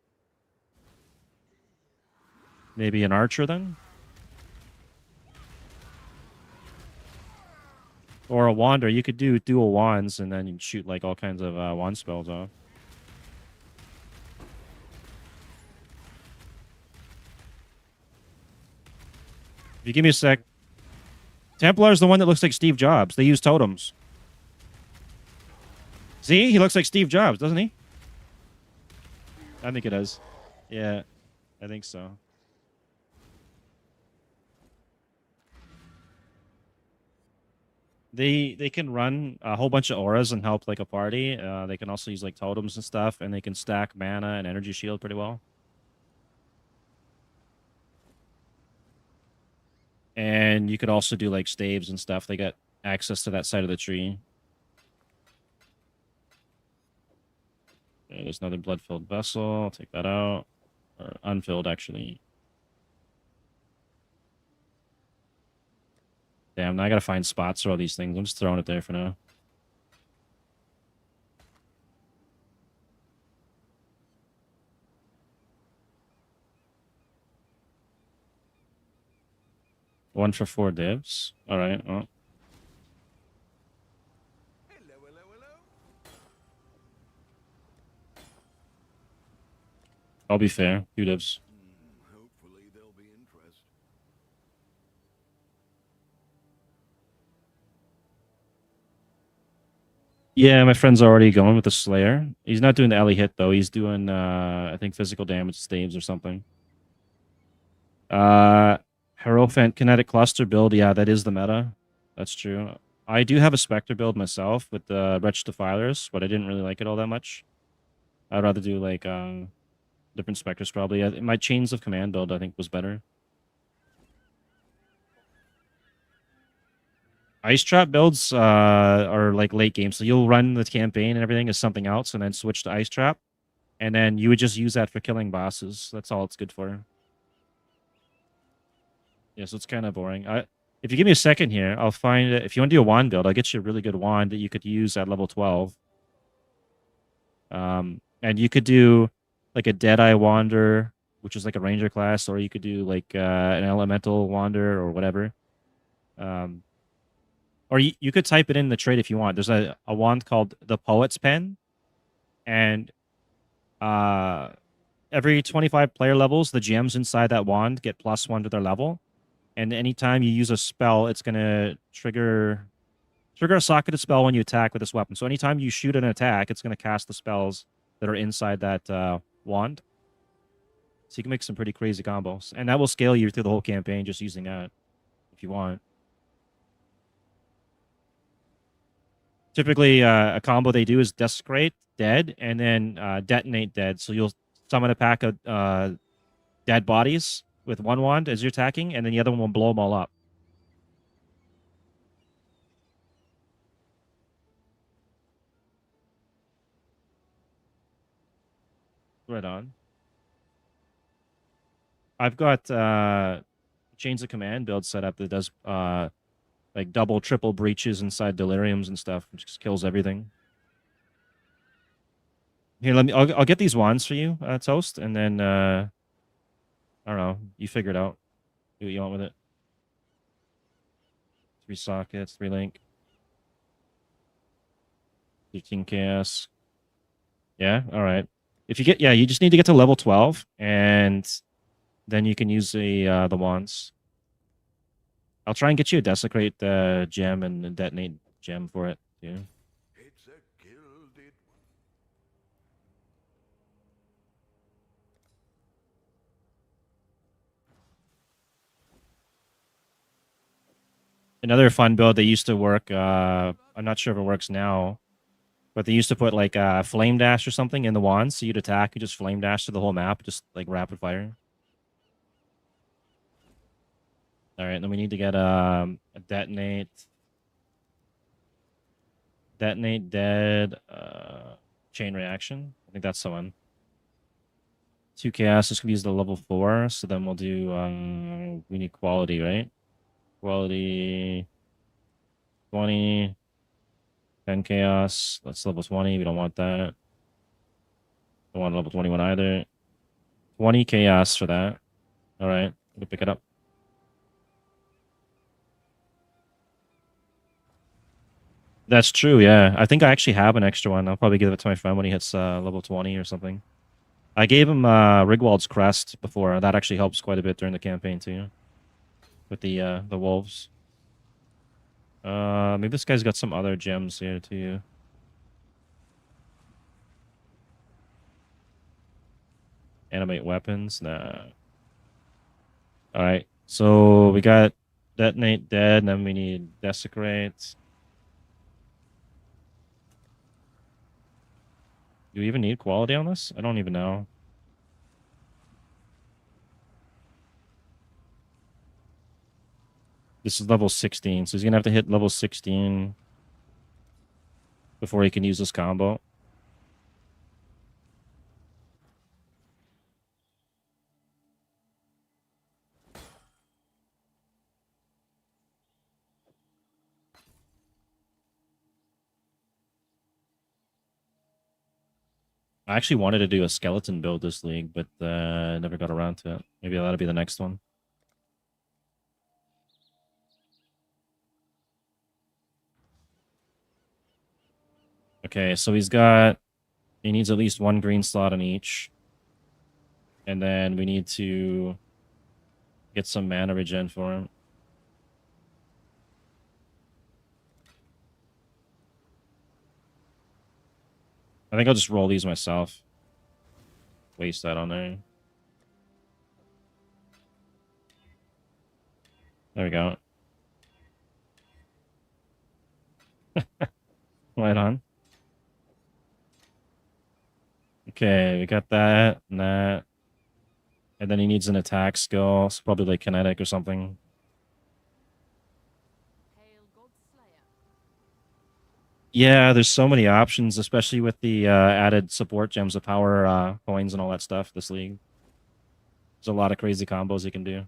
Maybe an archer then? Or a wander. You could do dual wands and then you shoot like all kinds of wand spells off. If you give me a sec. Templar's the one that looks like Steve Jobs. They use totems. See? He looks like Steve Jobs, doesn't he? I think it does. Yeah, I think so. They can run a whole bunch of auras and help like a party. They can also use like totems and stuff, and they can stack mana and energy shield pretty well. And you could also do like staves and stuff. They got access to that side of the tree. Okay, there's another blood-filled vessel. I'll take that out. Or unfilled, actually. Damn, now I gotta find spots for all these things. I'm just throwing it there for now. One for 4 divs. All right. Well.
Hello, hello, hello.
I'll be fair. 2 divs.
Hopefully there'll be interest.
Yeah, my friend's already going with the Slayer. He's not doing the alley hit though. He's doing I think physical damage staves or something. Hierophant kinetic cluster build. Yeah, that is the meta. That's true. I do have a Spectre build myself with the Wretched Defilers, but I didn't really like it all that much. I'd rather do like different Spectres probably. My Chains of Command build I think was better. Ice Trap builds are like late game, so you'll run the campaign and everything as something else, and then switch to Ice Trap, and then you would just use that for killing bosses. That's all it's good for. Yeah, so it's kind of boring. If you give me a second here, I'll find if you want to do a wand build, I'll get you a really good wand that you could use at level 12. And you could do like a Deadeye Wander, which is like a ranger class, or you could do like an elemental wander or whatever. Or you could type it in the trade if you want. There's a wand called the Poet's Pen, and every 25 player levels, the gems inside that wand get +1 to their level. And anytime you use a spell, it's gonna trigger a socketed spell when you attack with this weapon. So anytime you shoot an attack, it's gonna cast the spells that are inside that wand. So you can make some pretty crazy combos, and that will scale you through the whole campaign just using that, if you want. Typically, a combo they do is Desecrate, dead, and then Detonate, dead. So you'll summon a pack of dead bodies with one wand as you're attacking, and then the other one will blow them all up. Right on. I've got Chains of Command build set up that does like double, triple breaches inside deliriums and stuff, which just kills everything. Here, I'll get these wands for you, Toast, and then I don't know, you figure it out. Do what you want with it. 3 sockets, 3 link. 15 chaos. Yeah, all right. If you get, yeah, you just need to get to level 12, and then you can use the wands. I'll try and get you a Desecrate gem and a Detonate gem for it, too.
It's a gilded.
Another fun build that used to work, I'm not sure if it works now, but they used to put like Flame Dash or something in the wands, so you'd attack, you just Flame Dash to the whole map, just like rapid fire. All right, then we need to get a Detonate. Detonate, dead, Chain Reaction. I think that's the one. 2 chaos. This could be used at level 4. So then we'll do. We need quality, right? Quality 20. 10 chaos. That's level 20. We don't want that. Don't want level 21 either. 20 chaos for that. All right. We'll pick it up. That's true, yeah. I think I actually have an extra one. I'll probably give it to my friend when he hits level 20 or something. I gave him Rigwald's Crest before. That actually helps quite a bit during the campaign too. With the wolves. Maybe this guy's got some other gems here too. Animate weapons? Nah. Alright. So we got Detonate Dead, and then we need Desecrate. Do we even need quality on this? I don't even know. This is level 16, so he's going to have to hit level 16 before he can use this combo. I actually wanted to do a skeleton build this league, but never got around to it. Maybe that'll be the next one. Okay, so he needs at least 1 green slot in each. And then we need to get some mana regen for him. I think I'll just roll these myself. Waste that on there. There we go. Right on. Okay, we got that and that. And then he needs an attack skill. So probably like kinetic or something.
Hail Godslayer.
Yeah, there's so many options, especially with the added support gems of power coins and all that stuff this league. There's a lot of crazy combos you can do.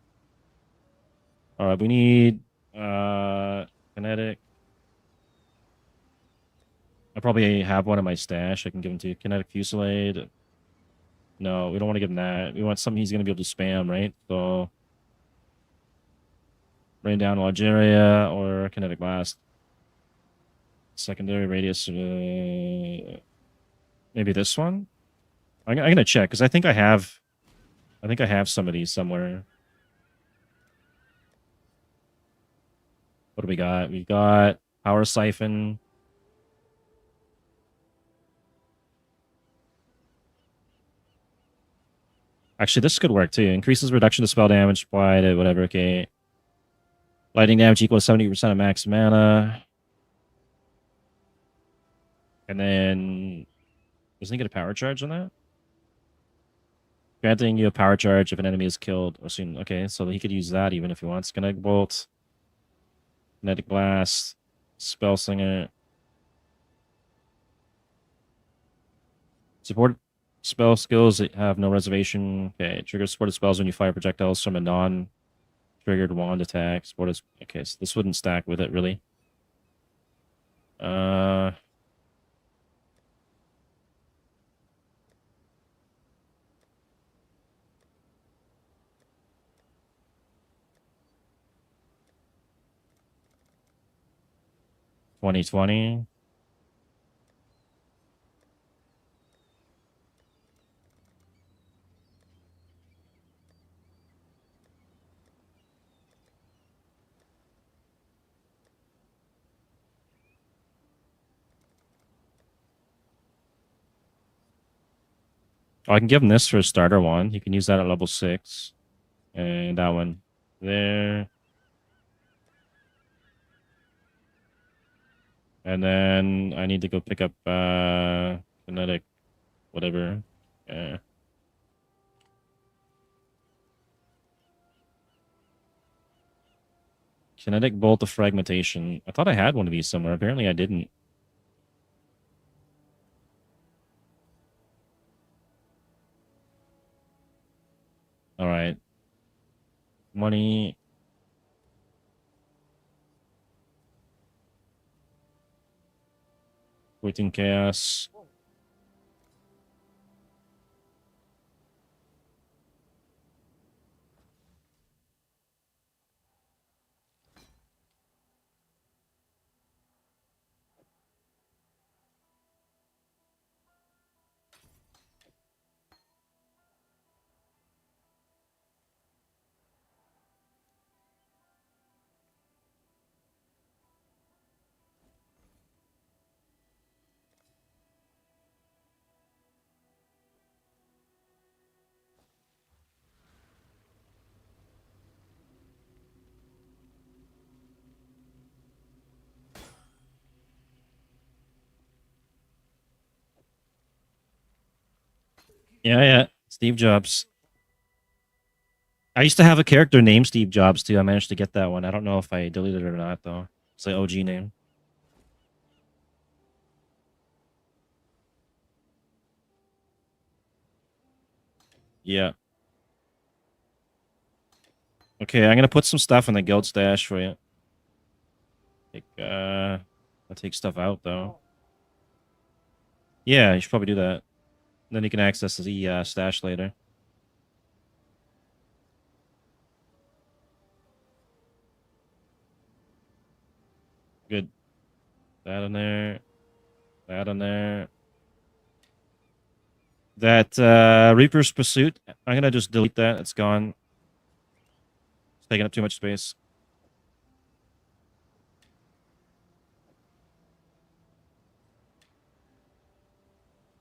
Alright, we need kinetic. I probably have one in my stash. I can give him to you. Kinetic Fusillade. No, we don't want to give him that. We want something he's going to be able to spam, right? So, Rain Down Algeria or Kinetic Blast. Secondary Radius. Maybe this one? I'm going to check, because I think I have some of these somewhere. What do we got? We got Power Siphon. Actually, this could work too. Increases reduction to spell damage applied at whatever. Okay. Lightning damage equals 70% of max mana. And then doesn't he get a power charge on that? Granting you a power charge if an enemy is killed or soon. Okay, so he could use that even if he wants. Kinetic Bolt, Kinetic Blast, Spell Slinger. Support spell skills that have no reservation. Okay, trigger supported spells when you fire projectiles from a non-triggered wand attack. Okay, so this wouldn't stack with it really. 2020. Oh, I can give him this for a starter one. You can use that at level 6. And that one there. And then I need to go pick up kinetic whatever. Yeah. Kinetic Bolt of Fragmentation. I thought I had one of these somewhere. Apparently I didn't. All right. Money. Waiting chaos. Yeah, yeah. Steve Jobs. I used to have a character named Steve Jobs too. I managed to get that one. I don't know if I deleted it or not though. It's like OG name. Yeah. Okay, I'm gonna put some stuff in the guild stash for you. I'll take stuff out though. Yeah, you should probably do that. Then you can access the stash later. Good. That in there. That in there. That Reaper's Pursuit. I'm gonna just delete that. It's gone. It's taking up too much space.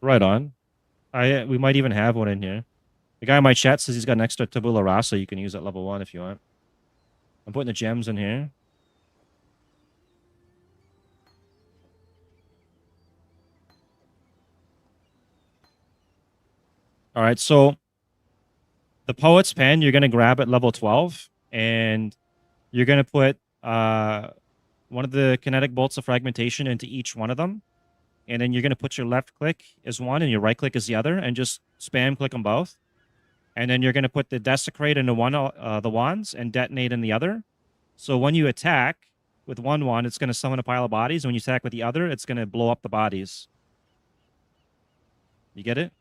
Right on. We might even have one in here. The guy in my chat says he's got an extra tabula rasa you can use at level 1 if you want. I'm putting the gems in here. All right, so the Poet's Pen you're going to grab at level 12, and you're going to put one of the kinetic bolts of fragmentation into each one of them. And then you're going to put your left click as one and your right click as the other, and just spam click them both. And then you're going to put the Desecrate into one the wands and detonate in the other. So when you attack with one wand, it's going to summon a pile of bodies. When you attack with the other, it's going to blow up the bodies. You get it?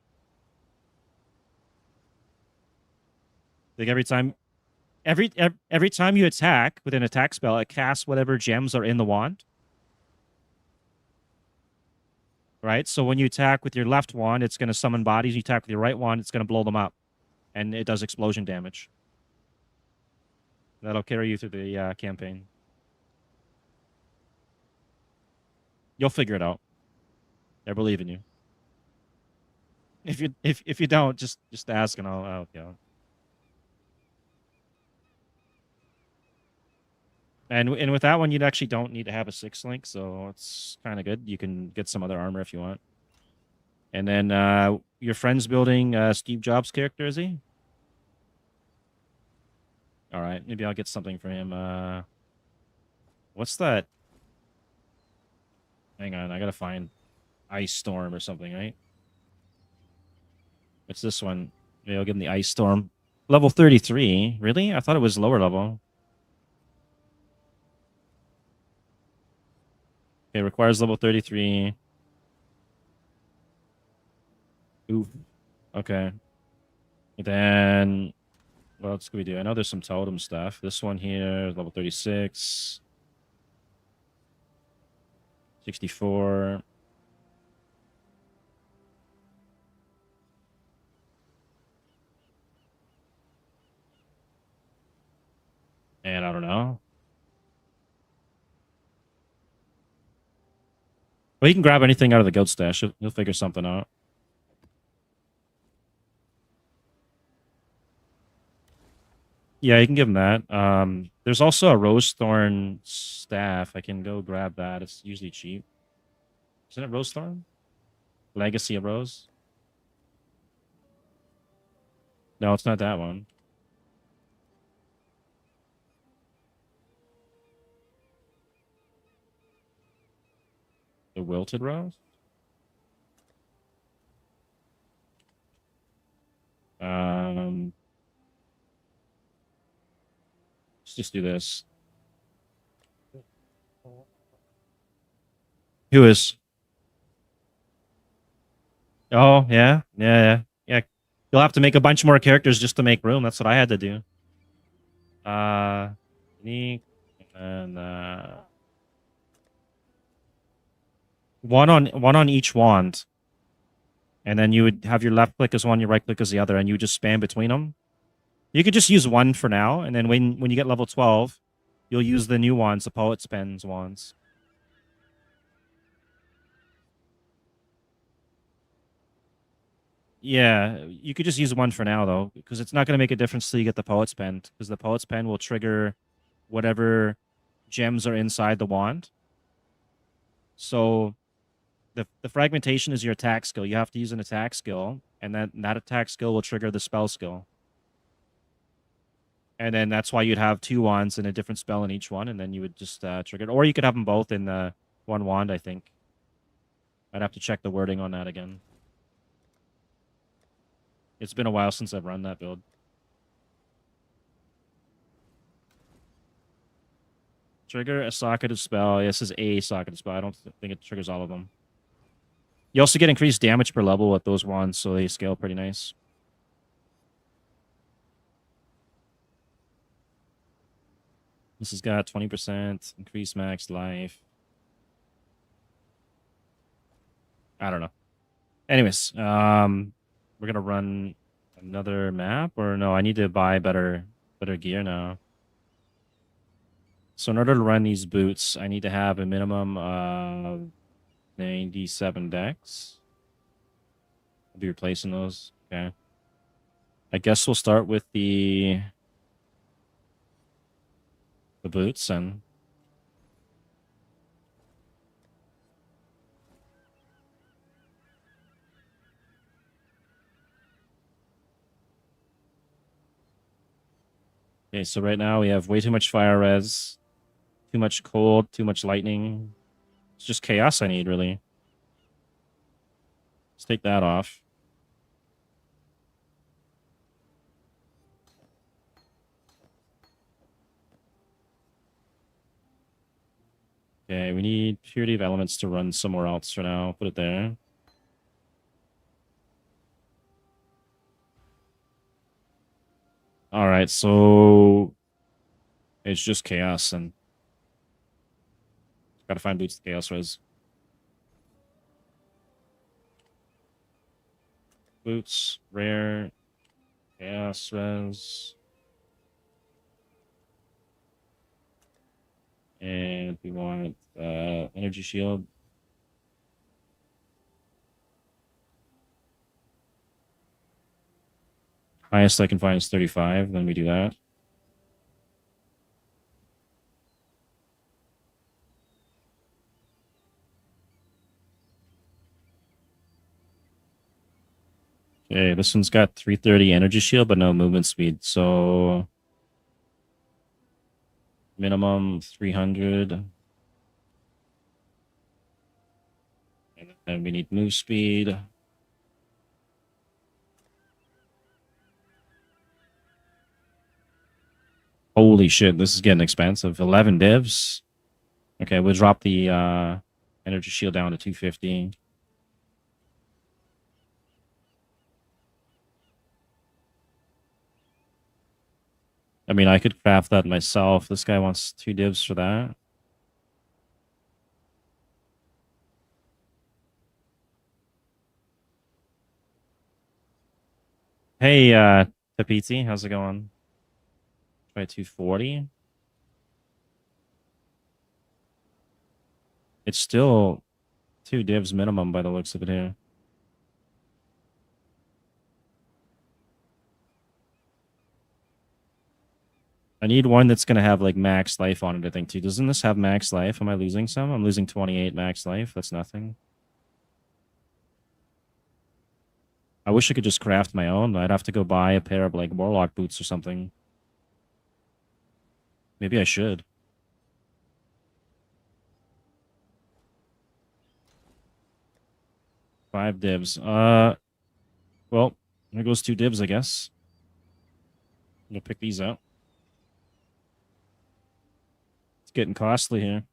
Like every time you attack with an attack spell, it casts whatever gems are in the wand. Right? So when you attack with your left wand, it's going to summon bodies. You attack with your right wand, it's going to blow them up. And it does explosion damage. That'll carry you through the campaign. You'll figure it out. I believe in you. If you don't, just ask and I'll go. And with that one, you actually don't need to have a 6 link, so it's kind of good. You can get some other armor if you want. And then your friend's building Steve Jobs character, is he? All right, maybe I'll get something for him. What's that? Hang on, I gotta find Ice Storm or something, right? It's this one. Maybe I'll give him the Ice Storm. Level 33. Really? I thought it was lower level. Okay, requires level 33. Oof. Okay. And then what else can we do? I know there's some totem stuff. This one here is level 36. 64. And I don't know. Well, you can grab anything out of the guild stash. You'll figure something out. Yeah, you can give him that. There's also a Rose Thorn staff. I can go grab that. It's usually cheap. Isn't it Rose Thorn? Legacy of Rose? No, it's not that one. The Wilted Rose? just do this. Who is? Oh, yeah. You'll have to make a bunch more characters just to make room. That's what I had to do. Unique, and one on each wand, and then you would have your left click as one, your right click as the other, and you would just spam between them. You could just use one for now, and then when you get level 12, you'll use the new wands, the poet spends wands. Yeah, you could just use one for now though, because it's not going to make a difference till you get the poet's pen, because the poet's pen will trigger whatever gems are inside the wand. So the fragmentation is your attack skill. You have to use an attack skill, and then that attack skill will trigger the spell skill. And then that's why you'd have two wands and a different spell in each one, and then you would just trigger it. Or you could have them both in one wand, I think. I'd have to check the wording on that again. It's been a while since I've run that build. Trigger a socketed spell. This is a socketed spell. I don't think it triggers all of them. You also get increased damage per level with those wands, so they scale pretty nice. This has got 20% increased max life. I don't know. Anyways, we're gonna run another map, or no? I need to buy better gear now. So in order to run these boots, I need to have a minimum of 97 decks. I'll be replacing those. Okay. I guess we'll start with the boots and. Okay, so right now we have way too much fire res, too much cold, too much lightning. It's just chaos I need, really. Let's take that off. Okay, we need purity of elements to run somewhere else for now. Put it there. All right, so it's just chaos, and gotta find boots to chaos res. Boots, rare, chaos res. And we want energy shield. Highest I can find is 35, then we do that. Okay, this one's got 330 energy shield, but no movement speed. So minimum 300. And then we need move speed. Holy shit, this is getting expensive. 11 divs. Okay, we'll drop the energy shield down to 250. I mean, I could craft that myself. This guy wants 2 divs for that. Hey, Tapiti, how's it going? Try 240. It's still 2 divs minimum by the looks of it here. I need one that's going to have like max life on it, I think, too. Doesn't this have max life? Am I losing some? I'm losing 28 max life. That's nothing. I wish I could just craft my own. I'd have to go buy a pair of like warlock boots or something. Maybe I should. Five divs. Well, there goes 2 divs, I guess. I'm gonna pick these out. getting costly here.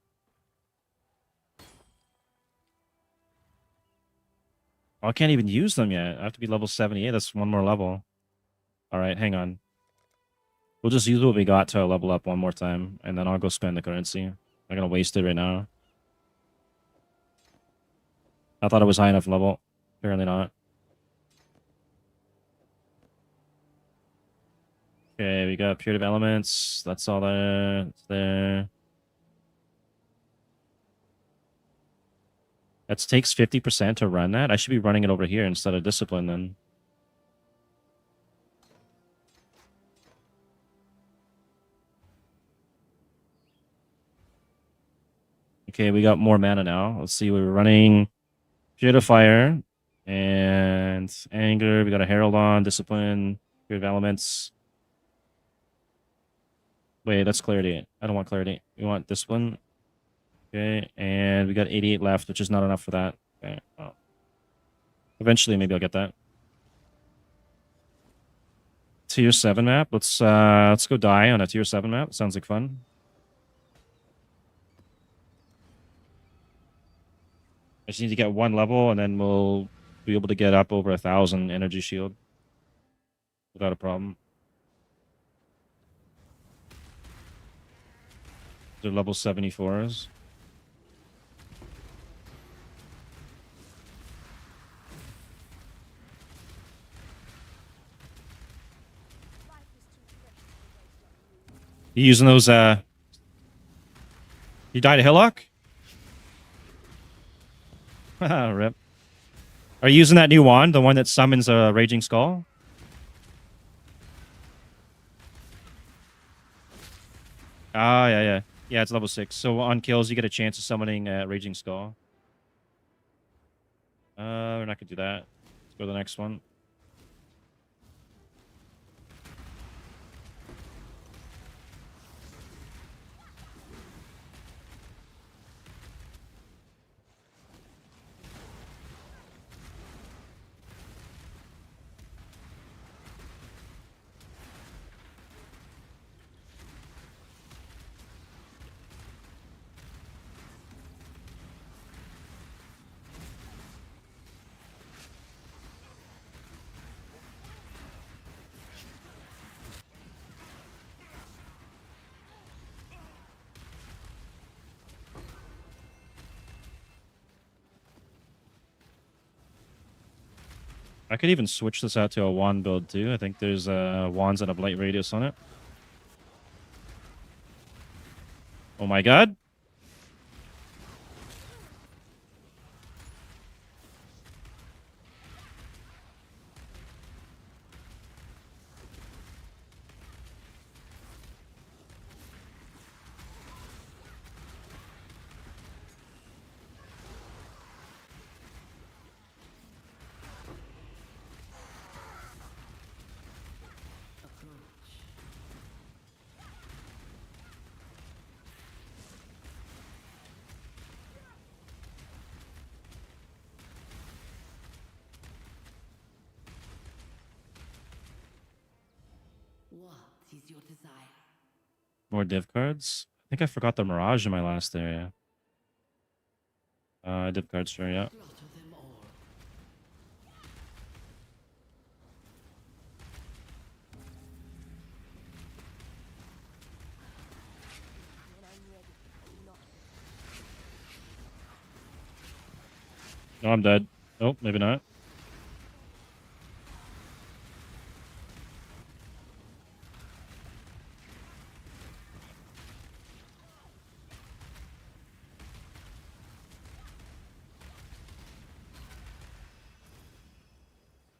Oh, I can't even use them yet. I have to be level 78. That's one more level. All right, hang on. We'll just use what we got to level up one more time, and then I'll go spend the currency. I'm not gonna waste it right now. I thought it was high enough level. Apparently not. Okay, we got Puritive Elements. That's all that's there. That takes 50% to run that. I should be running it over here instead of Discipline then. Okay, we got more mana now. Let's see, we were running Purifier and Anger. We got a Herald on, Discipline, Puritive Elements. Wait, that's Clarity. I don't want Clarity. We want Discipline. Okay, and we got 88 left, which is not enough for that. Okay, well. Eventually, maybe I'll get that. Tier 7 map. Let's go die on a Tier 7 map. Sounds like fun. I just need to get one level, and then we'll be able to get up over 1,000 energy shield without a problem. They're level 74s. You using those, You died a Hillock? Haha, rip. Are you using that new wand? The one that summons a Raging Skull? Ah, yeah, yeah. Yeah, it's level 6. So on kills, you get a chance of summoning a Raging Skull. We're not gonna do that. Let's go to the next one. I could even switch this out to a wand build too. I think there's wands that have LightRadius on it. Oh my god.
What is your desire?
More div cards. I think I forgot the Mirage in my last area. Div cards, sure, yeah.
Slaughter them all.
When I'm ready and not
No, I'm dead. Nope, maybe not.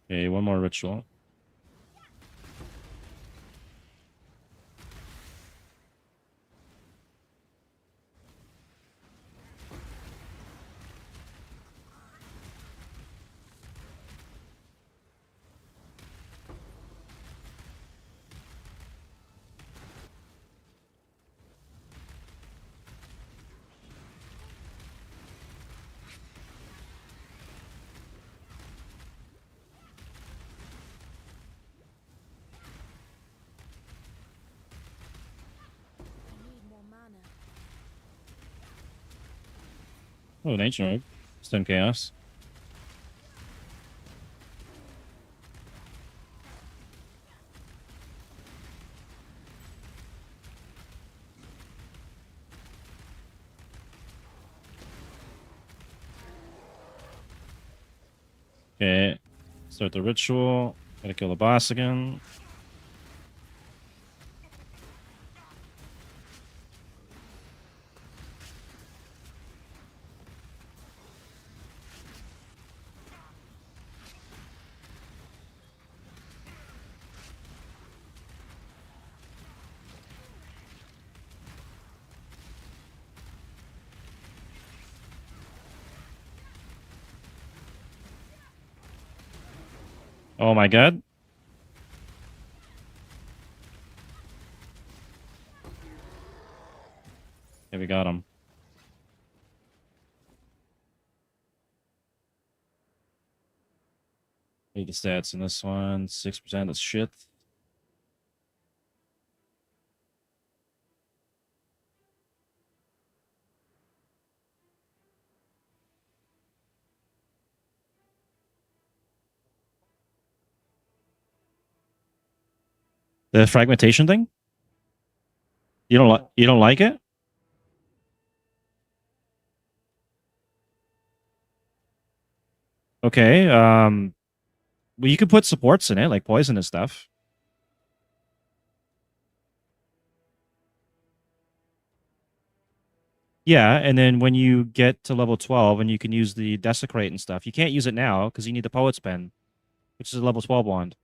Okay, one more ritual. Oh, an ancient rogue. Stone chaos. Okay. Start the ritual. Gotta kill the boss again. Oh my god. Okay, we got him. Read the stats in this one. 6%. That's shit. The fragmentation thing? You don't like it? Okay. Well, you could put supports in it, like poison and stuff. Yeah, and then when you get to level 12 and you can use the desecrate and stuff, you can't use it now because you need the poet's pen, which is a level 12 wand.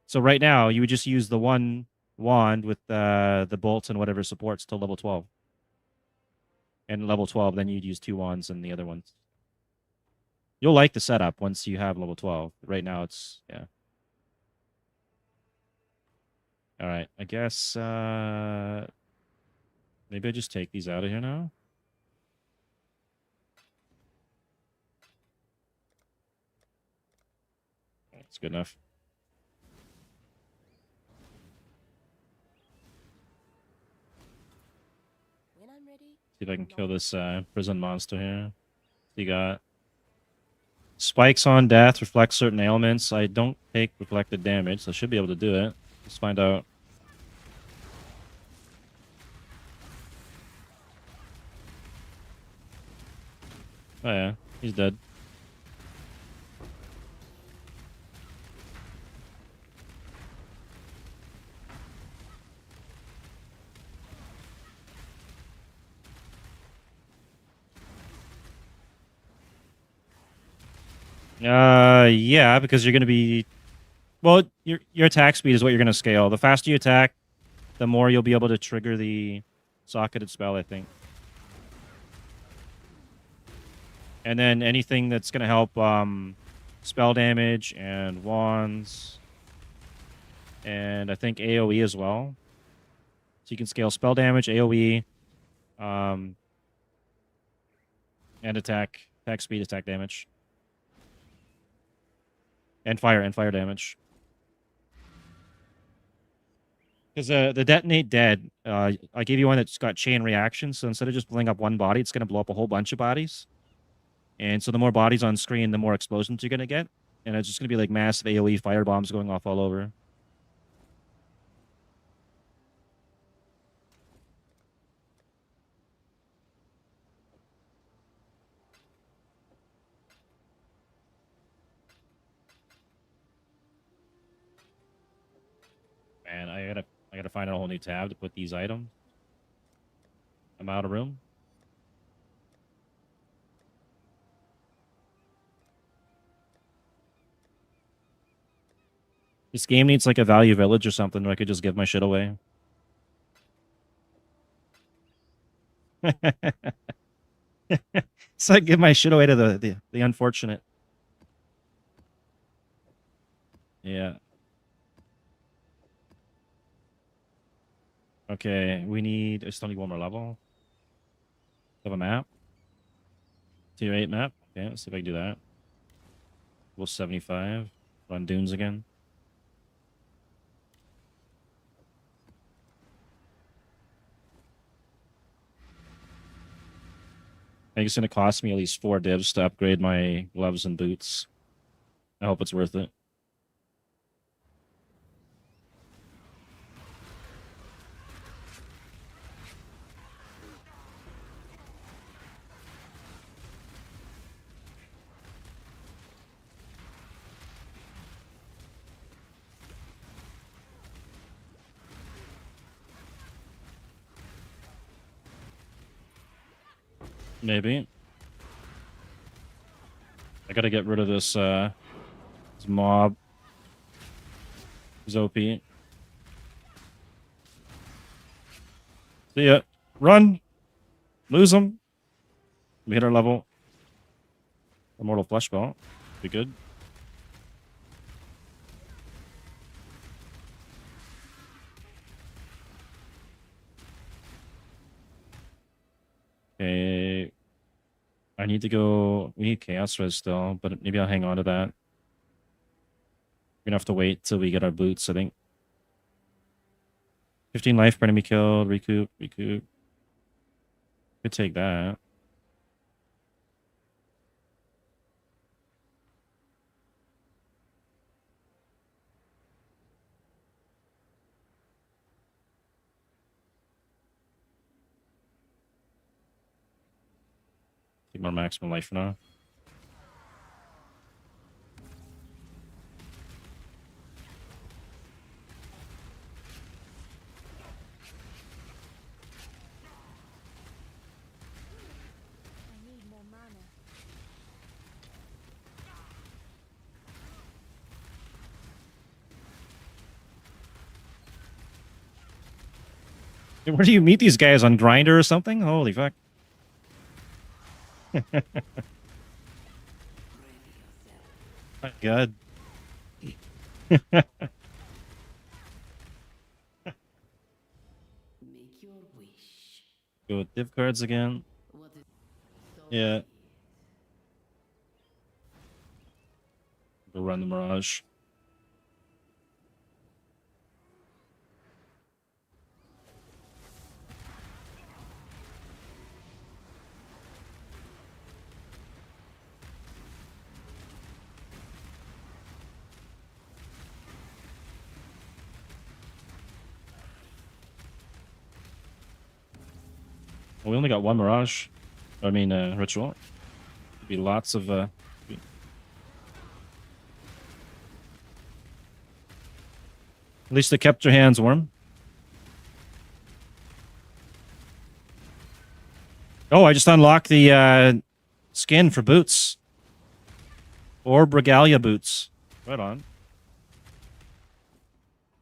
So right now you would just use the one wand with the bolts and whatever supports till level 12. And level 12, then you'd use two wands and the other ones. You'll like the setup once you have level 12. Right now it's yeah. All right, I guess maybe I just take these out of here now. That's good enough.
When I'm ready.
See if I can kill this prison monster here. You got spikes on death, reflect certain ailments. I don't take reflected damage, so I should be able to do it. Let's find out. Oh yeah, he's dead. Yeah, because you're gonna be well, your attack speed is what you're gonna scale. The faster you attack, the more you'll be able to trigger the socketed spell, I think. And then anything that's gonna help spell damage and wands. And I think AoE as well. So you can scale spell damage, AoE, and attack speed, attack damage. And fire damage. Because the detonate dead, I gave you one that's got chain reaction. So instead of just blowing up one body, it's going to blow up a whole bunch of bodies. And so the more bodies on screen, the more explosions you're going to get. And it's just going to be like massive AoE fire bombs going off all over. Man, I gotta find a whole new tab to put these items. I'm out of room. This game needs like a value village or something where I could just give my shit away. So I give my shit away to the unfortunate. Yeah. Okay, I still need one more level. Have a map. Tier 8 map. Okay, let's see if I can do that. Level 75. Run dunes again. I think it's going to cost me at least 4 divs to upgrade my gloves and boots. I hope it's worth it. Maybe. I gotta get rid of this mob. He's OP. See ya. Run! Lose him. We hit our level. Immortal Flesh Ball. Be good. Okay. I need to go. We need Chaos Res still, but maybe I'll hang on to that. We're gonna have to wait till we get our boots, I think. 15 life per enemy killed. Recoup. Recoup. Could take that. Take more maximum life for now.
I need more mana.
Where do you meet these guys? On Grinder or something? Holy fuck. My god.
Make your wish.
Go with div cards again.
What is so
Yeah.
be it.
Go run the Mirage. Well, we only got one Mirage. I mean, Ritual. Could be lots of... At least they kept your hands warm. Oh, I just unlocked the skin for boots. Or Regalia boots. Right on.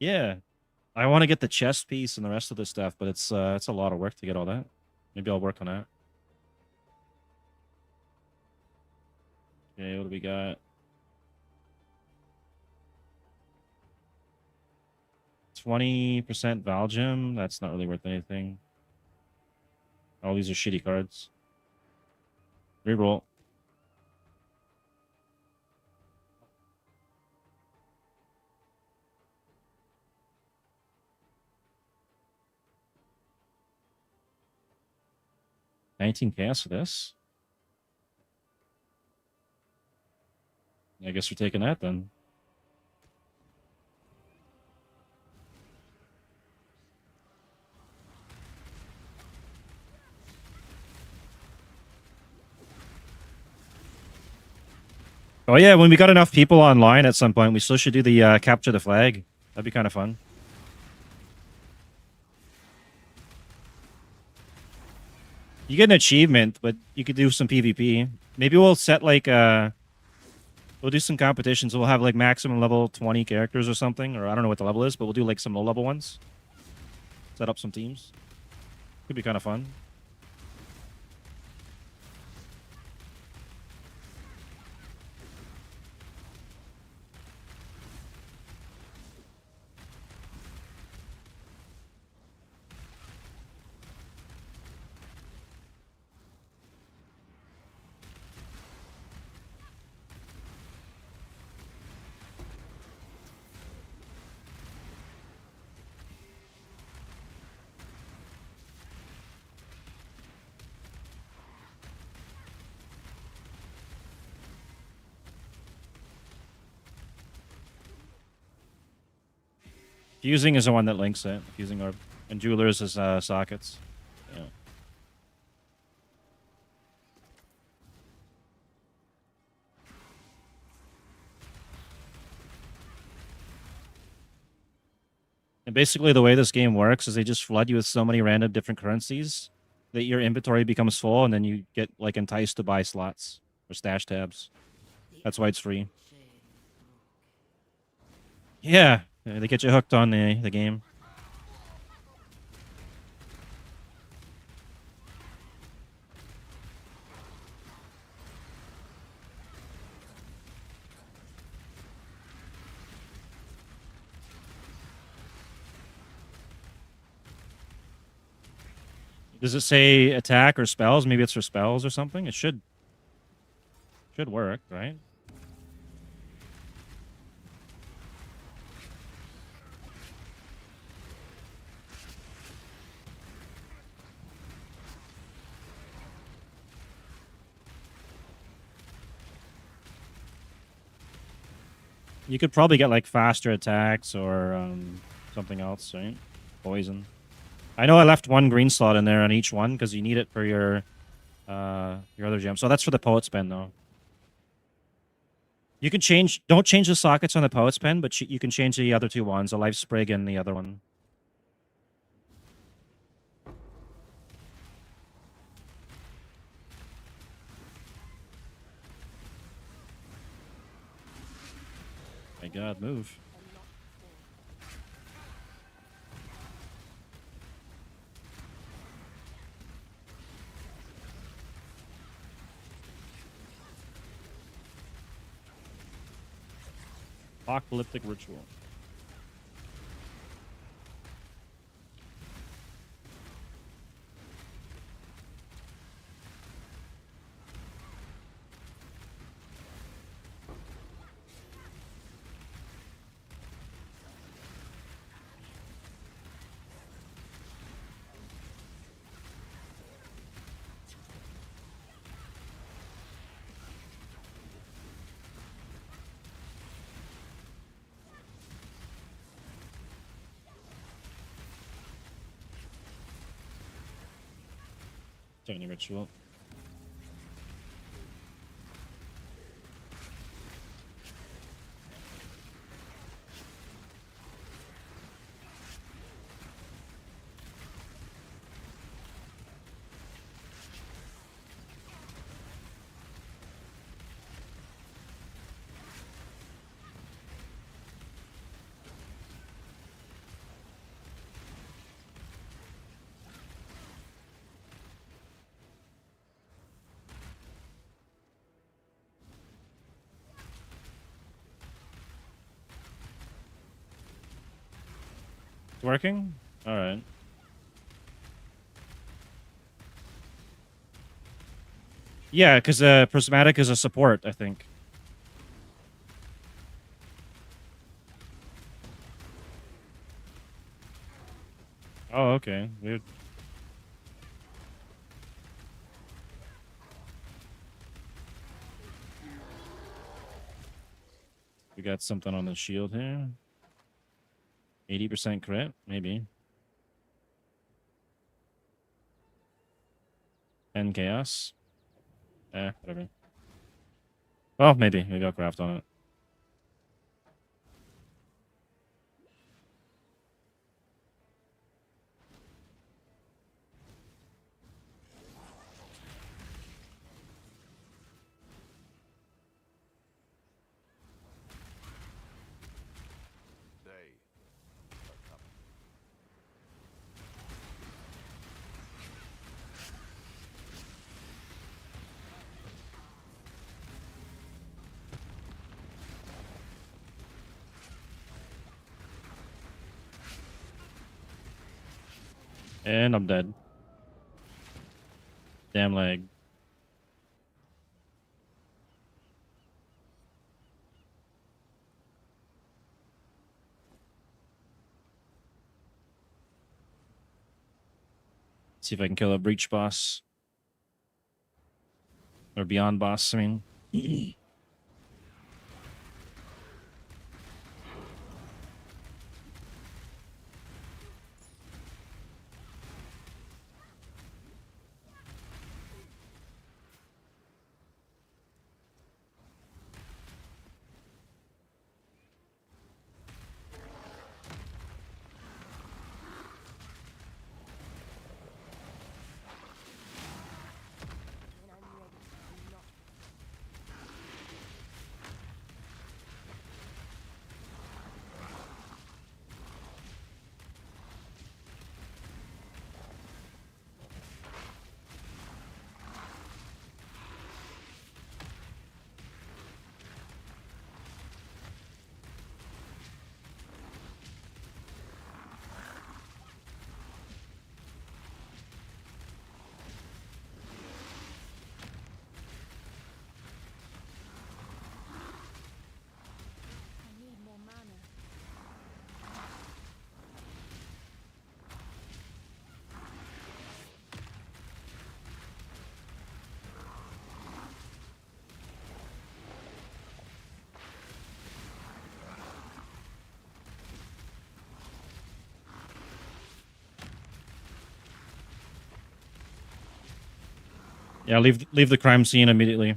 Yeah. I want to get the chest piece and the rest of the stuff, but it's a lot of work to get all that. Maybe I'll work on that. Okay, what do we got? 20% Val Gem. That's not really worth anything. All these are shitty cards. Reroll. $19 chaos for this. I guess we're taking that then. Oh yeah, when we got enough people online at some point, we still should do the capture the flag. That'd be kind of fun. You get an achievement, but you could do some PvP. Maybe we'll set like we'll do some competitions. We'll have like maximum level 20 characters or something, or I don't know what the level is, but we'll do like some low level ones. Set up some teams. Could be kind of fun. Fusing is the one that links it. Fusing orb. And jewelers is sockets. Yeah. And basically the way this game works is they just flood you with so many random different currencies that your inventory becomes full and then you get like enticed to buy slots or stash tabs. That's why it's free. Yeah, they get you hooked on the game. Does it say attack or spells? Maybe it's for spells or something. It should work, right? You could probably get like faster attacks or something else, right? Poison. I know I left one green slot in there on each one because you need it for your other gem. So that's for the poet's pen though. You can change. Don't change the sockets on the poet's pen, but you can change the other two ones, the life sprig and the other one. My God, move. Apocalyptic ritual. Starting ritual. It's working? Alright. Yeah, because Prismatic is a support, I think. Oh, okay. Weird. We got something on the shield here. 80% crit, maybe. 10 chaos. Whatever. Well, maybe. Maybe I'll craft on it.
They are coming.
And I'm dead. Damn leg. See if I can kill a breach boss. Or beyond boss, I mean. Yeah, leave the crime scene immediately.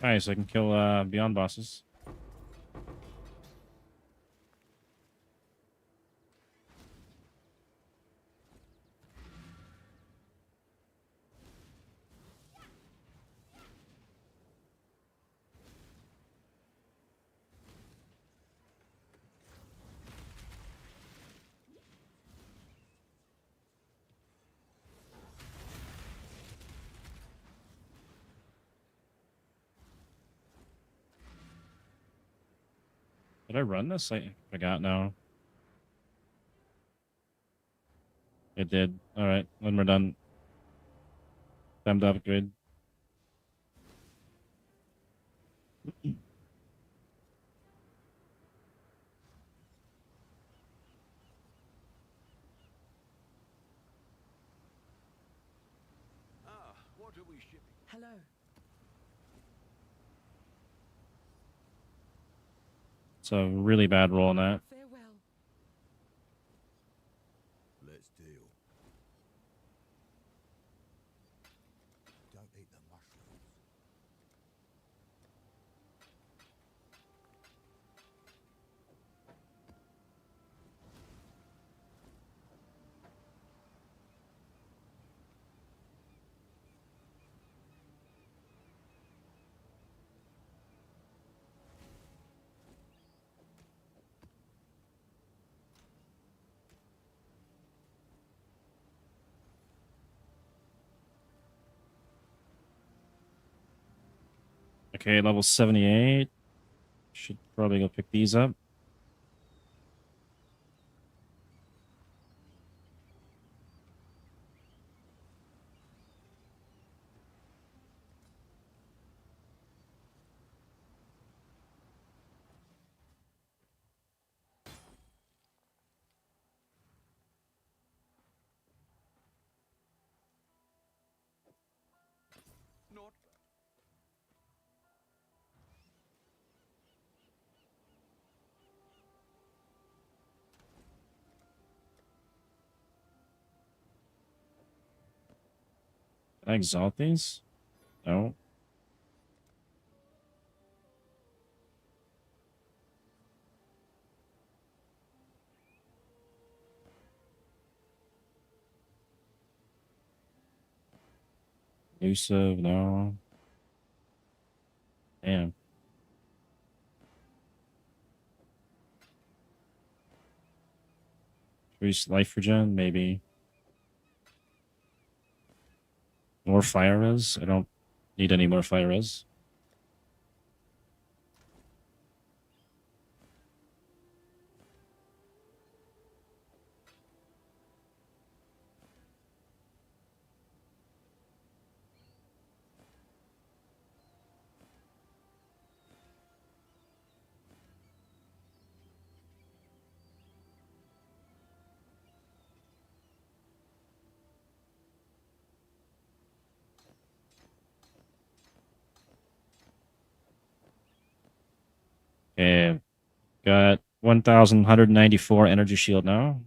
Nice, I can kill beyond bosses. Did I run this? I forgot now. It did. All right, when we're done, time to upgrade.
Ah, what are we shipping?
Hello.
It's a really bad roll on that.
Farewell.
Let's deal. Don't eat the mushrooms.
Okay, level 78. Should probably go pick these up.
Not
Can I exalt these? No. Elusive, no. Damn. Increase life regen, maybe. More fire res? I don't need any more fire res. Okay, got 1,194 energy shield now.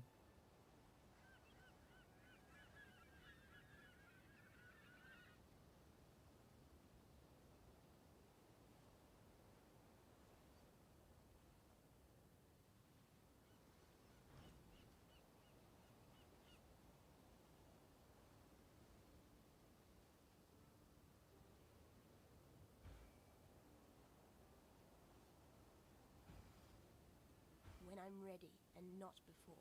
ready and not before.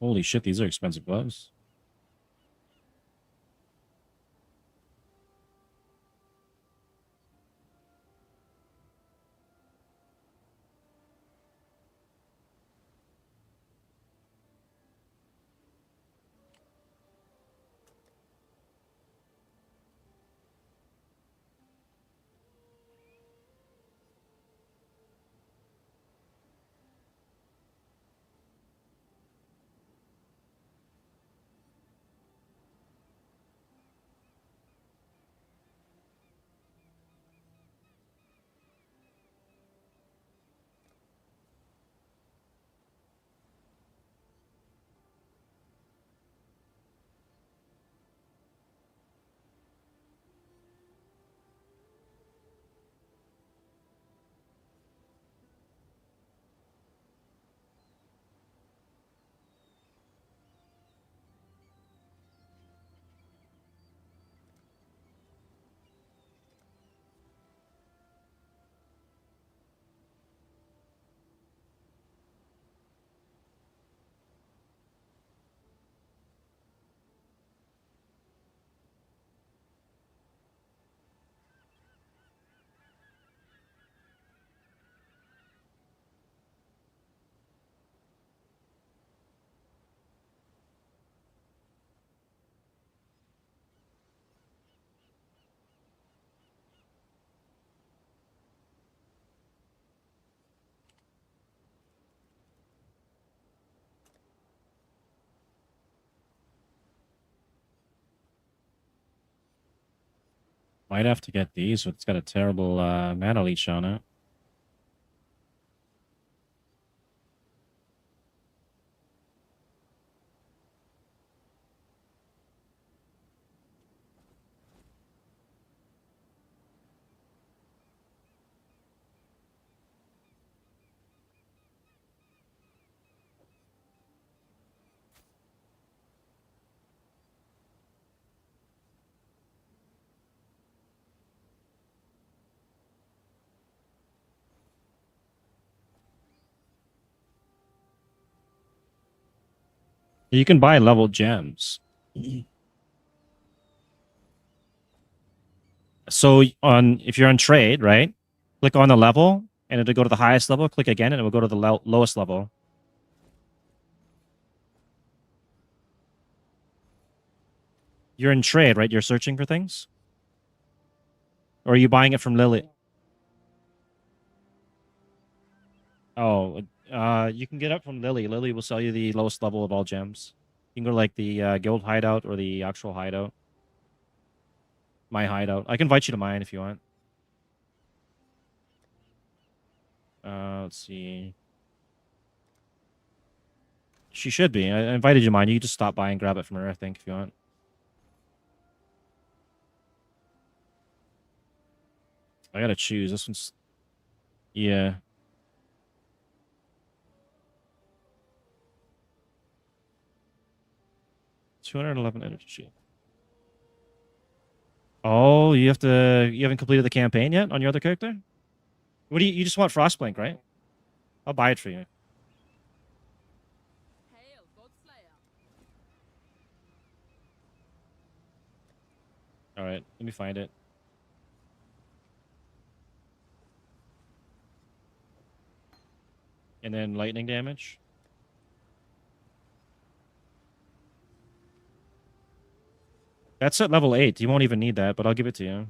Holy shit, these are expensive gloves. Might have to get these, but it's got a terrible mana leech on it. You can buy level gems. So on if you're on trade, right? Click on the level and it'll go to the highest level. Click again and it will go to the lowest level. You're in trade, right? You're searching for things? Or are you buying it from Lily? Oh, you can get it from Lily. Lily will sell you the lowest level of all gems. You can go to like the guild hideout or the actual hideout. My hideout. I can invite you to mine if you want. Let's see. She should be. I invited you to mine. You can just stop by and grab it from her, I think, if you want. I gotta choose. This one's... Yeah. $211 energy. Oh, you haven't completed the campaign yet on your other character? What do you just want Frostblink, right? I'll buy it for you.
Hail, Godslayer.
All right, let me find it. And then lightning damage. That's at level 8. You won't even need that, but I'll give it to you.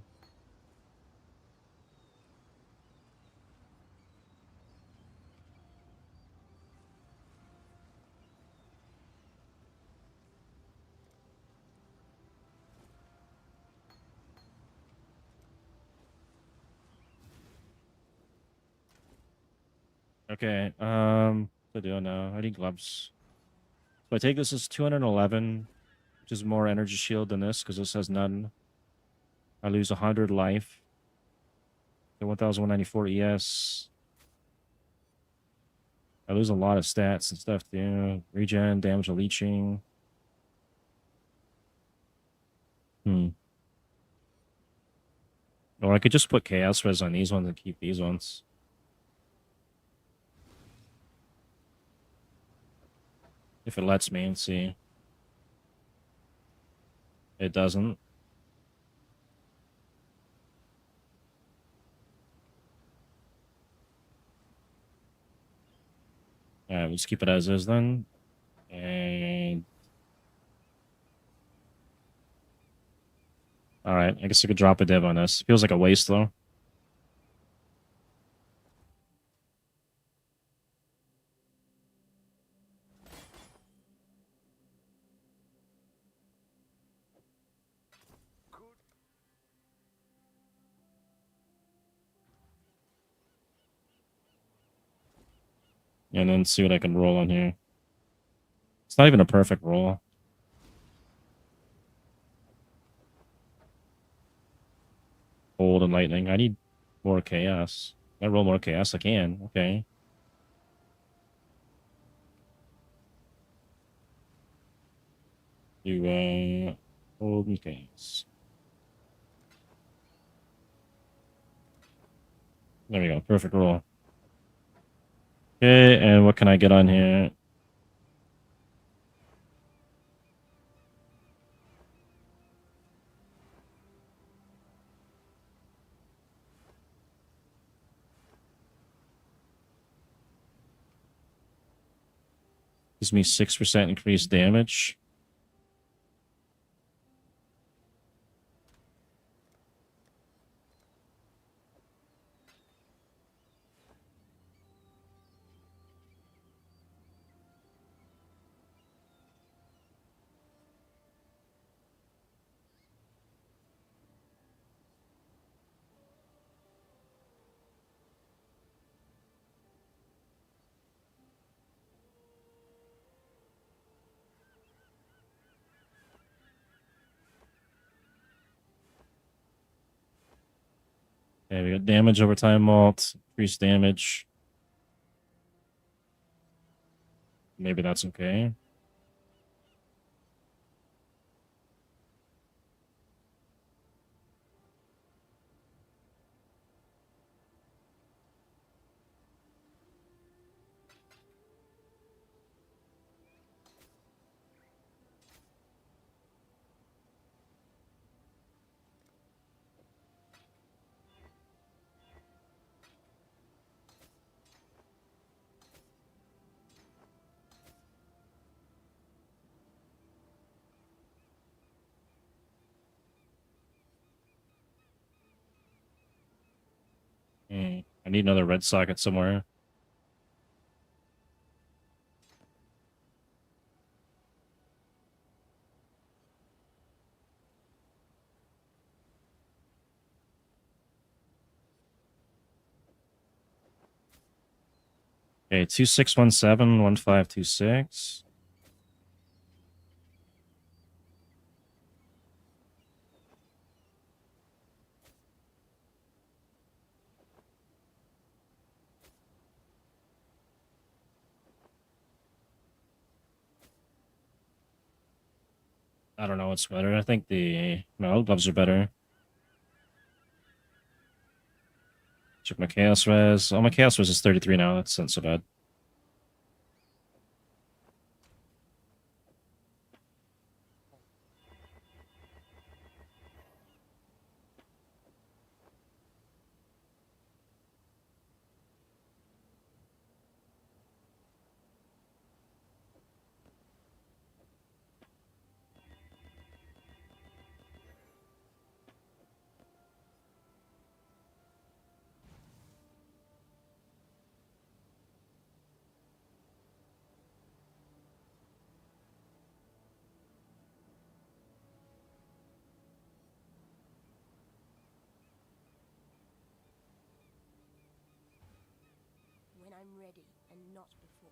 Okay. What do I know? I need gloves. So I take this as 211, which is more energy shield than this because this has none. I lose 100 life. The 1194 ES. I lose a lot of stats and stuff too. Regen, damage to leeching. Or I could just put chaos res on these ones and keep these ones. If it lets me, see. It doesn't. Alright, we'll just keep it as is then. And alright, I guess I could drop a div on this. Feels like a waste though.
Good.
And then see what I can roll on here. It's not even a perfect roll. Cold and lightning. I need more chaos. I roll more chaos. I can. Okay. Do cold and chaos. There we go. Perfect roll. Okay, and what can I get on here? Gives me 6% increased damage. Okay, we got damage over time malt, increased damage. Maybe that's okay. I need another red socket somewhere. Okay, 2617 1526. I don't know what's better. I think the metal gloves are better. Check my chaos res. Oh, my chaos res is 33 now. That's not so bad.
When I'm ready and not before.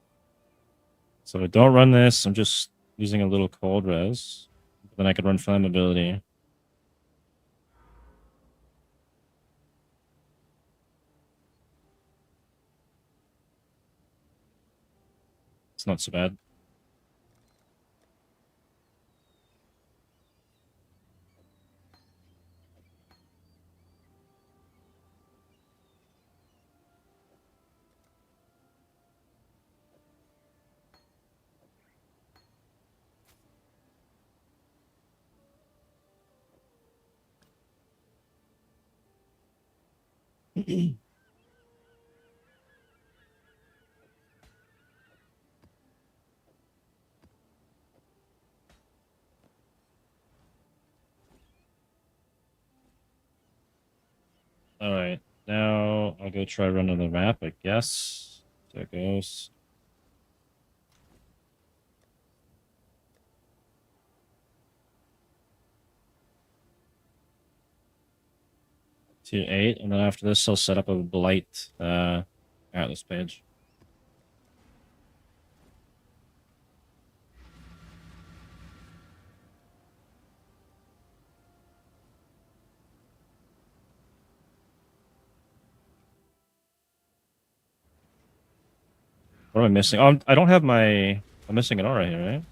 So don't run this. I'm just using a little cold res. Then I could run flammability. It's not so bad. All right, now I'll go try running the map, I guess. There it goes. To 8, and then after this, I'll set up a blight atlas page. What am I missing? Oh, I don't have my. I'm missing an aura here, right?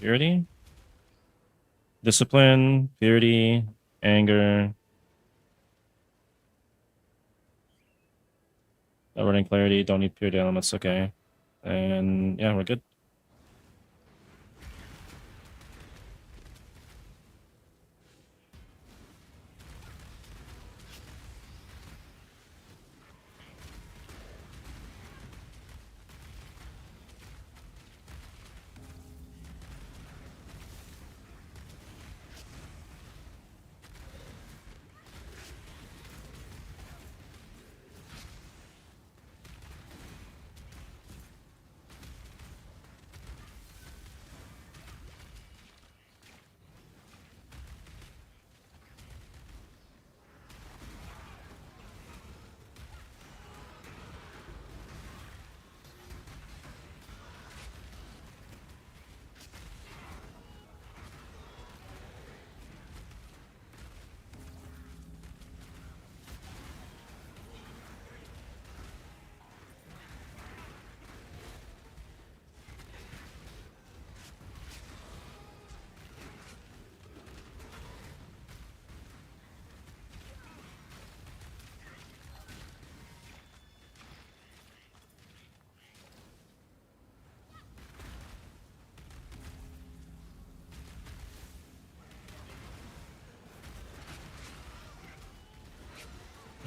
Purity, discipline, purity, anger. Not running clarity. Don't need purity elements. Okay, and yeah, we're good.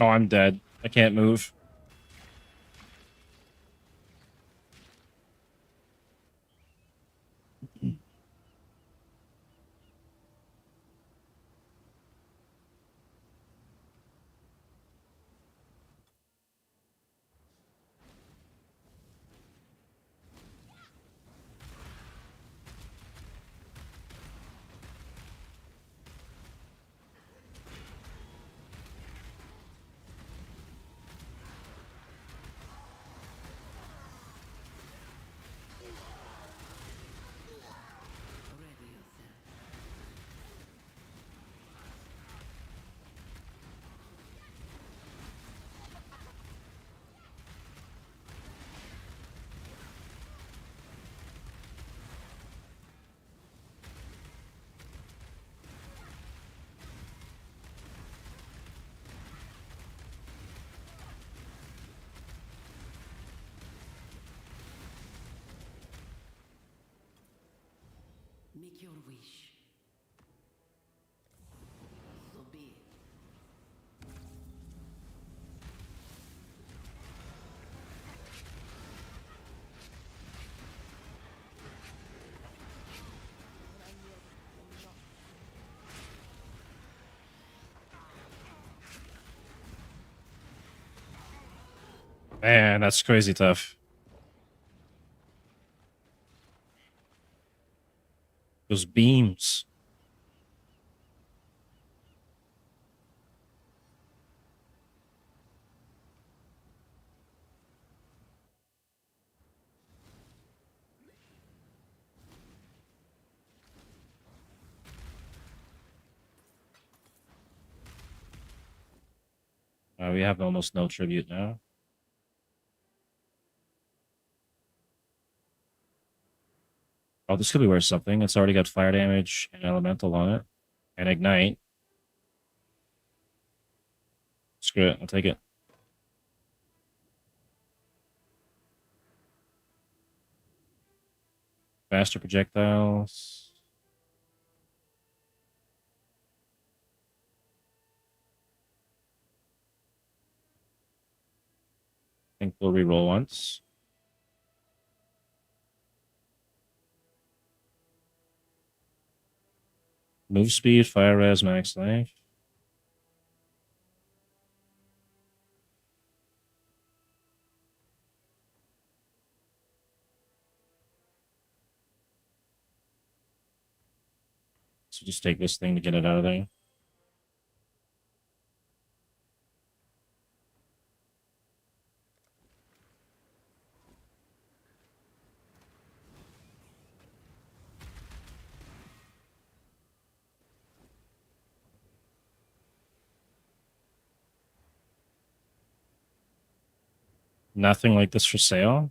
Oh, I'm dead. I can't move.
Make your wish. So be it.
When I'm ready and not
Man, that's crazy tough. Those beams. We have almost no tribute now. Oh, this could be worth something. It's already got fire damage and elemental on it. And ignite. Screw it, I'll take it. Faster projectiles. I think we'll reroll once. Move speed, fire res, max life. So just take this thing to get it out of there. Nothing like this for sale.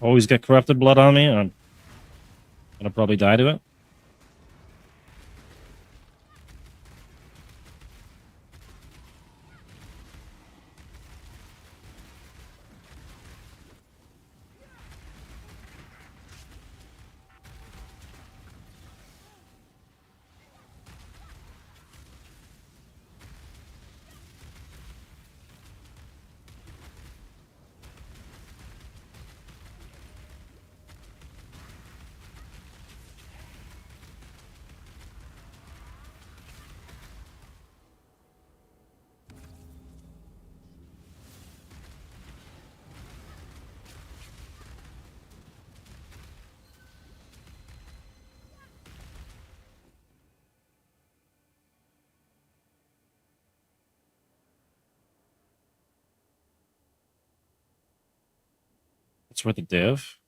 Always get corrupted blood on me. I'm gonna probably die to it. It's worth a div.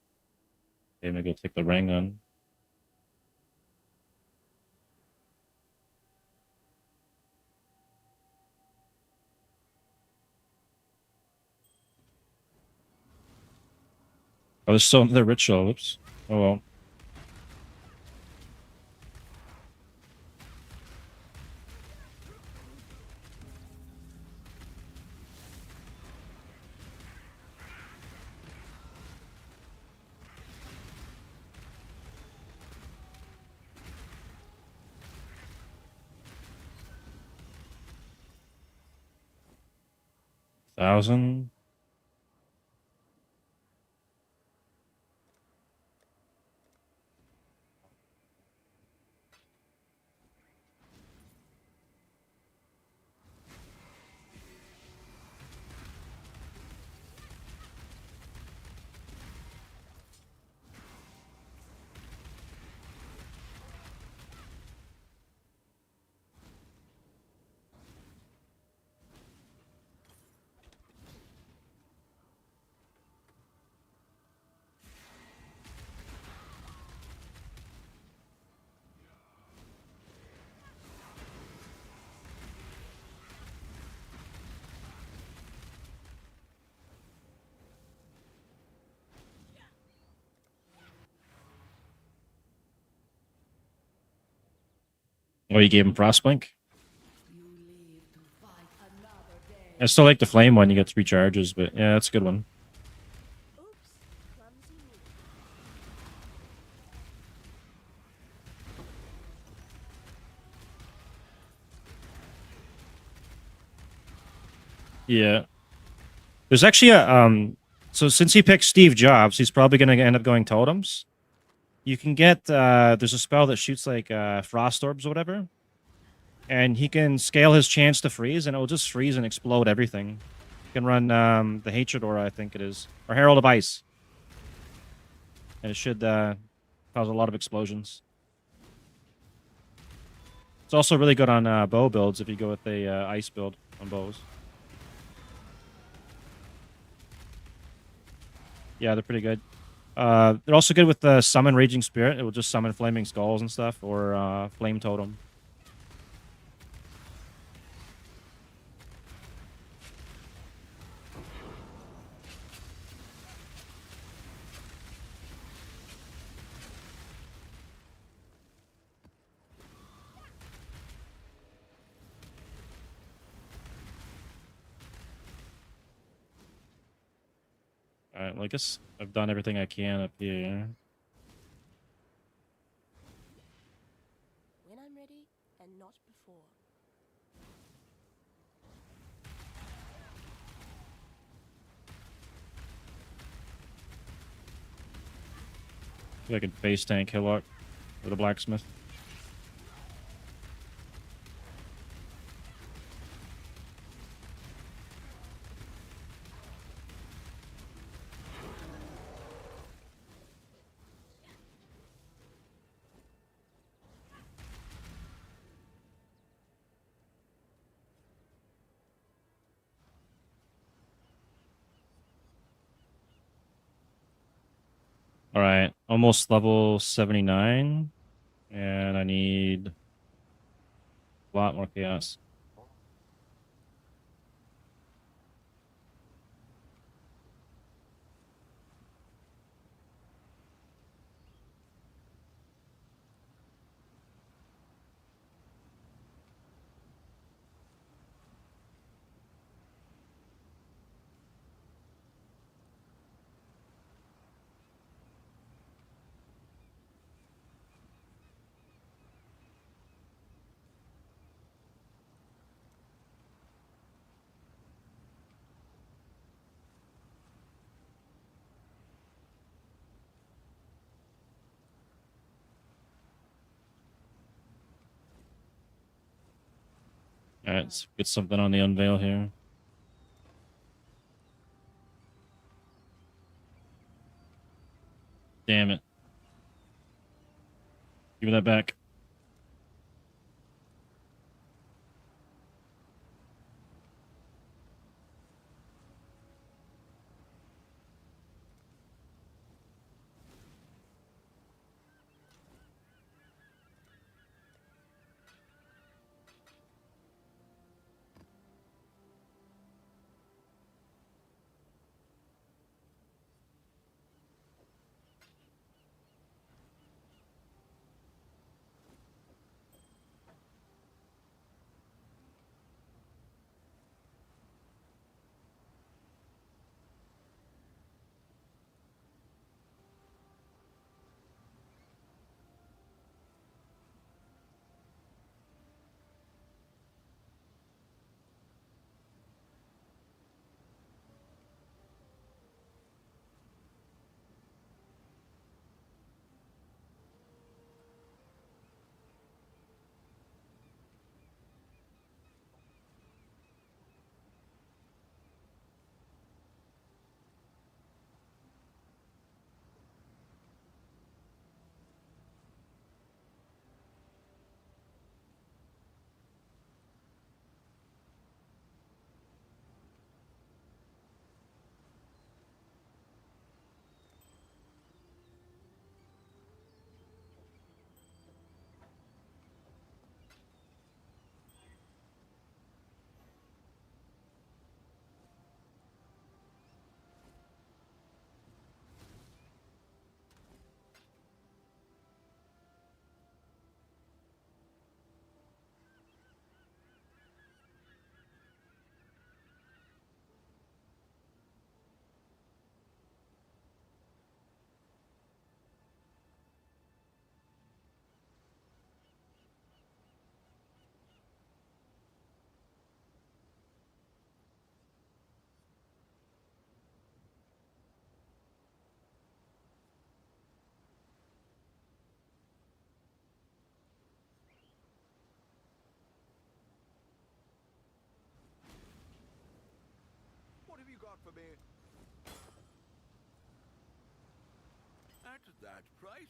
Okay, maybe I'll take the ring on. Oh, there's still another ritual. Oops. Oh well. Thousand. Oh, you gave him Frostblink?
You live to fight another day.
I still like the flame one. You get 3 charges, but yeah, that's a good one.
Oops, clumsy me.
Yeah. There's actually a so since he picked Steve Jobs, he's probably gonna end up going totems. You can get there's a spell that shoots like frost orbs or whatever. And he can scale his chance to freeze, and it will just freeze and explode everything. You can run the Hatred Aura, I think it is. Or Herald of Ice. And it should cause a lot of explosions. It's also really good on bow builds if you go with a ice build on bows. Yeah, they're pretty good. They're also good with the Summon Raging Spirit. It will just summon Flaming Skulls and stuff, or Flame Totem. Alright, well, I guess I've done everything I can up here.
When I'm ready and not before.
I could face tank Hillock with a blacksmith. Alright, almost level 79. And I need a lot more chaos. Alright, let's get something on the unveil here. Damn it. Give me that back.
for me? At that price?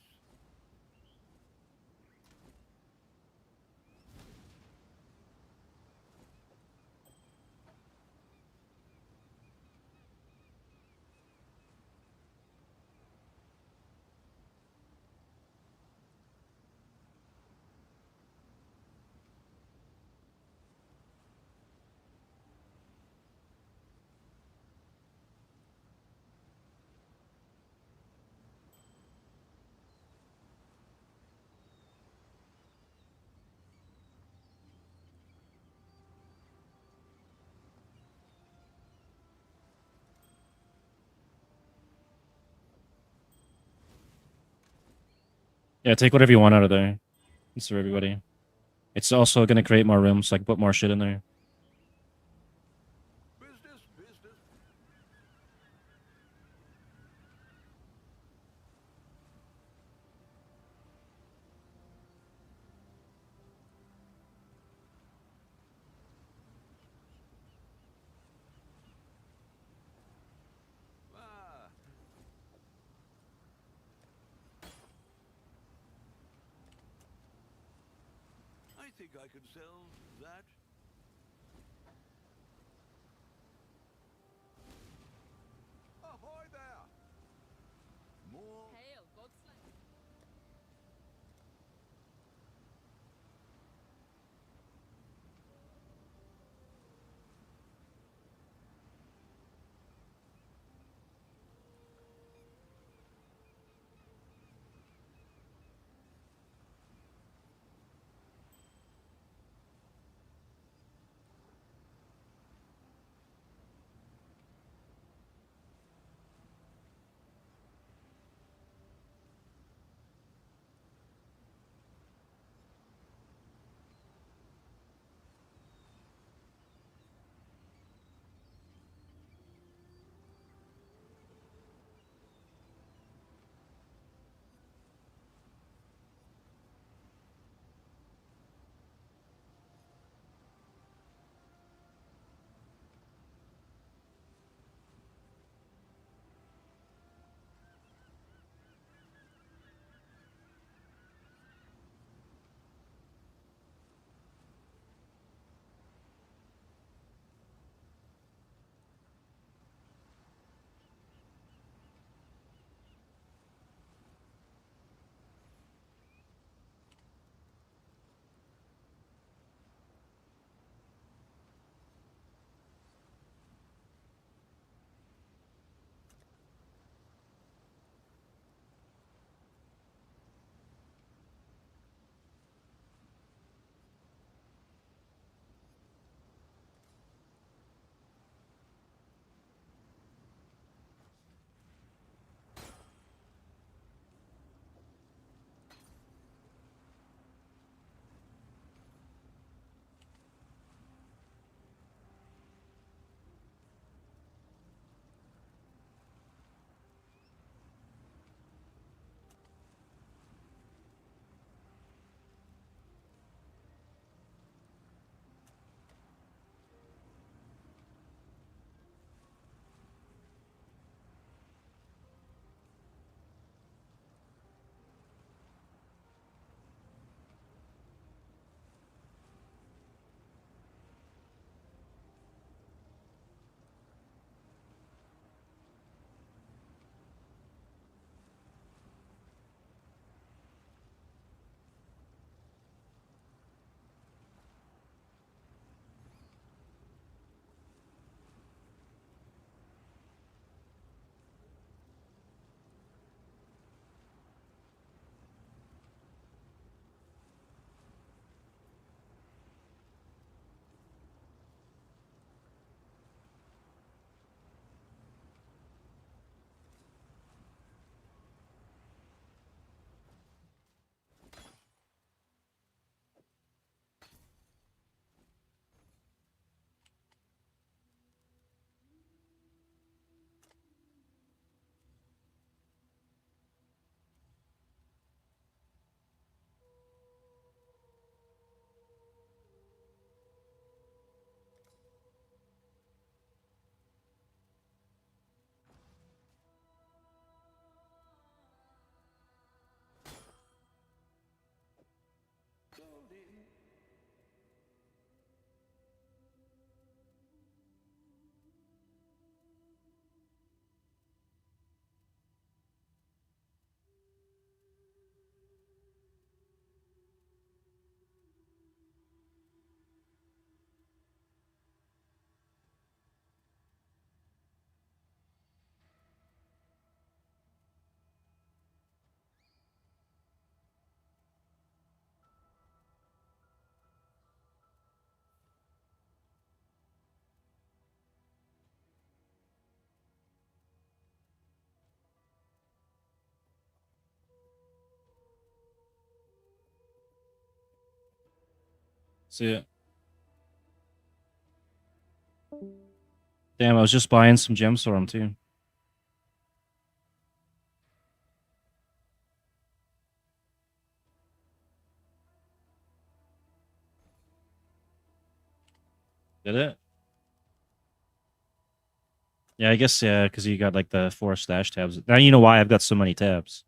Yeah, take whatever you want out of there. It's for everybody. It's also going to create more room, so I can put more shit in there.
Business, business. Ah. I think I can sell that. Ahoy there! More.
Hail, Godslayer.
See it. Damn, I was just buying some gems for him too. Did it? Yeah, I guess, yeah, because you got like the 4 stash tabs. Now you know why I've got so many tabs.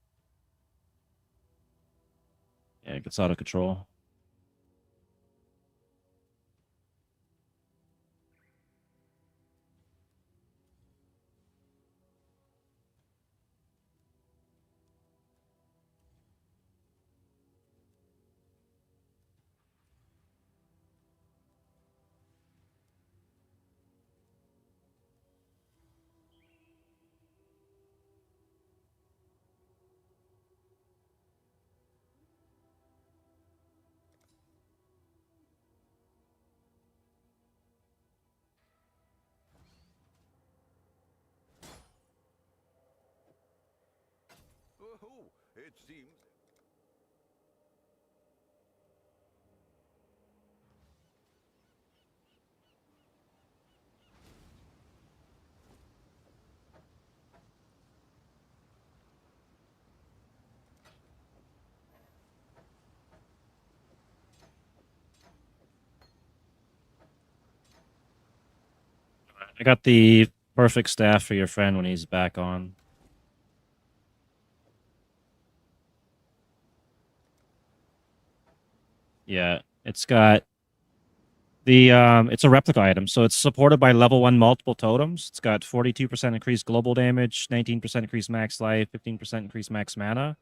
Yeah, it gets out of control.
Oh, it seems.
I got the perfect staff for your friend when he's back on. Yeah, it's got the it's a replica item, so it's supported by level 1 multiple totems. It's got 42% increased global damage, 19% increased max life, 15% increased max mana,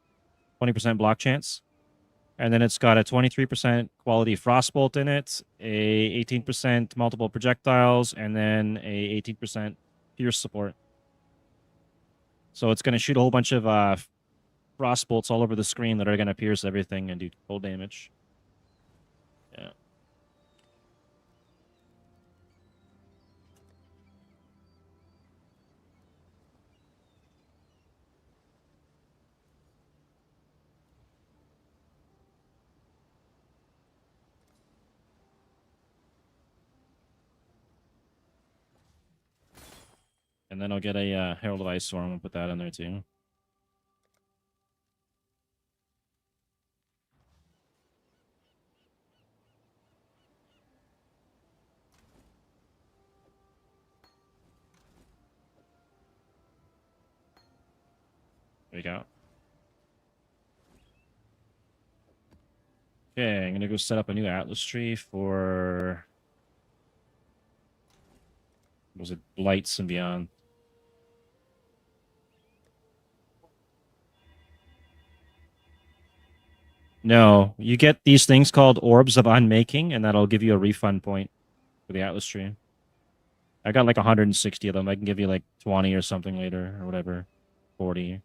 20% block chance. And then it's got a 23% quality frostbolt in it, a 18% multiple projectiles, and then a 18% pierce support. So it's going to shoot a whole bunch of frostbolts all over the screen that are going to pierce everything and do full damage. Yeah. And then I'll get a Herald of Ice Storm and put that in there too. There you go. Okay, I'm gonna go set up a new Atlas tree for, what was it, Blights and Beyond. No, you get these things called Orbs of Unmaking, and that'll give you a refund point for the Atlas tree. I got like 160 of them. I can give you like 20 or something later, or whatever. 40.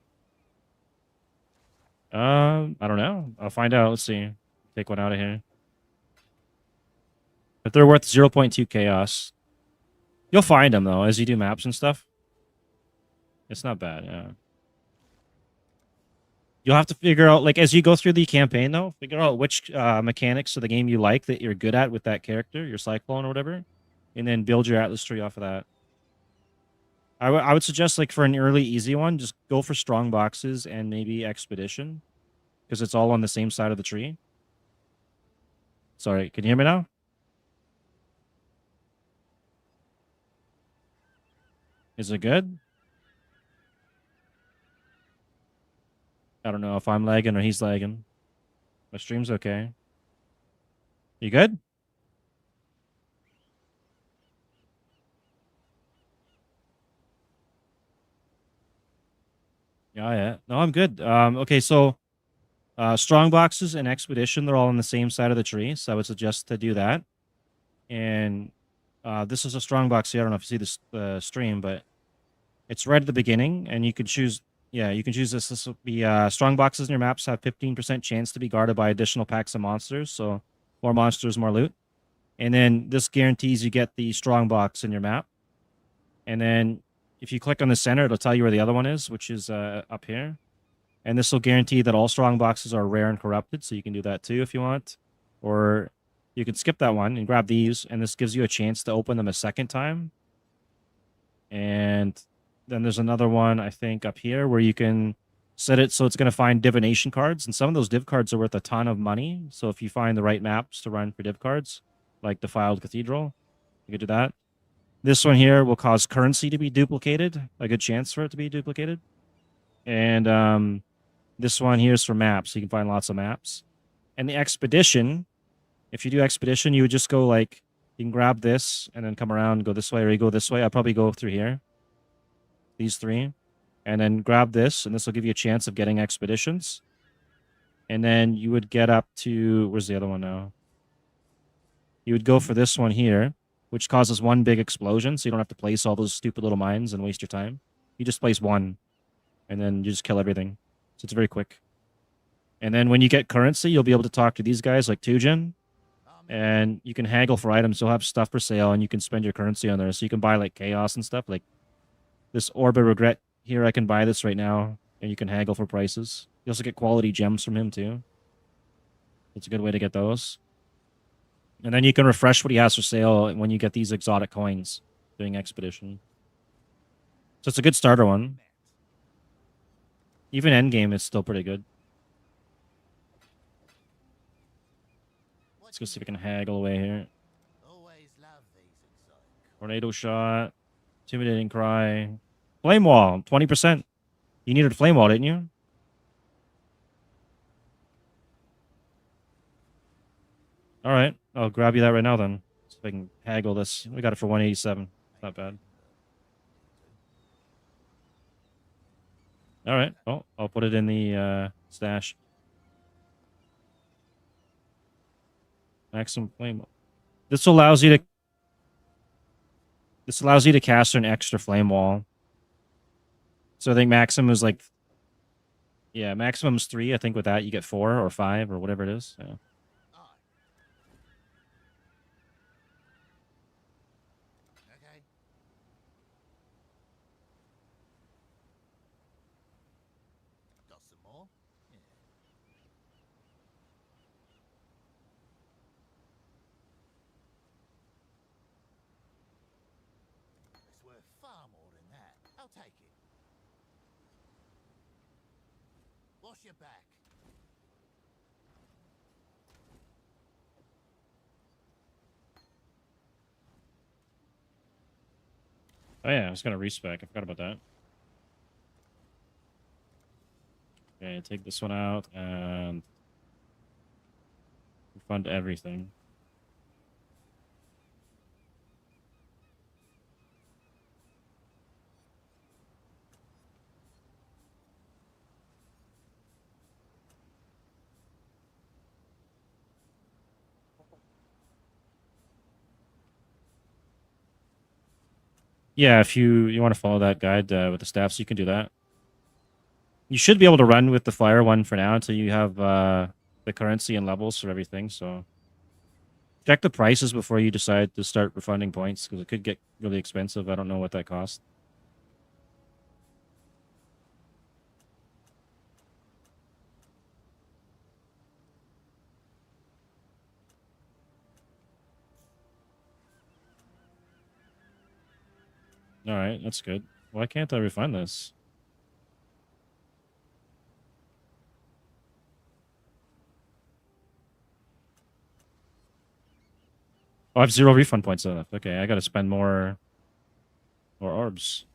I don't know. I'll find out. Let's see. Take one out of here. If they're worth 0.2 chaos, you'll find them though as you do maps and stuff. It's not bad. Yeah. You'll have to figure out, like, as you go through the campaign though, figure out which mechanics of the game you like that you're good at with that character, your Cyclone or whatever, and then build your Atlas tree off of that. I would suggest, like, for an early easy one, just go for strong boxes and maybe expedition, because it's all on the same side of the tree. Sorry, can you hear me now? Is it good? I don't know if I'm lagging or he's lagging. My stream's okay. You good? Yeah, yeah. No, I'm good. Okay, so strong boxes and expedition, they're all on the same side of the tree, so I would suggest to do that. And this is a strong box here. I don't know if you see this stream, but it's right at the beginning, and you can choose. Yeah, you can choose this. This will be strong boxes in your maps have 15% chance to be guarded by additional packs of monsters. So more monsters, more loot. And then this guarantees you get the strong box in your map. And then if you click on the center, it'll tell you where the other one is, which is up here. And this will guarantee that all strong boxes are rare and corrupted. So you can do that too if you want. Or You can skip that one and grab these, and this gives you a chance to open them a second time. And then there's another one, I think, up here where you can set it so it's going to find divination cards. And some of those div cards are worth a ton of money. So if you find the right maps to run for div cards, like Defiled Cathedral, you could do that. This one here will cause currency to be duplicated, a good chance for it to be duplicated. And this one here is for maps. So you can find lots of maps. And the expedition, if you do expedition, you would just go like, you can grab this and then come around, go this way, or you go this way. I'll probably go through here. These three. And then grab this, and this will give you a chance of getting expeditions. And then you would get up to, where's the other one now? You would go for this one here, which causes one big explosion, so you don't have to place all those stupid little mines and waste your time. You just place one, and then you just kill everything. So it's very quick. And then when you get currency, you'll be able to talk to these guys like Djinn, and you can haggle for items. You'll have stuff for sale, and you can spend your currency on there. So you can buy like chaos and stuff. Like this Orb of Regret here, I can buy this right now, and you can haggle for prices. You also get quality gems from him too. It's a good way to get those. And then you can refresh what he has for sale when you get these exotic coins doing expedition. So it's a good starter one. Even Endgame is still pretty good. Let's go see if we can haggle away here.
Always love these exotic.
Tornado shot. Intimidating cry. Flame wall. 20%. You needed a flame wall, didn't you? Alright. I'll grab you that right now then. See if I can haggle this. We got it for 187. Not bad. Alright. Well, I'll put it in the stash. Maximum flame. This allows you to cast an extra flame wall. So I think maximum is like, yeah, maximum is 3. I think with that you get 4 or 5 or whatever it is. Yeah.
Okay. Got some more? Yeah. It's worth far more than that. I'll take it. Wash your back.
Oh yeah, I was gonna respec. I forgot about that. Okay, take this one out and refund everything. Yeah, if you want to follow that guide with the staffs, you can do that. You should be able to run with the fire one for now until you have the currency and levels for everything. So check the prices before you decide to start refunding points, because it could get really expensive. I don't know what that costs. All right, that's good. Why can't I refund this? Oh, I have 0 refund points left. Okay, I got to spend more orbs.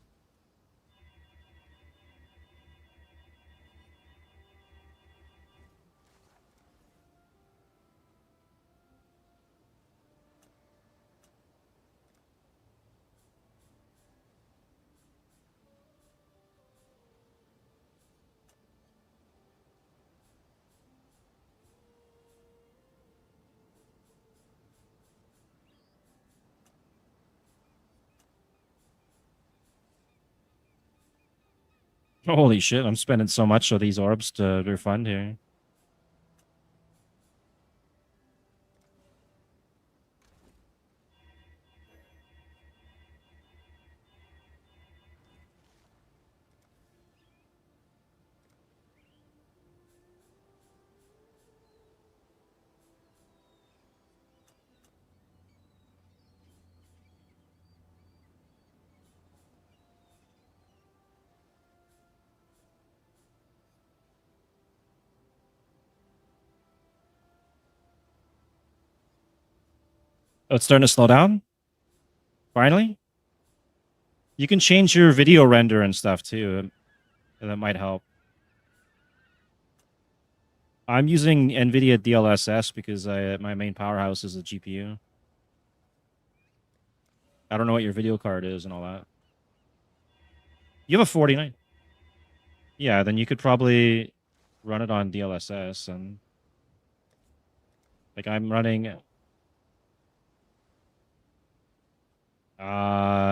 Holy shit, I'm spending so much of these orbs to refund here. Oh, it's starting to slow down? Finally? You can change your video render and stuff too. And that might help. I'm using NVIDIA DLSS because my main powerhouse is the GPU. I don't know what your video card is and all that. You have a 49. Yeah, then you could probably run it on DLSS and like I'm running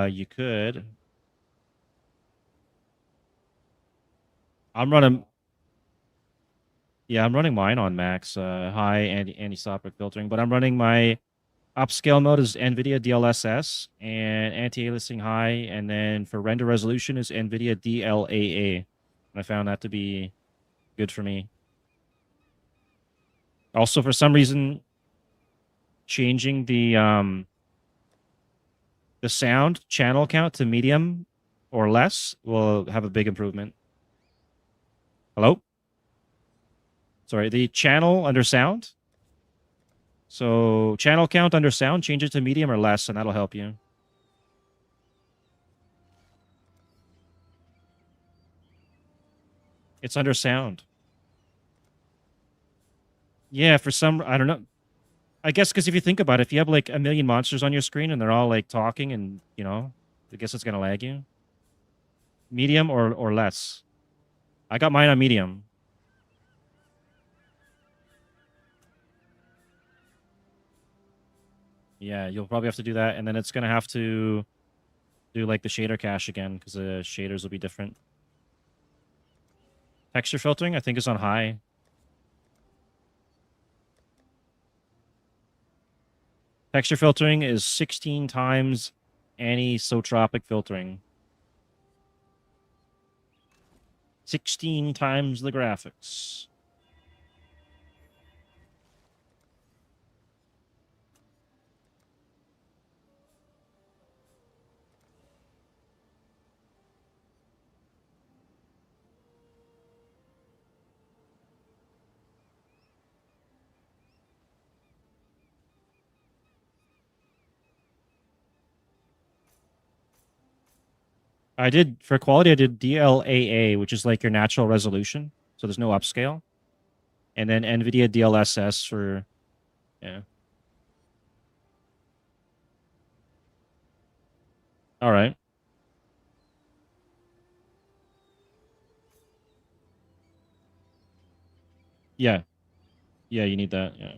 you could. I'm running I'm running mine on max high anti-stop filtering, but I'm running my upscale mode is NVIDIA DLSS and anti-aliasing high, and then for render resolution is NVIDIA DLAA. And I found that to be good for me. Also, for some reason, changing the sound channel count to medium or less will have a big improvement. Hello? Sorry, the channel under sound. So channel count under sound, change it to medium or less, and that'll help you. It's under sound. Yeah, for some, I don't know. I guess because if you think about it, if you have like a million monsters on your screen and they're all like talking and, you know, I guess it's going to lag you. Medium or less. I got mine on medium. Yeah, you'll probably have to do that. And then it's going to have to do like the shader cache again because the shaders will be different. Texture filtering, I think, is on high. Texture filtering is 16 times anisotropic filtering. 16 times the graphics. I did, for quality, I did DLAA, which is like your natural resolution. So there's no upscale. And then NVIDIA DLSS for, yeah. All right. Yeah. Yeah, you need that. Yeah.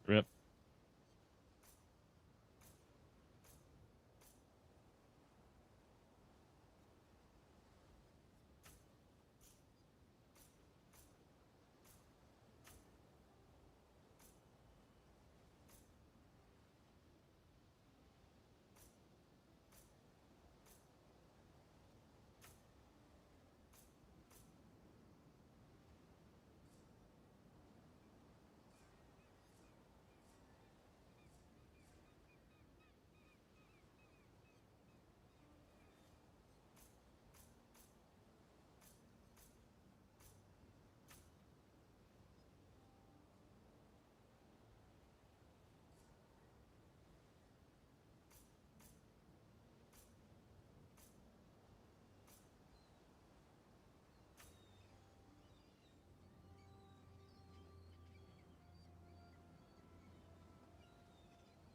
Rip.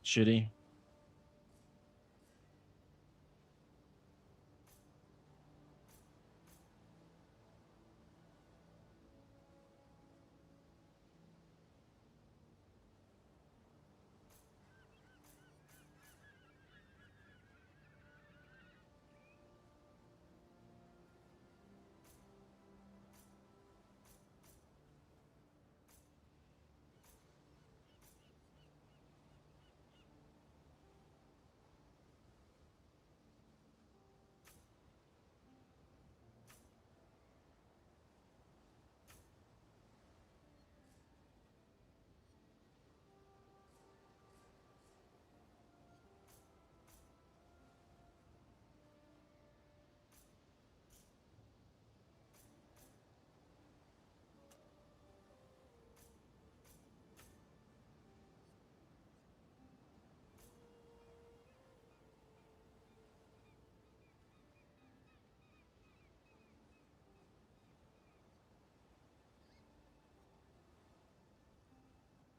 Shitty.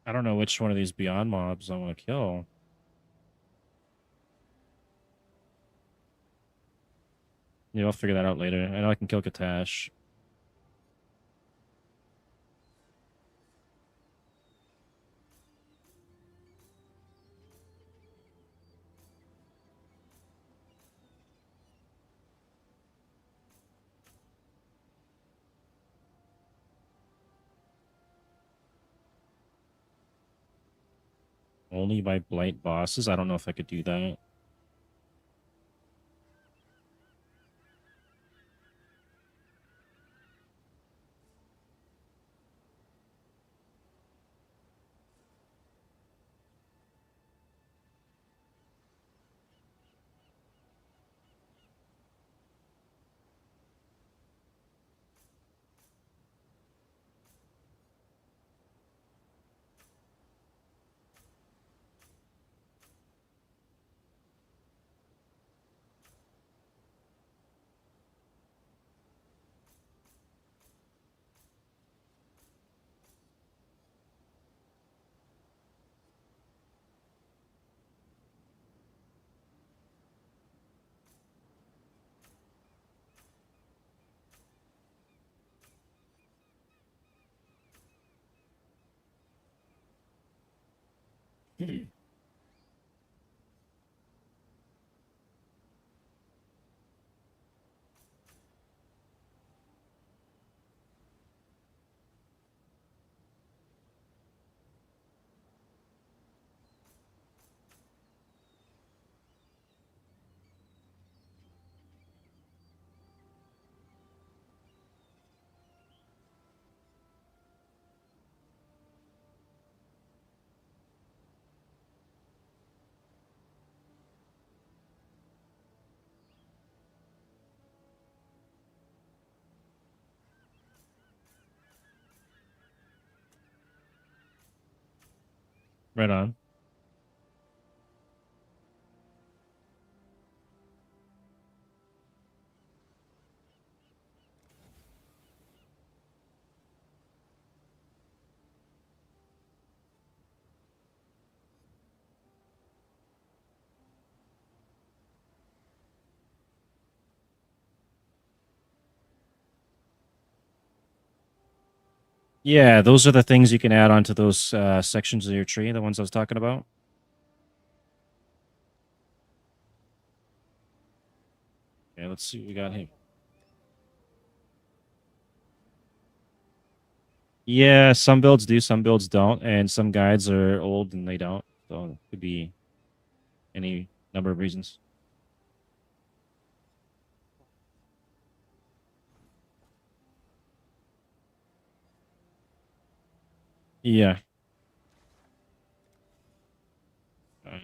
I don't know which one of these beyond mobs I want to kill. Yeah, I'll figure that out later. I know I can kill Katash. Only by blight bosses? I don't know if I could do that. Right on. Yeah, those are the things you can add onto those sections of your tree, the ones I was talking about. Okay, let's see what we got here. Yeah, some builds do, some builds don't, and some guides are old and they don't. So it could be any number of reasons. Yeah.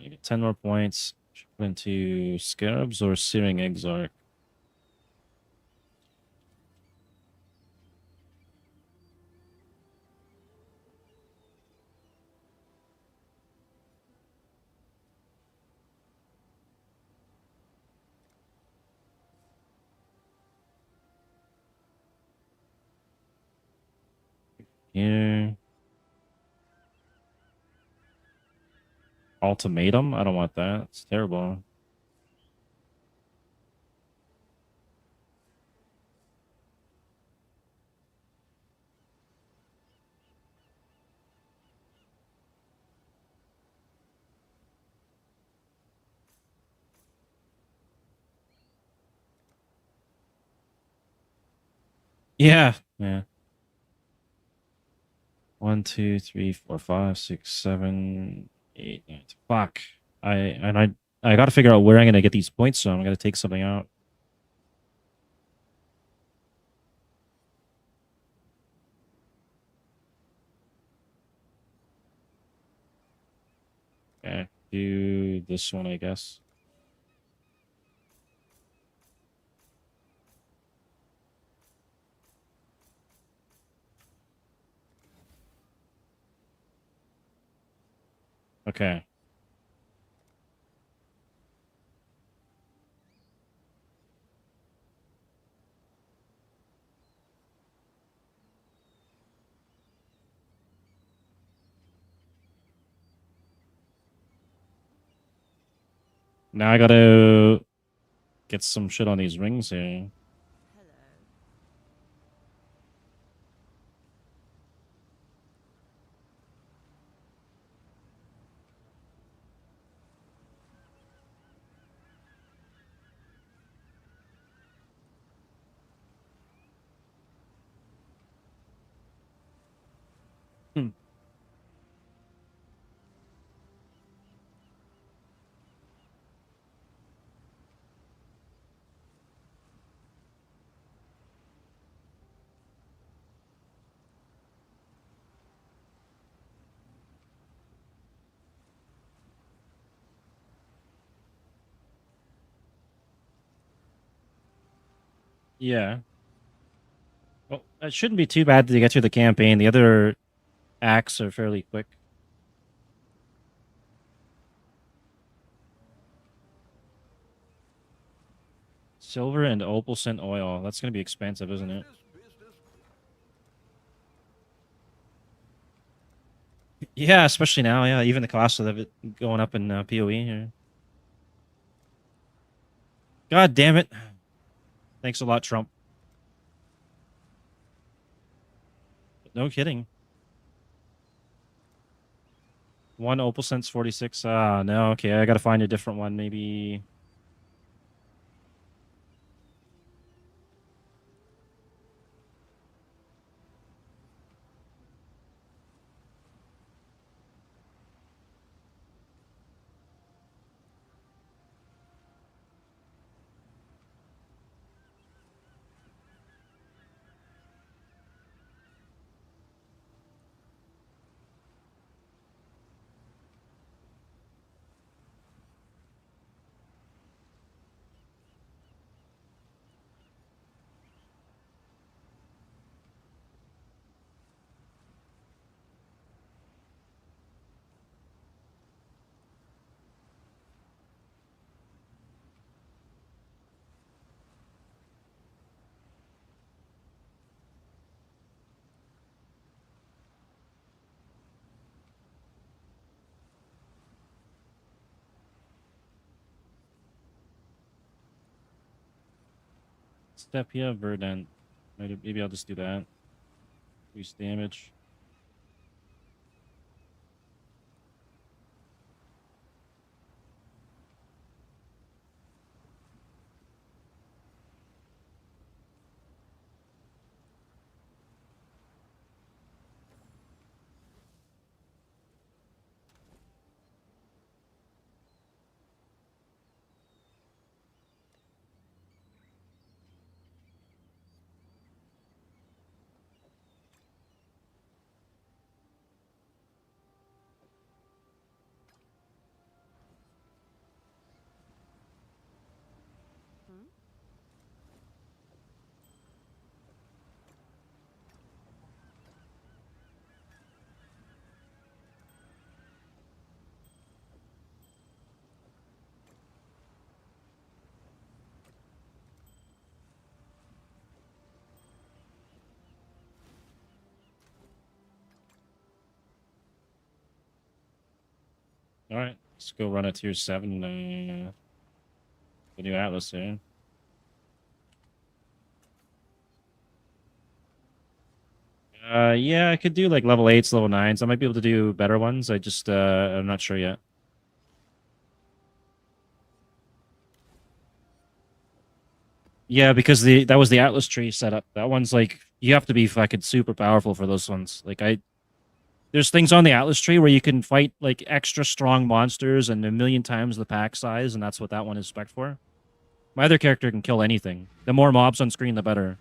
You get 10 more points. Should put into Scarabs or Searing Exarch. Here. Ultimatum? I don't want that. It's terrible. Yeah. Yeah. 1, 2, 3, 4, 5, 6, 7, 8, 9. Fuck. I gotta figure out where I'm gonna get these points from. I'm gonna take something out. Okay. Do this one, I guess. Okay. Now I gotta get some shit on these rings here.
Hello.
Hmm. Yeah. Well, it shouldn't be too bad to get through the campaign. The other acts are fairly quick. Silver and opal scent oil. That's going to be expensive, isn't it?
Business.
Yeah, especially now. Yeah, even the cost of it going up in PoE here. God damn it. Thanks a lot, Trump. No kidding. One opal scent's 46. Ah, no. Okay, I got to find a different one. Maybe. Step here, verdant. Maybe I'll just do that. Reduce damage. All right, let's go run a tier 7. The new Atlas here. Yeah, I could do like level 8s, level 9s. I might be able to do better ones. I'm not sure yet. Yeah, because that was the Atlas tree setup. That one's like you have to be fucking super powerful for those ones. There's things on the Atlas tree where you can fight like extra strong monsters and a million times the pack size, and that's what that one is spec for. My other character can kill anything. The more mobs on screen, the better.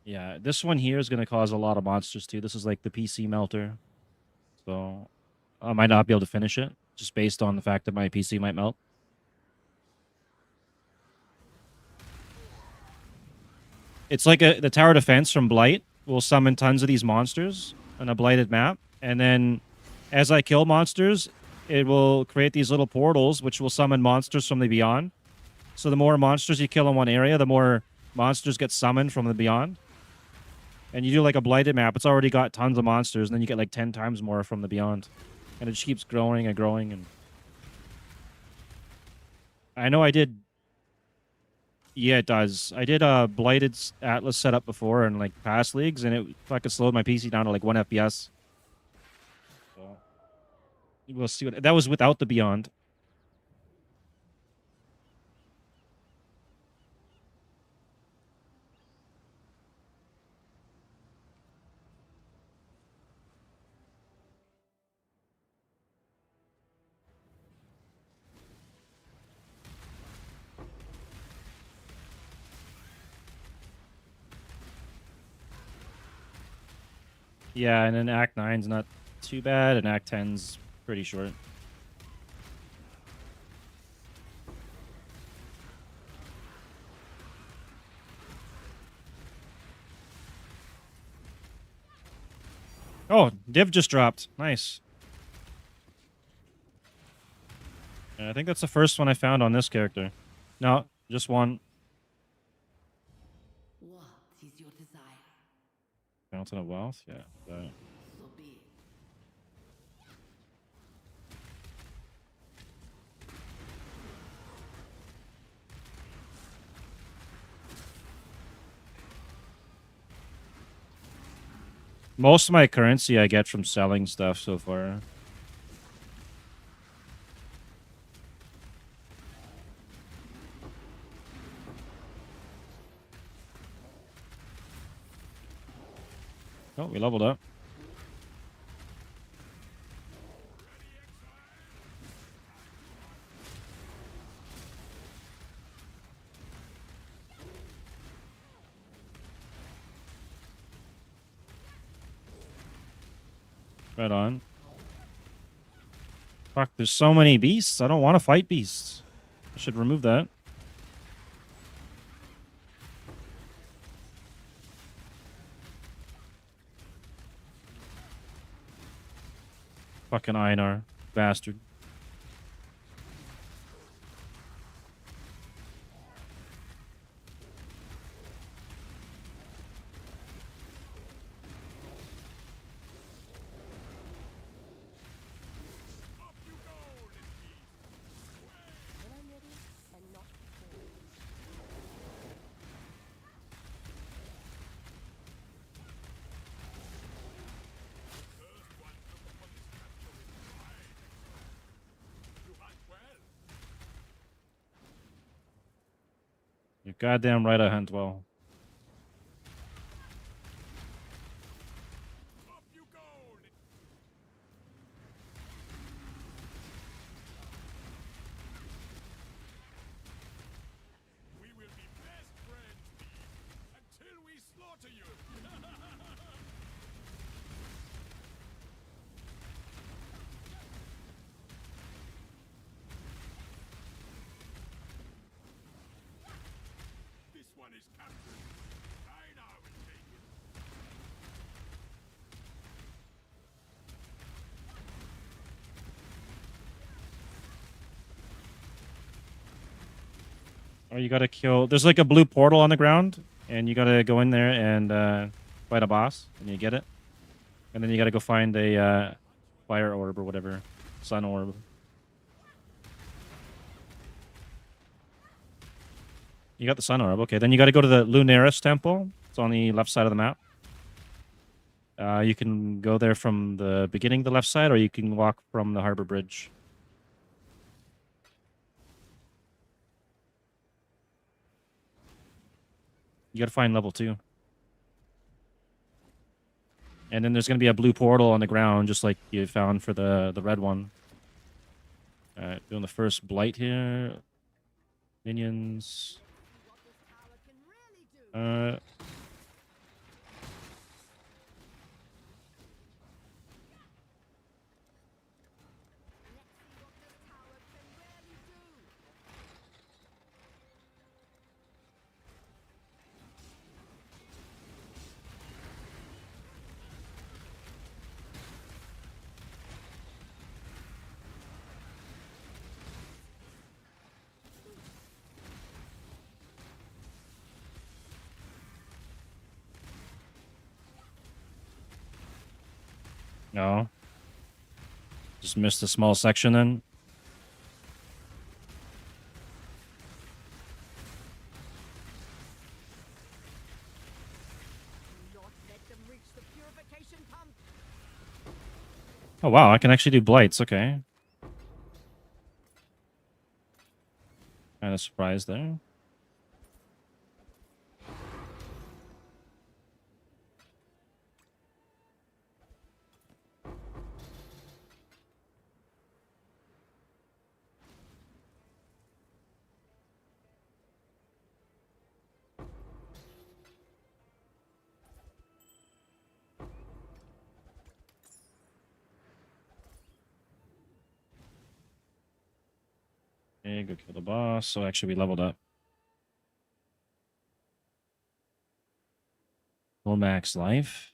Yeah, this one here is going to cause a lot of monsters too. This is like the PC melter. So I might not be able to finish it just based on the fact that my PC might melt. It's like the tower defense from Blight will summon tons of these monsters on a blighted map. And then as I kill monsters, it will create these little portals, which will summon monsters from the beyond. So the more monsters you kill in one area, the more monsters get summoned from the beyond. And you do like a blighted map, it's already got tons of monsters, and then you get like 10 times more from the beyond. And it just keeps growing and growing. And I know I did. Yeah, it does. I did Blighted Atlas setup before in like past leagues, and it fucking slowed my PC down to like 1 FPS. So we'll see what that was without the Beyond. Yeah, and then Act 9's not too bad, and Act 10's pretty short. Oh, Div just dropped. Nice. Yeah, I think that's the first one I found on this character. No, just one.
What is your desire?
Fountain of Wealth? Yeah.
So be it.
Most of my currency I get from selling stuff so far. Oh, we leveled up. Right on. Fuck, there's so many beasts. I don't want to fight beasts. I should remove that. Fucking Einar. Bastard.
When I'm ready and not before.
You're goddamn right I hunt well.
We will be best friends until we slaughter you. This one is captured. Einar will take it.
Oh, you gotta kill. There's like a blue portal on the ground, and you gotta go in there and fight a boss, and you get it. And then you gotta go find a fire orb or whatever, sun orb. You got the sun orb. Okay, then you gotta go to the Lunaris temple. It's on the left side of the map. You can go there from the beginning, the left side, or you can walk from the harbor bridge. You gotta find level 2. And then there's gonna be a blue portal on the ground, just like you found for the red one. Alright, doing the first blight here. Minions. No. Just missed a small section then. Oh wow, I can actually do blights. Okay. Kind of surprised there. Okay, go kill the boss. So actually, we leveled up. Full max life.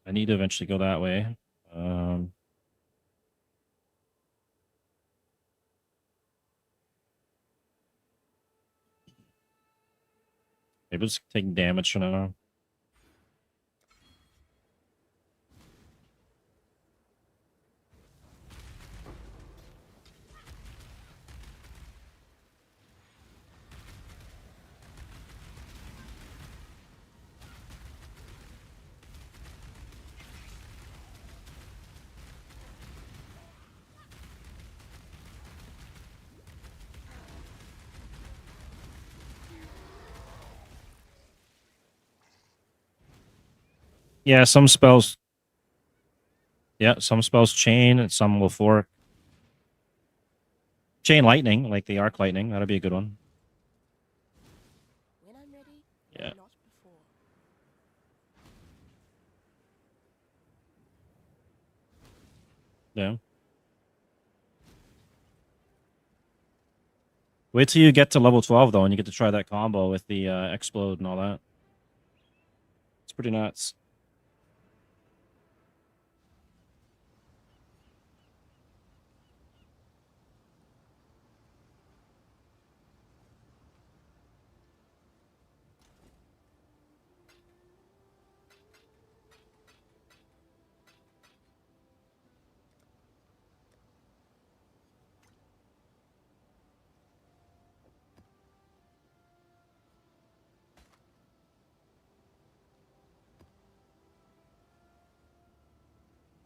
I need to eventually go that way. Maybe just taking damage for now. Yeah, some spells. Yeah, some spells chain and some will fork. Chain lightning, like the arc lightning. That'll be a good one.
When I'm ready,
Yeah.
and not before.
Yeah. Wait till you get to level 12, though, and you get to try that combo with the explode and all that. It's pretty nuts.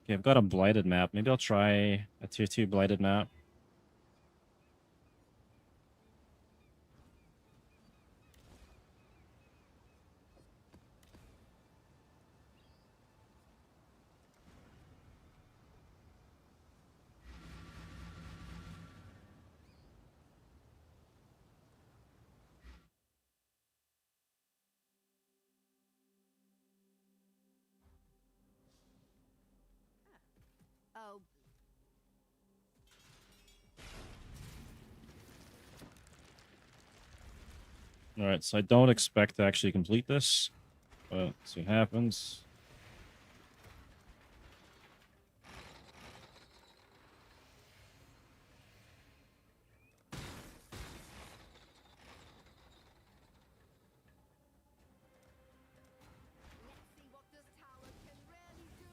Okay, I've got a blighted map. Maybe I'll try a tier 2 blighted map.
Oh,
Alright, so I don't expect to actually complete this, but see what happens.
let's see what this tower can really do.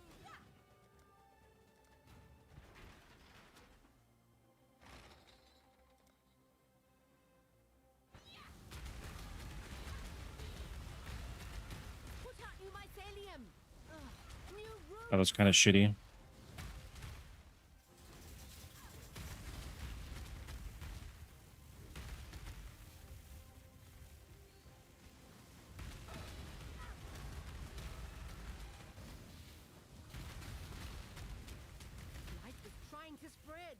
Put out new mycelium. Ugh, new room.
That was kind of shitty.
Light is trying to spread.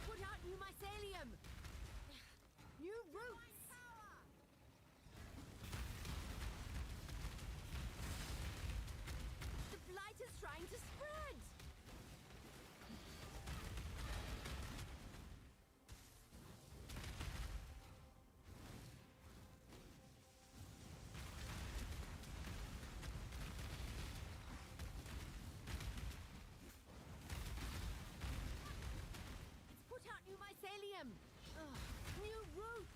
Put out new mycelium.
mycelium! Ugh, new roots!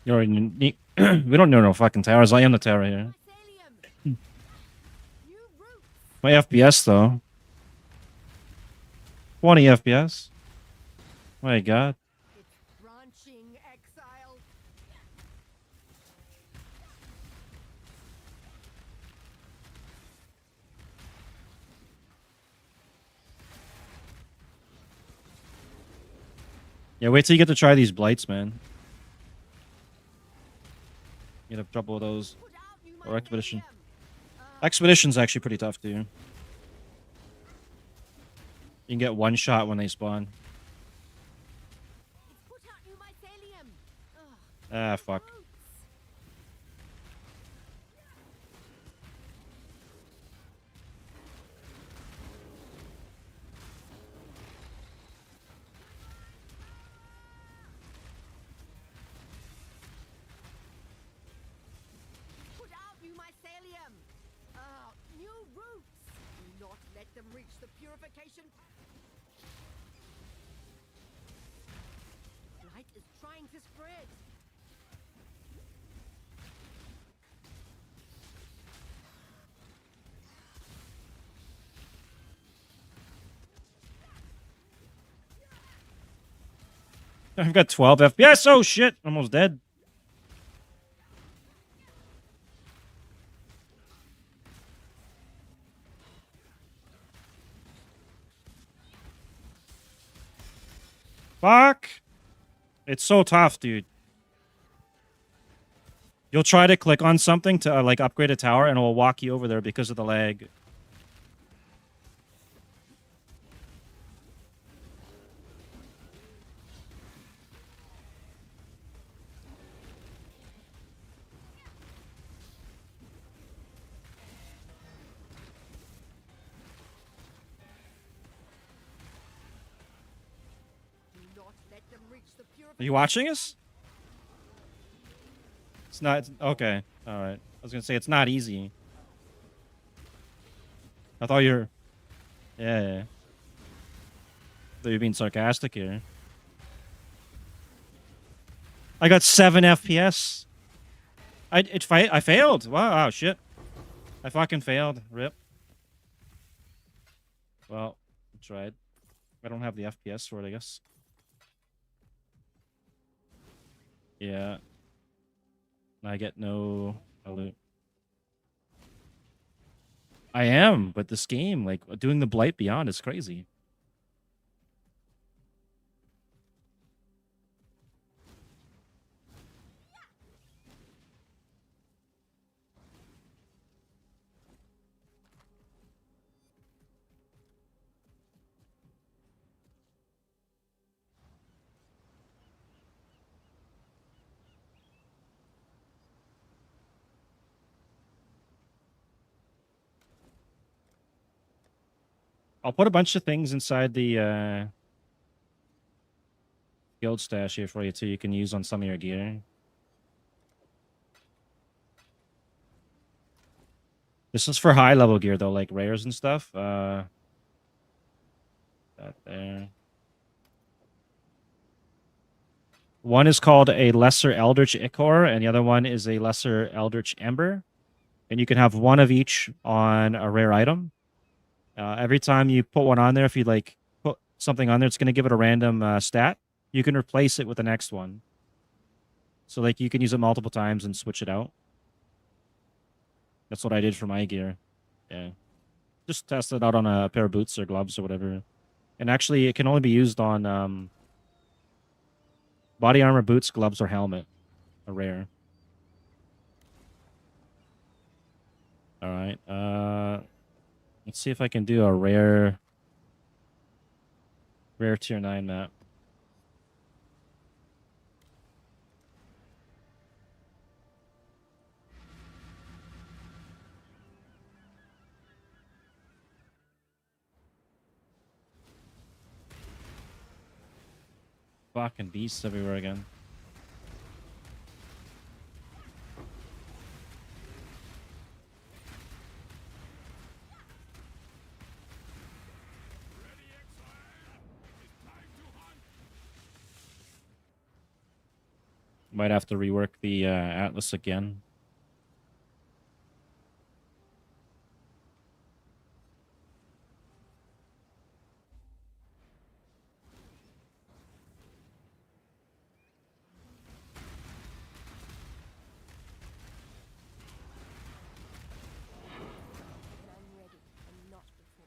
You already need. We don't know no fucking towers. I am the tower here.
Mycelium! New roots!
My FPS though. 20 FPS. My God.
It's branching exile!
Yeah, wait till you get to try these blights, man. You have trouble with those.
Put out new
Or expedition.
mycelium!
Expedition's actually pretty tough too. You can get one shot when they spawn.
It's put out new mycelium! Ugh,
Ah, fuck.
roots! Put out new mycelium! New roots! Do not let them reach the purification. Light is trying to spread.
I've got 12 FPS. Oh shit! Almost dead. Fuck! It's so tough, dude. You'll try to click on something to like upgrade a tower, and it will walk you over there because of the lag.
Do not let them reach the purification.
Are you watching us? It's not. Okay. All right. I was gonna say it's not easy. I thought you're. Yeah. Thought you're being sarcastic here. I got 7 FPS. I failed. Wow, shit. I fucking failed. Rip. Well, I tried. I don't have the FPS for it, I guess. Yeah. I get no loot. I am, but this game, like, doing the Blight Beyond is crazy. I'll put a bunch of things inside the guild stash here for you too. You can use on some of your gear. This is for high level gear though, like rares and stuff. That there. One is called a Lesser Eldritch Ichor, and the other one is a Lesser Eldritch Ember. And you can have one of each on a rare item. Every time you put one on there, if you like put something on there, it's going to give it a random stat. You can replace it with the next one. So like you can use it multiple times and switch it out. That's what I did for my gear. Yeah. Just test it out on a pair of boots or gloves or whatever. And actually, it can only be used on body armor, boots, gloves, or helmet. A rare. All right. Let's see if I can do a rare tier 9 map. Fucking beasts everywhere again.
Ready, exile? It's time to hunt.
Might have to rework the Atlas again.
And I'm ready, and not before.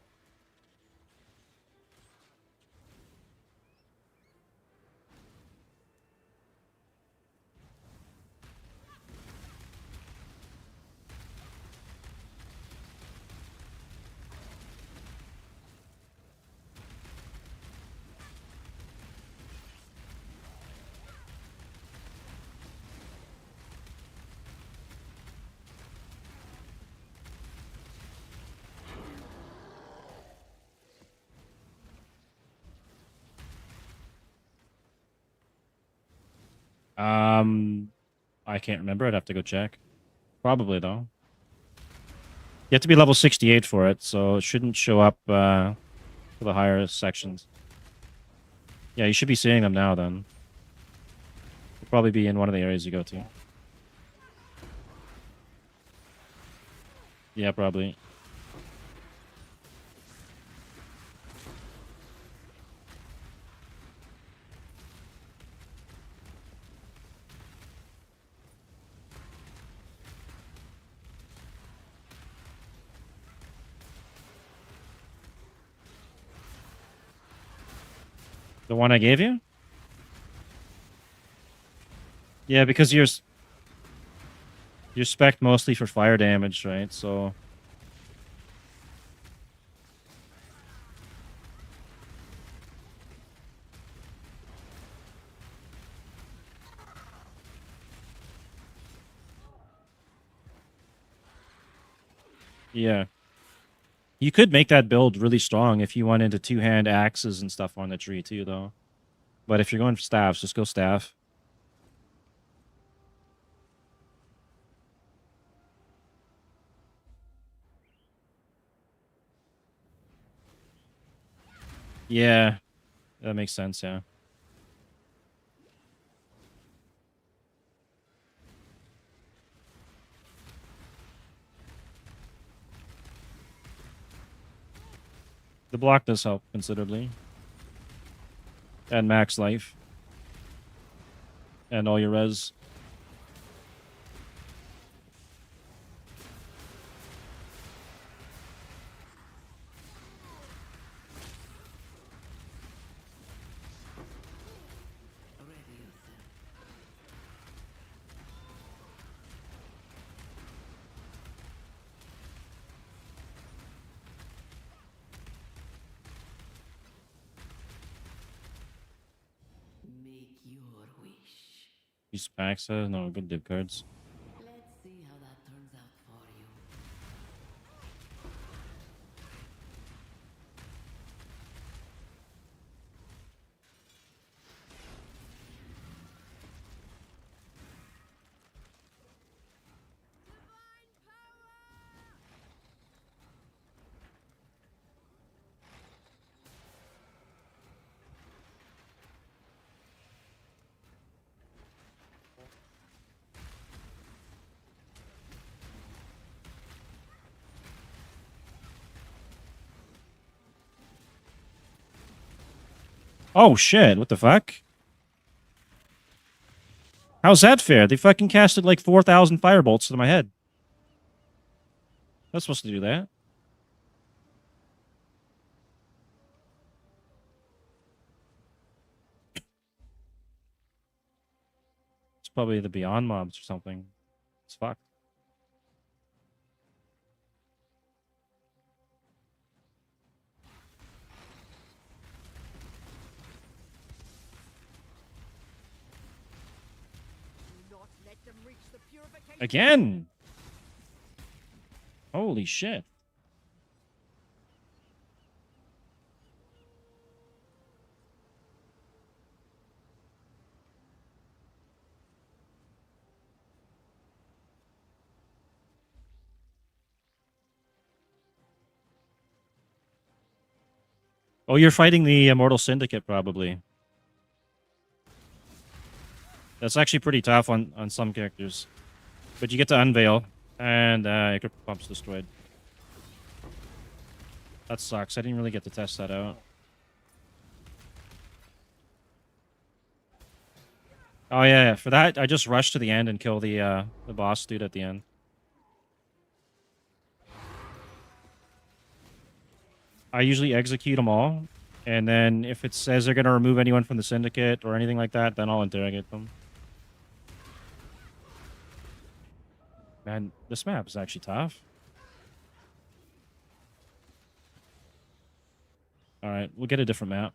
I can't remember. I'd have to go check. Probably though. You have to be level 68 for it, so it shouldn't show up for the higher sections. Yeah, you should be seeing them now then. They'll probably be in one of the areas you go to. Yeah, probably. The one I gave you? Yeah, because you're spec mostly for fire damage, right? So yeah. You could make that build really strong if you went into two-hand axes and stuff on the tree too, though. But if you're going for staffs, just go staff. Yeah, that makes sense, yeah. The block does help considerably. And max life. And all your res.
Ready yourself. Make your wish.
Use packs, no, good div cards.
Let's see how that turns out for you.
Oh shit, what the fuck? How's that fair? They fucking casted like 4,000 firebolts to my head. That's supposed to do that. It's probably the Beyond mobs or something. It's fucked.
Do not let them reach the purification.
Again! Holy shit. Oh, you're fighting the Immortal Syndicate, probably. That's actually pretty tough on some characters. But you get to unveil, and your grip pump's destroyed. That sucks. I didn't really get to test that out. Oh yeah, for that I just rush to the end and kill the boss dude at the end. I usually execute them all, and then if it says they're gonna remove anyone from the syndicate or anything like that, then I'll interrogate them. Man, this map is actually tough. All right, we'll get a different map.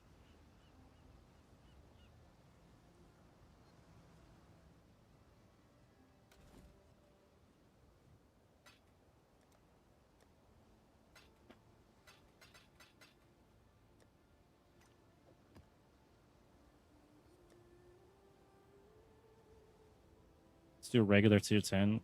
Let's do a regular tier 10.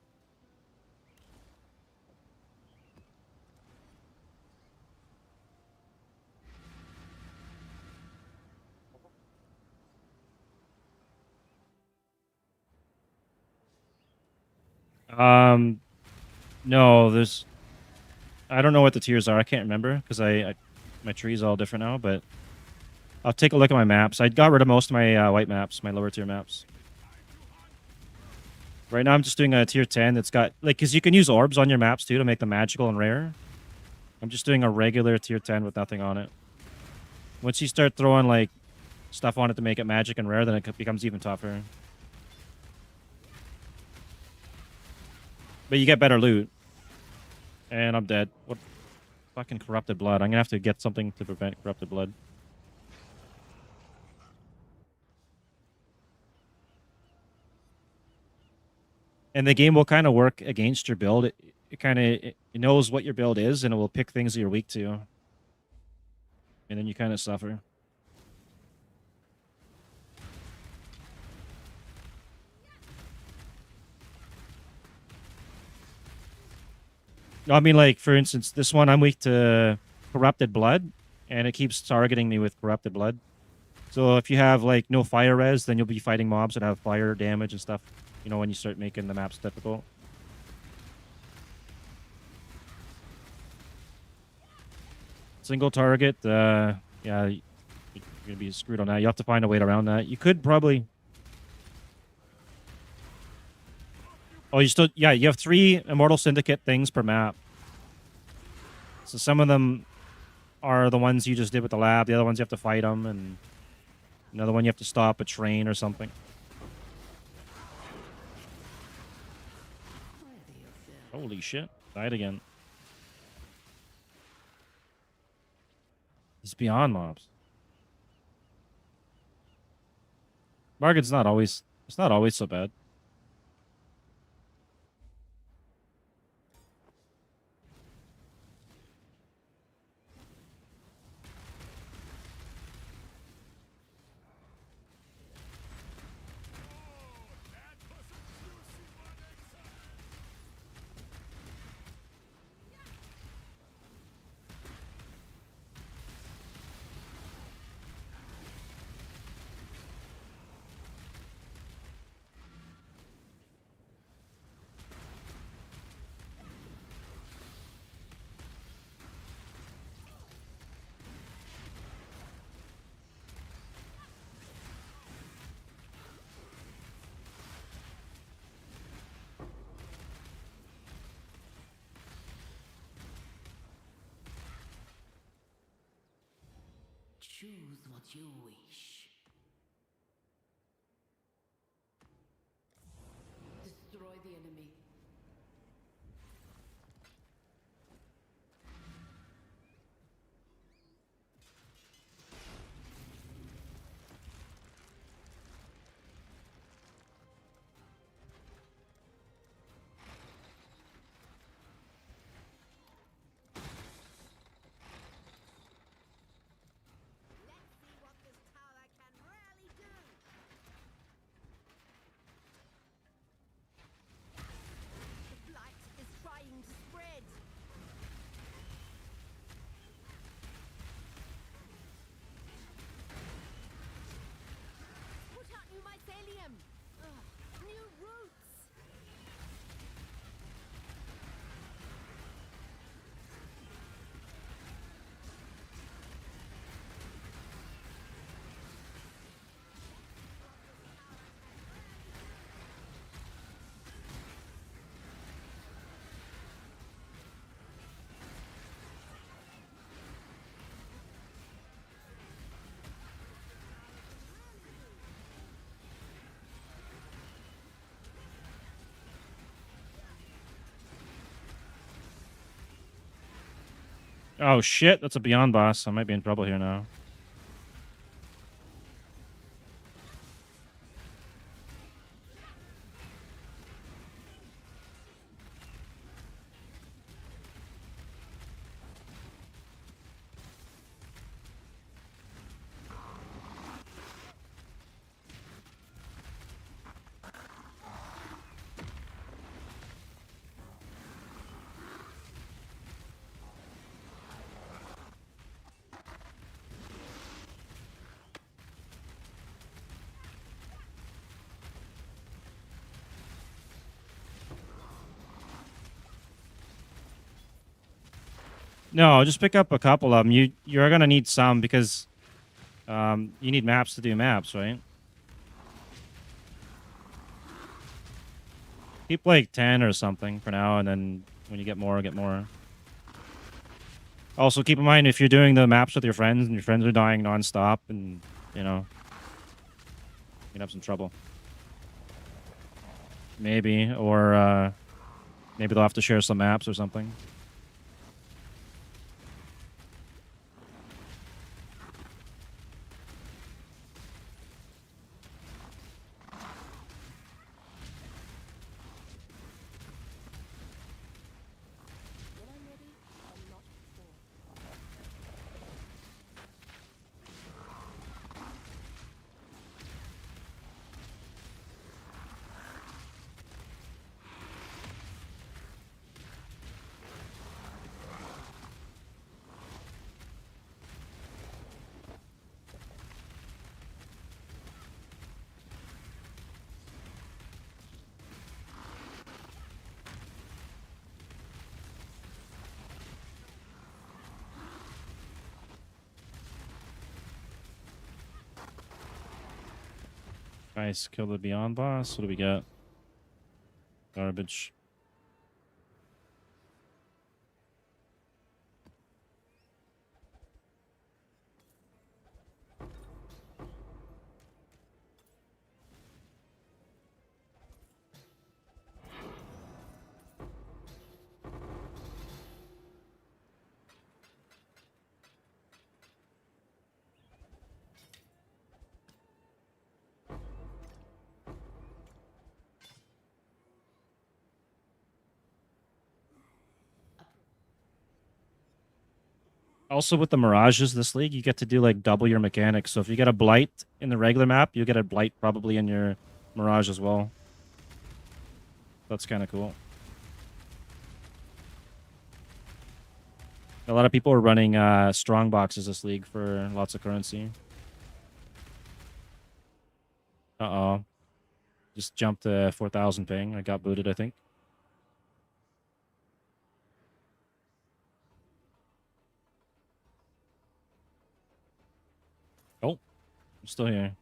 No, there's. I don't know what the tiers are. I can't remember because my tree's all different now. But I'll take a look at my maps. I got rid of most of my white maps, my lower tier maps. Right now, I'm just doing a tier 10 that's got like because you can use orbs on your maps too to make them magical and rare. I'm just doing a regular tier 10 with nothing on it. Once you start throwing like stuff on it to make it magic and rare, then it becomes even tougher. But you get better loot. And I'm dead. What? Fucking corrupted blood. I'm gonna have to get something to prevent corrupted blood. And the game will kind of work against your build. It kind of it knows what your build is, and it will pick things that you're weak to. And then you kind of suffer. No, I mean, like, for instance, this one, I'm weak to corrupted blood, and it keeps targeting me with corrupted blood. So if you have, like, no fire res, then you'll be fighting mobs that have fire damage and stuff, you know, when you start making the maps difficult. Single target, yeah, you're gonna be screwed on that. You have to find a way around that. You could probably... Oh, you still... Yeah, you have 3 Immortal Syndicate things per map. So some of them are the ones you just did with the lab. The other ones you have to fight them, and another one you have to stop a train or something. Holy shit. Died again. He's beyond mobs. Market's not always... It's not always so bad.
Choose what you wish. Destroy the enemy.
Let's see what this tower
Oh shit, that's a Beyond boss. I might be in trouble here now. No, just pick up a couple of them. You're gonna need some because you need maps to do maps, right? Keep like 10 or something for now, and then when you get more, get more. Also, keep in mind if you're doing the maps with your friends and your friends are dying nonstop, and you know, you can have some trouble. Maybe, or maybe they'll have to share some maps or something.
When I'm ready, I'm not before.
Nice, kill the Beyond boss. What do we got? Garbage. Also, with the Mirages this league, you get to do like double your mechanics. So if you get a Blight in the regular map, you get a Blight probably in your Mirage as well. That's kind of cool. A lot of people are running strong boxes this league for lots of currency. Uh-oh. Just jumped to 4,000 ping. I got booted, I think. Oh, I'm still here.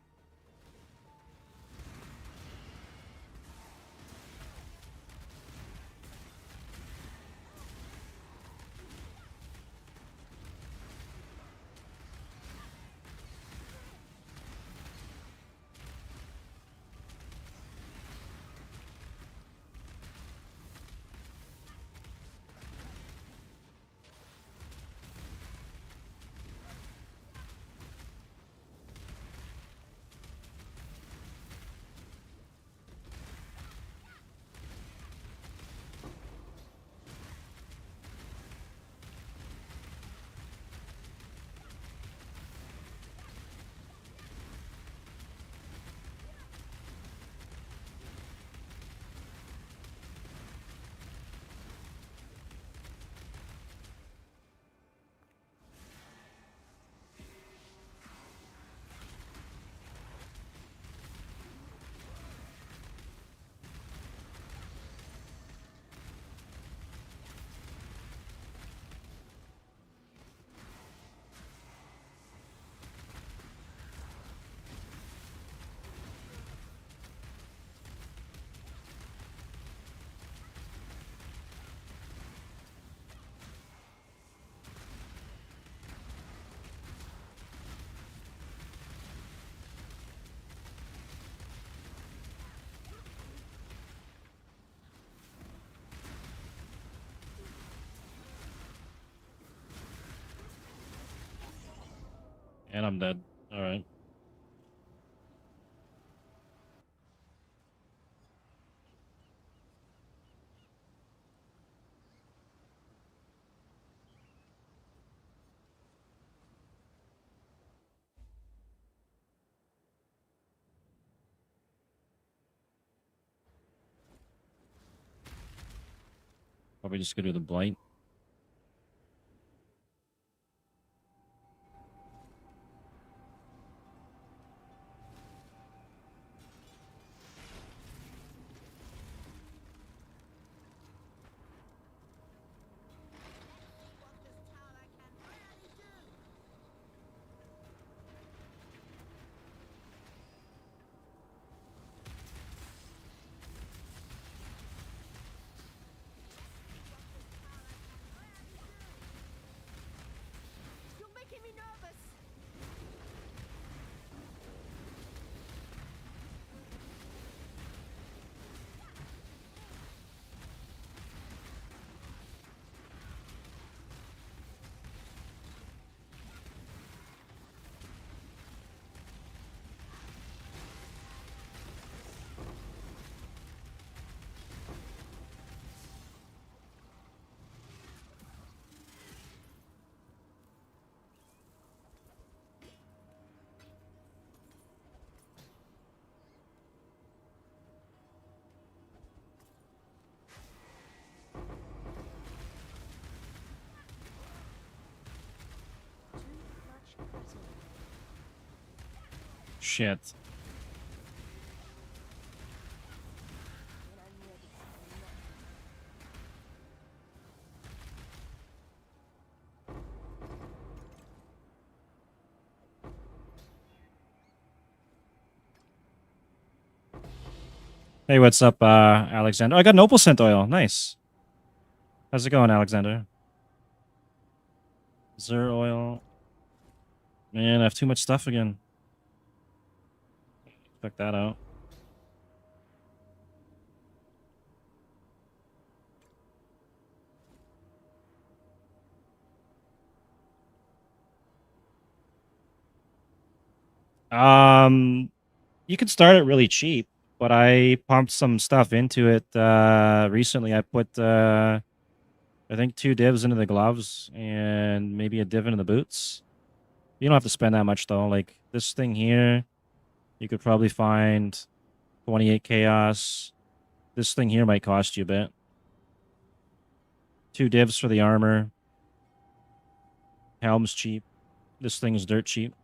And I'm dead. All right. Probably just go do the blight.
What this tower can really do. You're making me nervous.
Shit. Hey, what's up, Alexander? Oh, I got Noble Scent Oil. Nice. How's it going, Alexander? Zer oil. Man, I have too much stuff again. Check that out. You could start it really cheap, but I pumped some stuff into it recently. I put I think 2 divs into the gloves and maybe a div into the boots. You don't have to spend that much though. Like this thing here, you could probably find 28 chaos. This thing here might cost you a bit. 2 divs for the armor. Helm's cheap. This thing is dirt cheap.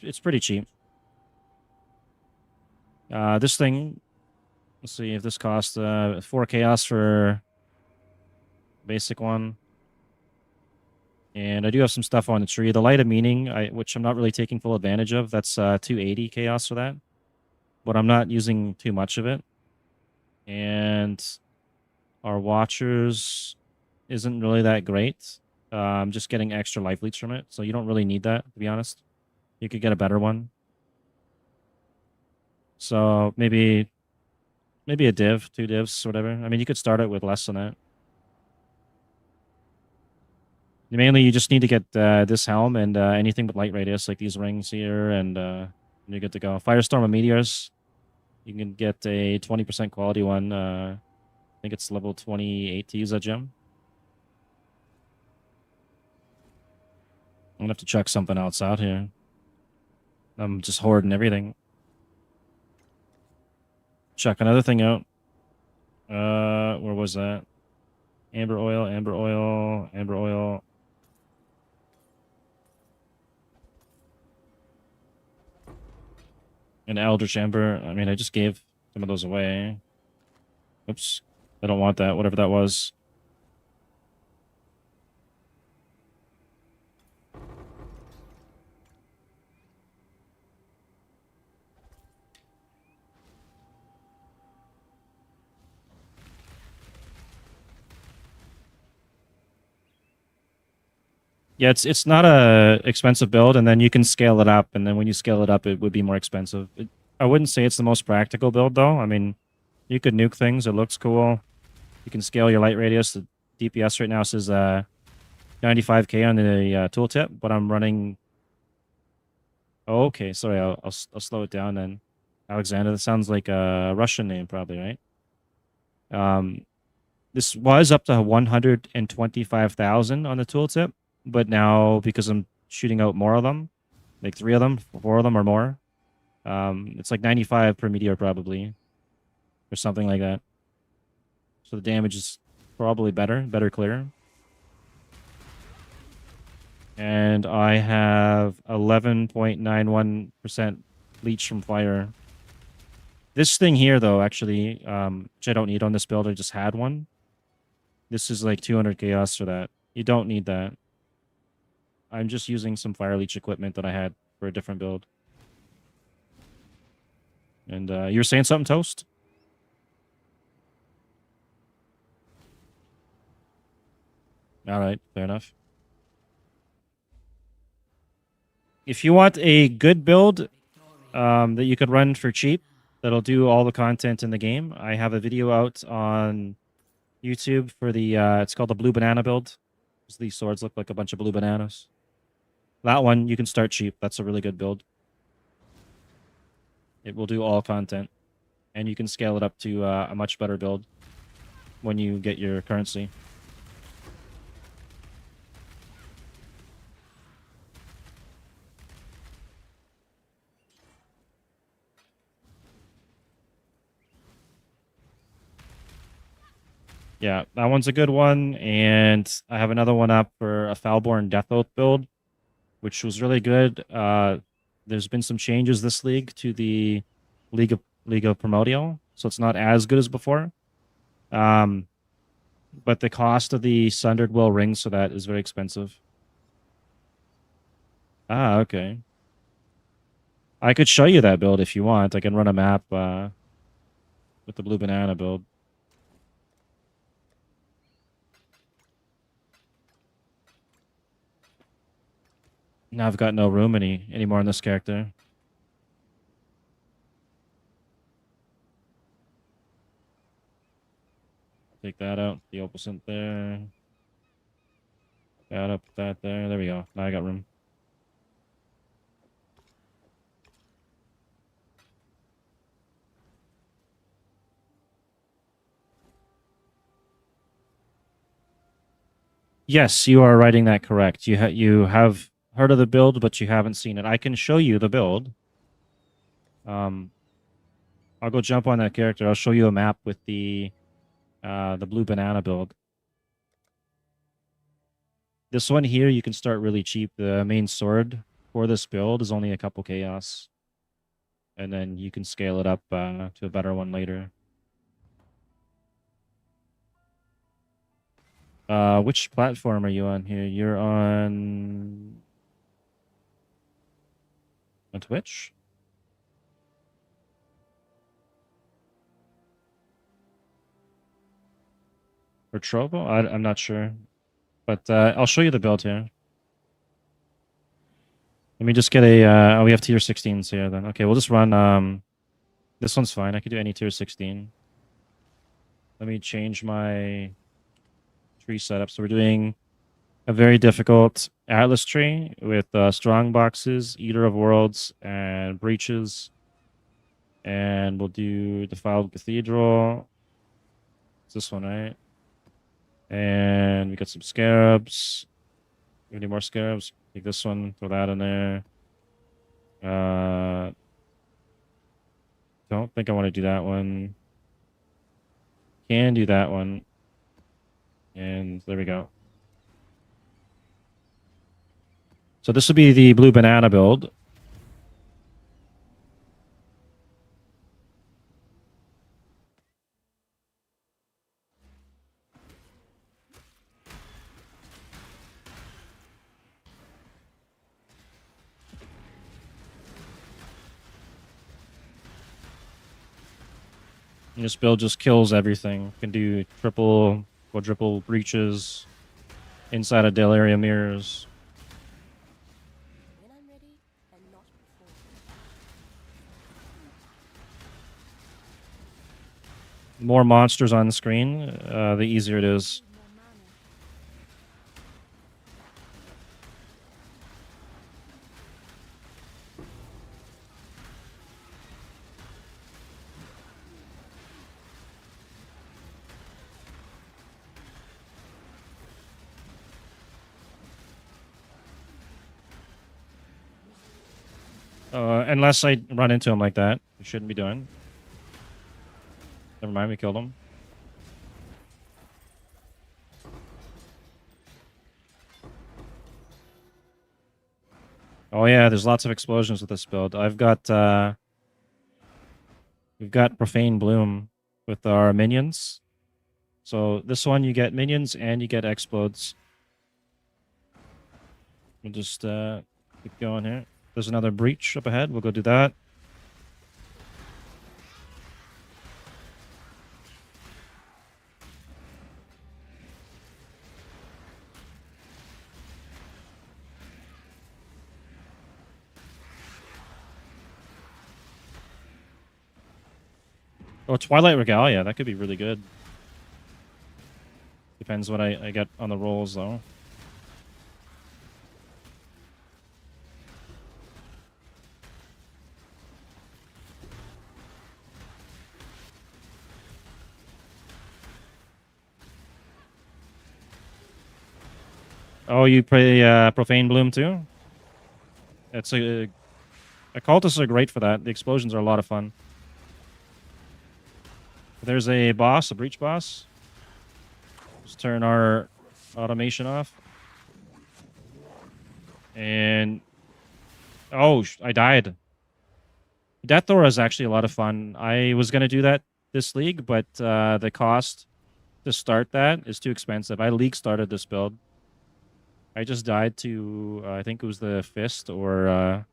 It's pretty cheap. This thing, let's see if this costs 4 chaos for basic one. And I do have some stuff on the tree. The Light of Meaning, which I'm not really taking full advantage of, that's 280 chaos for that. But I'm not using too much of it. And our Watchers isn't really that great. I'm just getting extra life leech from it, so you don't really need that, to be honest. You could get a better one. So maybe a div, 2 divs, whatever. I mean, you could start it with less than that. Mainly, you just need to get this helm and anything but LightRadius, like these rings here, and you're good to go. Firestorm and Meteors. You can get a 20% quality one. I think it's level 28 to use that gem. I'm going to have to check something else out here. I'm just hoarding everything. Check another thing out. Where was that? Amber oil, amber oil, amber oil. And Eldritch Amber. I mean, I just gave some of those away. Oops. I don't want that, whatever that was. Yeah, it's not a expensive build, and then you can scale it up, and then when you scale it up, it would be more expensive. I wouldn't say it's the most practical build, though. I mean, you could nuke things. It looks cool. You can scale your LightRadius. The DPS right now says 95k on the tooltip, but I'm running Oh, okay, sorry, I'll slow it down then. Alexander, that sounds like a Russian name, probably, right? This was up to 125,000 on the tooltip, but now because I'm shooting out more of them, like 3 of them, 4 of them or more, it's like 95 per meteor probably, or something like that. So the damage is probably better clear. And I have 11.91% leech from fire. This thing here, though, actually, which I don't need on this build, I just had one. This is like 200 chaos for that. You don't need that. I'm just using some fire leech equipment that I had for a different build. And you were saying something, Toast? All right, fair enough. If you want a good build that you could run for cheap, that'll do all the content in the game, I have a video out on YouTube for the, it's called the Blue Banana build. These swords look like a bunch of blue bananas. That one, you can start cheap. That's a really good build. It will do all content. And you can scale it up to a much better build when you get your currency. Yeah, that one's a good one. And I have another one up for a Foulborn Death Oath build, which was really good. There's been some changes this league to the League of Primordial, so it's not as good as before. But the cost of the Sundered Will rings, so that is very expensive. Ah, okay. I could show you that build if you want. I can run a map with the Blue Banana build. Now I've got no room anymore in this character. Take that out. The opposite there. Got up that there. There we go. Now I got room. Yes, you are writing that correct. You have heard of the build, but you haven't seen it. I can show you the build. I'll go jump on that character. I'll show you a map with the Blue Banana build. This one here, you can start really cheap. The main sword for this build is only a couple chaos. And then you can scale it up to a better one later. Which platform are you on here? You're on Twitch? Or Trovo? I'm not sure. But I'll show you the build here. Let me just get a... oh, we have tier 16s here then. Okay, we'll just run... this one's fine. I could do any tier 16. Let me change my tree setup. So we're doing a very difficult Atlas tree with strong boxes, Eater of Worlds, and breaches. And we'll do Defiled Cathedral. It's this one, right? And we got some scarabs. We need more scarabs. Take this one, throw that in there. Don't think I want to do that one. Can do that one. And there we go. So this would be the Blue Banana build. And this build just kills everything. Can do triple, quadruple breaches inside of Delirium mirrors.
When I'm ready, and not before.
The more monsters on the screen, the easier it is.
More mana.
Unless I run into him like that. We shouldn't be doing. Never mind, we killed him. Oh yeah, there's lots of explosions with this build. I've got we've got Profane Bloom with our minions. So this one you get minions and you get explodes. We'll just keep going here. There's another breach up ahead. We'll go do that. Oh, Twilight Regalia. That could be really good. Depends what I get on the rolls, though. Oh, you play Profane Bloom too? It's occultists are great for that. The explosions are a lot of fun. There's a boss, a breach boss. Just turn our automation off. And oh, I died. Death Aura is actually a lot of fun. I was gonna do that this league, but the cost to start that is too expensive. I league started this build. I just died to I think it was the fist or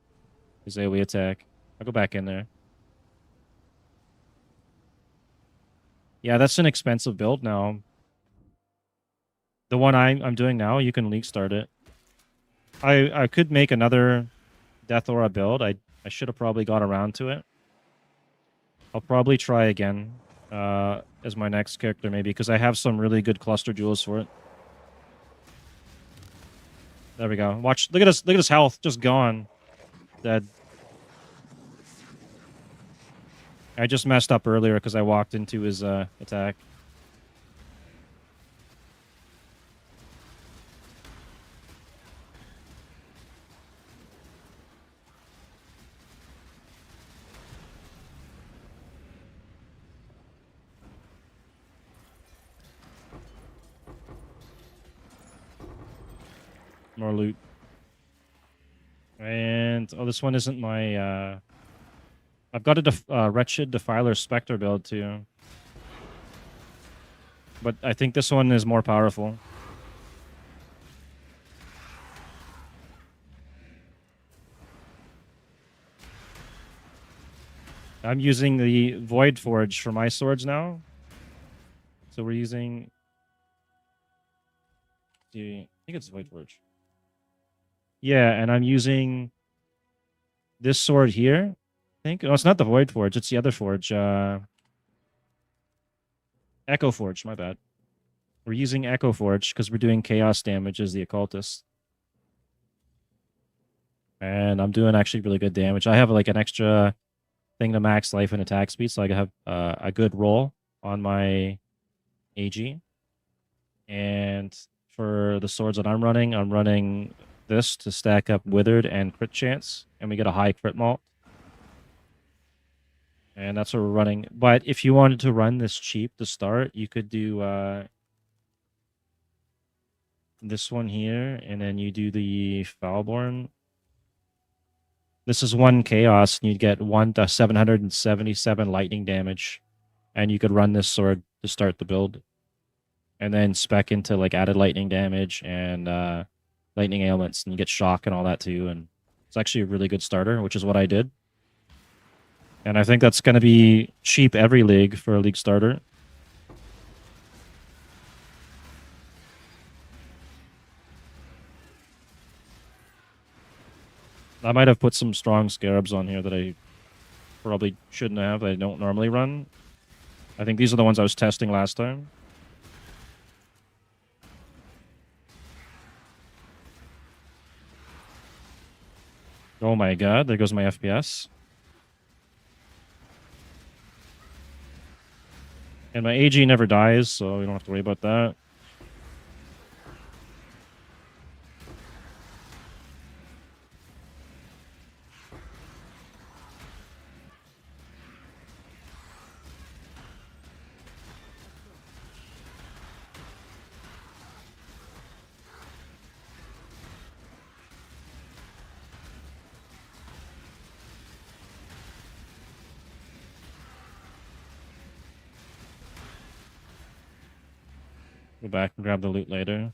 his AoE attack. I'll go back in there. Yeah, that's an expensive build now. The one I'm doing now, you can league start it. I could make another Death Aura build. I should have probably got around to it. I'll probably try again as my next character maybe because I have some really good cluster jewels for it. There we go. Watch. Look at us. Look at his health. Just gone. Dead. I just messed up earlier because I walked into his attack. More loot. And oh, this one isn't my I've got a Wretched Defiler Spectre build too. But I think this one is more powerful. I'm using the Void Forge for my swords now. So we're using I think it's Void Forge. Yeah, and I'm using this sword here. I think. Oh, it's not the Void Forge. It's the other forge. Echo Forge. My bad. We're using Echo Forge because we're doing chaos damage as the occultist. And I'm doing actually really good damage. I have like an extra thing to max life and attack speed, so I have a good roll on my AG. And for the swords that I'm running this to stack up Withered and Crit Chance, and we get a high crit mult. And that's what we're running. But if you wanted to run this cheap to start, you could do this one here, and then you do the Foulborn. This is 1 Chaos, and you'd get 1 to 777 lightning damage. And you could run this sword to start the build. And then spec into like added lightning damage and lightning ailments, and you get shock and all that too. And it's actually a really good starter, which is what I did. And I think that's going to be cheap every league for a league starter. I might have put some strong scarabs on here that I probably shouldn't have. I don't normally run. I think these are the ones I was testing last time. Oh my god, there goes my FPS. And my AG never dies, so we don't have to worry about that. Go back and grab the loot later.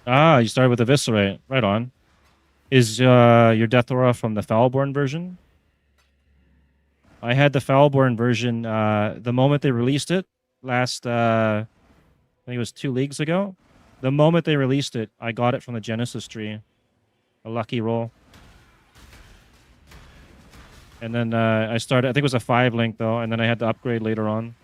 Ah, you started with Eviscerate. Right on. Is your Death Aura from the Foulborn version? I had the Foulborn version the moment they released it last, I think it was 2 leagues ago. The moment they released it, I got it from the Genesis tree. A lucky roll. And then I started, I think it was a 5 link though, and then I had to upgrade later on.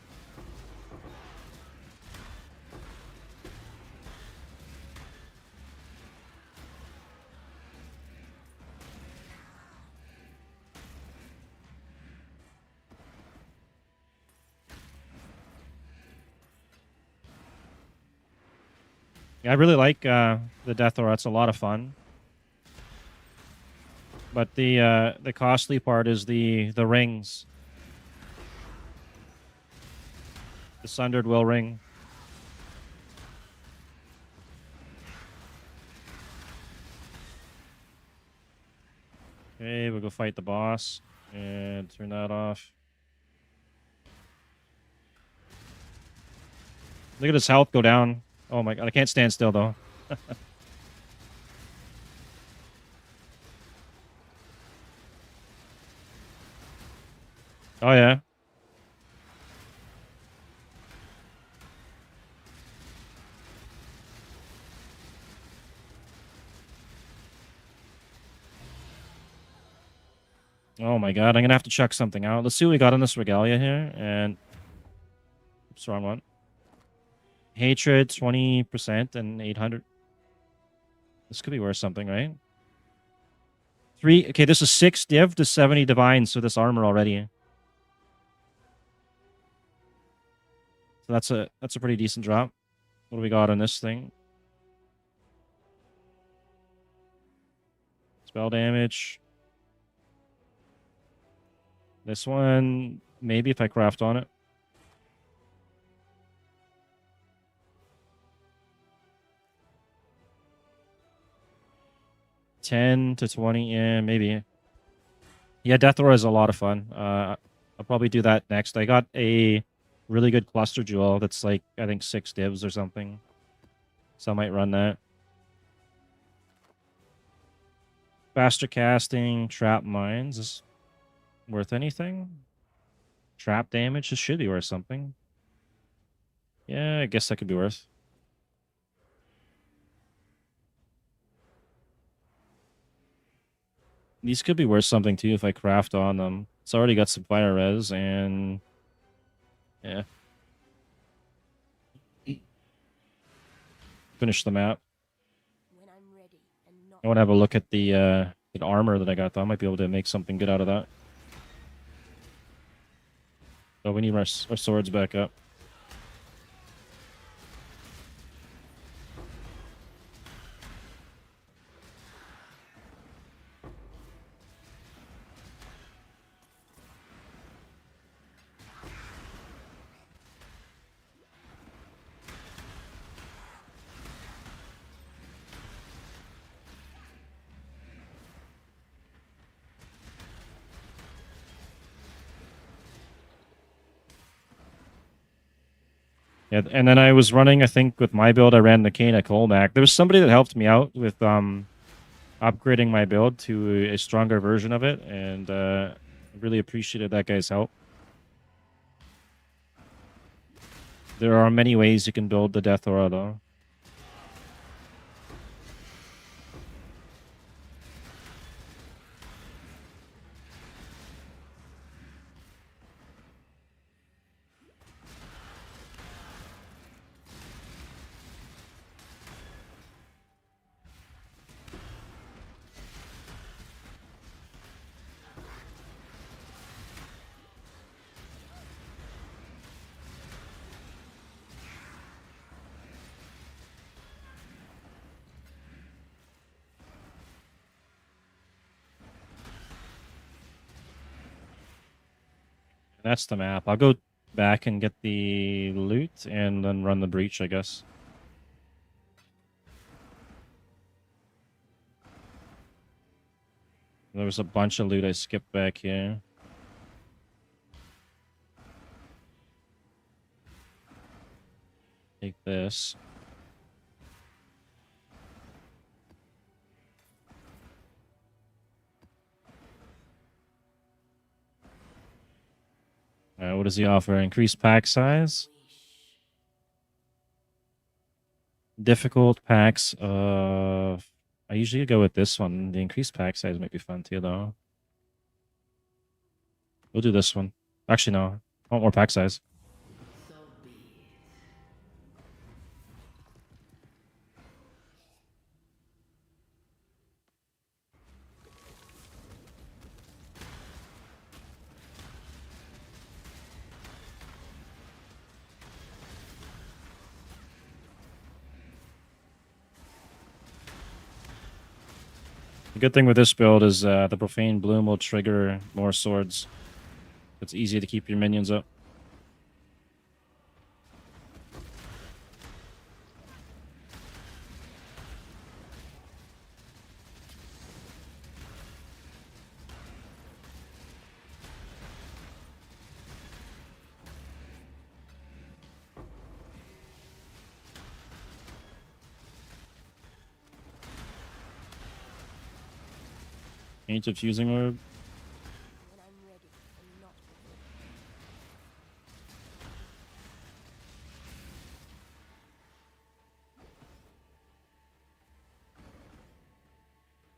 Yeah, I really like the Death Aura. It's a lot of fun. But the costly part is the rings. The Sundered Will ring. Okay, we'll go fight the boss and turn that off. Look at his health go down. Oh my god, I can't stand still though. Oh yeah. Oh my god, I'm gonna have to check something out. Let's see what we got in this regalia here. And oops, wrong one. Hatred 20% and 800. This could be worth something, right? 3. Okay, this is 6 div to 70 divine, so this armor already. So that's a pretty decent drop. What do we got on this thing? Spell damage. This one, maybe if I craft on it. $10 to $20, yeah, maybe. Yeah, Death Aura is a lot of fun. I'll probably do that next. I got a really good cluster jewel that's like, I think 6 divs or something. So I might run that. Faster casting, trap mines. Is worth anything? Trap damage, this should be worth something. Yeah, I guess that could be worth. These could be worth something too if I craft on them. It's already got some fire res and yeah. Finish the map.
When I'm ready and not
I want to have a look at the armor that I got though. I might be able to make something good out of that. Oh, we need our swords back up. Yeah, and then I was running, I think, with my build, I ran the Kana Colmac. There was somebody that helped me out with upgrading my build to a stronger version of it, and I really appreciated that guy's help. There are many ways you can build the Death Aura, though. That's the map. I'll go back and get the loot and then run the breach, I guess. There was a bunch of loot I skipped back here. Take this. What does he offer? Increased pack size? Difficult packs of... I usually go with this one. The increased pack size might be fun too, though. We'll do this one. Actually, no. I want more pack size.
So be it.
The good thing with this build is the Profane Bloom will trigger more swords. It's easy to keep your minions up. Ancient Fusing Orb.
When I'm ready and not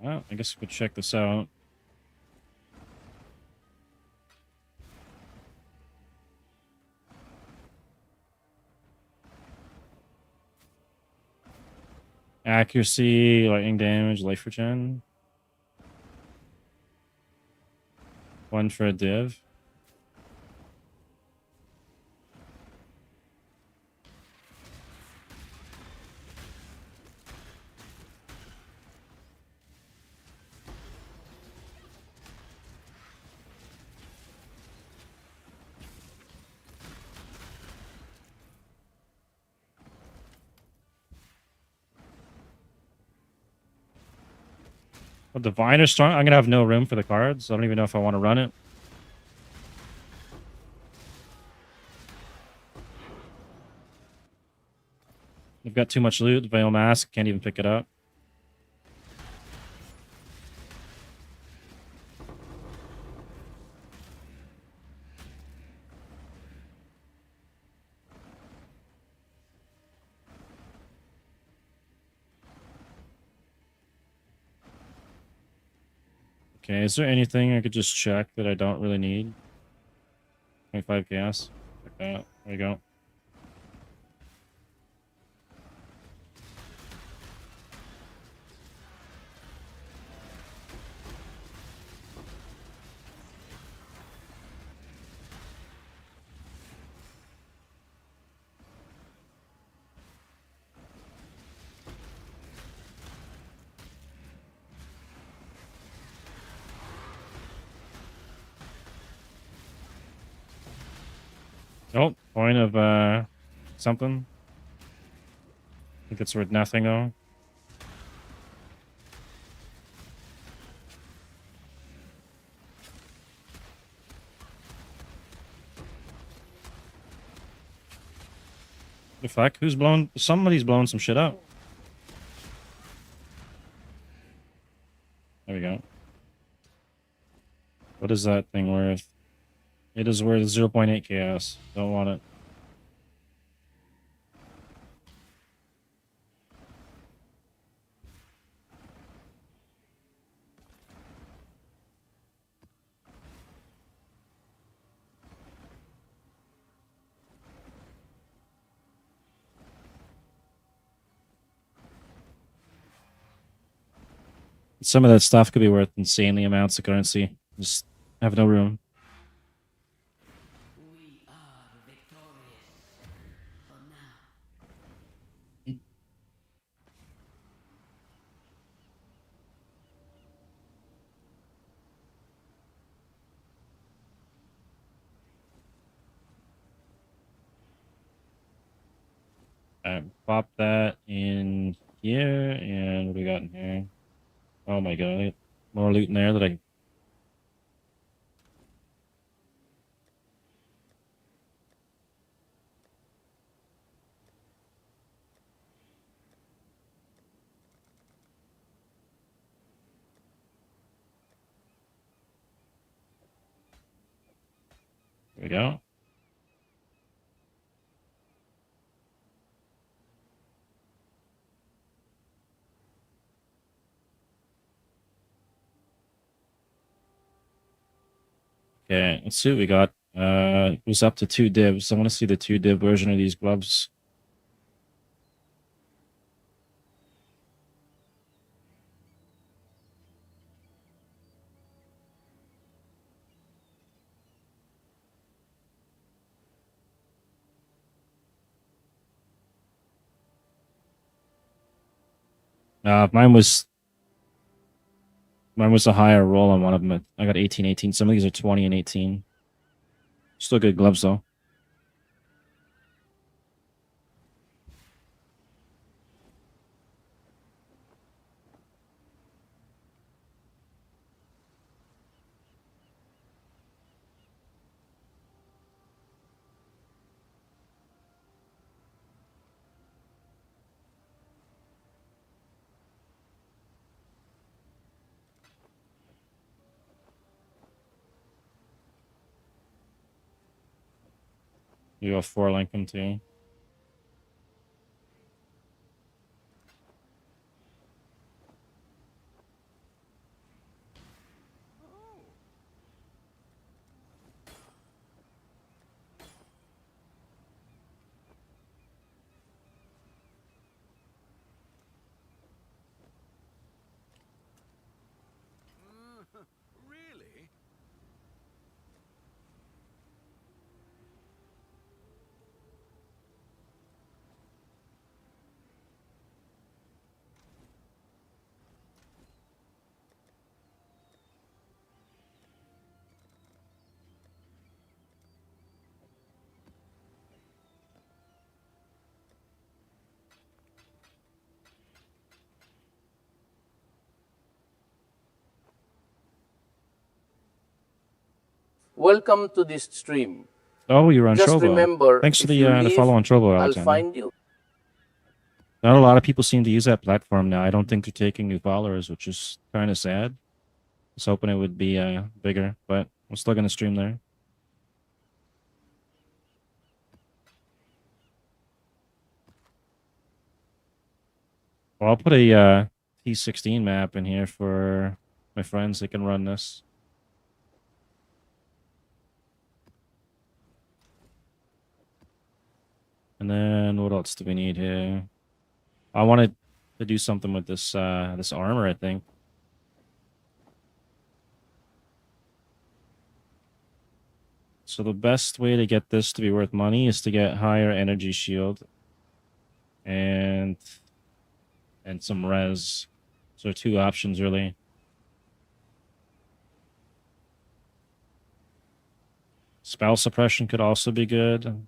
Well, I guess we could check this out. Accuracy, lightning damage, life regen. One for a div. Well, Divine is strong. I'm gonna have no room for the cards. I don't even know if I want to run it. I've got too much loot. Veil Mask, can't even pick it up. Okay, is there anything I could just check that I don't really need? 25 chaos. Like that. There you go. Oh, point of something. I think it's worth nothing though. The fuck? Who's blown? Somebody's blowing some shit up. There we go. What is that thing worth? It is worth 0.8 chaos. Don't want it. Some of that stuff could be worth insanely amounts of currency. Just have no room.
We are victorious. For now.
Pop that in here, and what do we got in here? Oh my god, more loot in there that I... There we go. Okay, let's see what we got. It was up to 2 divs. I want to see the 2 div version of these gloves. Mine was a higher roll on one of them. I got 18, 18. Some of these are 20 and 18. Still good gloves though. You have 4 Lincoln too.
Really?
Welcome to this stream.
Oh, you're on
Just
Trovo.
remember,
Thanks for
if
the
you
the
leave,
follow on Trovo,
I'll
Alexander.
find you.
Not a lot of people seem to use that platform now. I don't think they're taking new followers, which is kind of sad. I was hoping it would be bigger, but I'm still gonna stream there. Well, I'll put a T16 map in here for my friends. They can run this. And then what else do we need here? I wanted to do something with this this armor, I think. So the best way to get this to be worth money is to get higher energy shield and some res. So 2 options really. Spell suppression could also be good.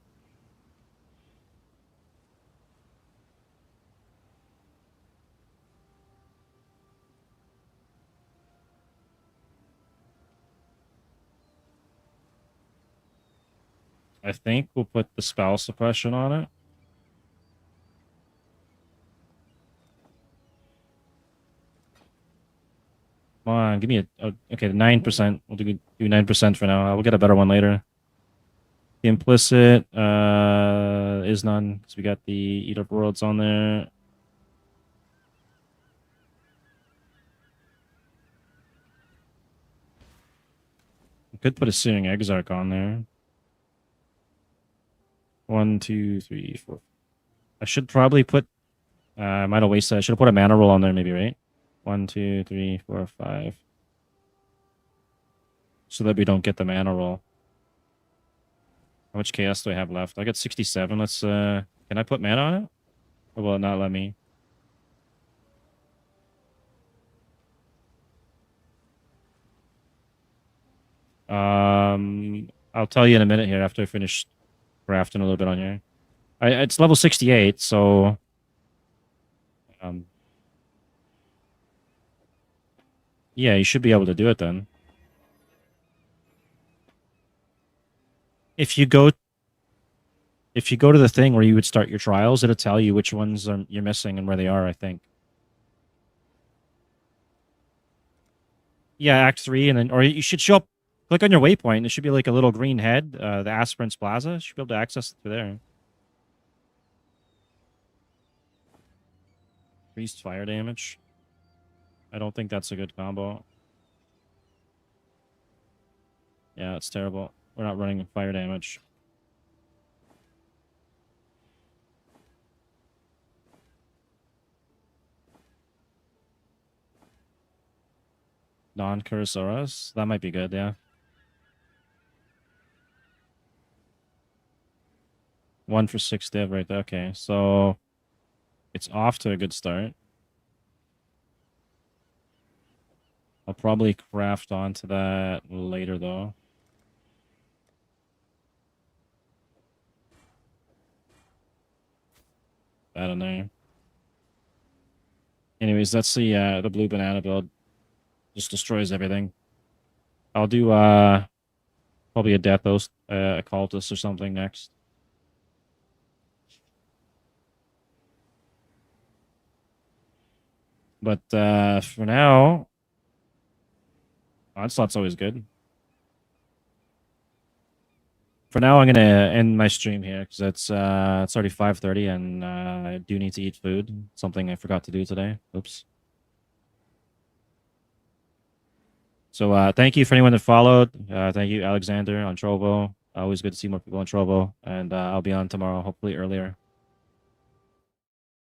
I think we'll put the spell suppression on it. Come on, give me okay, 9%. We'll do 9% for now. I will get a better one later. The implicit is none because we got the Eat Up Worlds on there. I could put a Searing Exarch on there. 1, 2, 3, 4. I should probably put. I might have wasted. I should have put a mana roll on there, maybe, right? 1, 2, 3, 4, 5. So that we don't get the mana roll. How much chaos do I have left? I got 67. Let's. Can I put mana on it? Or will it not let me? I'll tell you in a minute here after I finish crafting a little bit on here. It's level 68, so yeah, you should be able to do it then. If you go to the thing where you would start your trials, it'll tell you which ones you're missing and where they are, I think. Yeah, Act 3, and then or you should show up Click on your waypoint. It should be like a little green head. The Aspirants Plaza. You should be able to access it through there. Increased fire damage. I don't think that's a good combo. Yeah, it's terrible. We're not running fire damage. Non-Cursoras. That might be good, yeah. 1 for 6 div right there. Okay, so it's off to a good start. I'll probably craft onto that later, though. That in there. Anyways, that's the blue banana build. Just destroys everything. I'll do probably a Death Oath, a Cultist or something next. But for now, Onslaught's always good. For now, I'm gonna end my stream here because it's already 5:30 and I do need to eat food. Something I forgot to do today. Oops. So thank you for anyone that followed. Thank you, Alexander on Trovo. Always good to see more people on Trovo, and I'll be on tomorrow, hopefully earlier.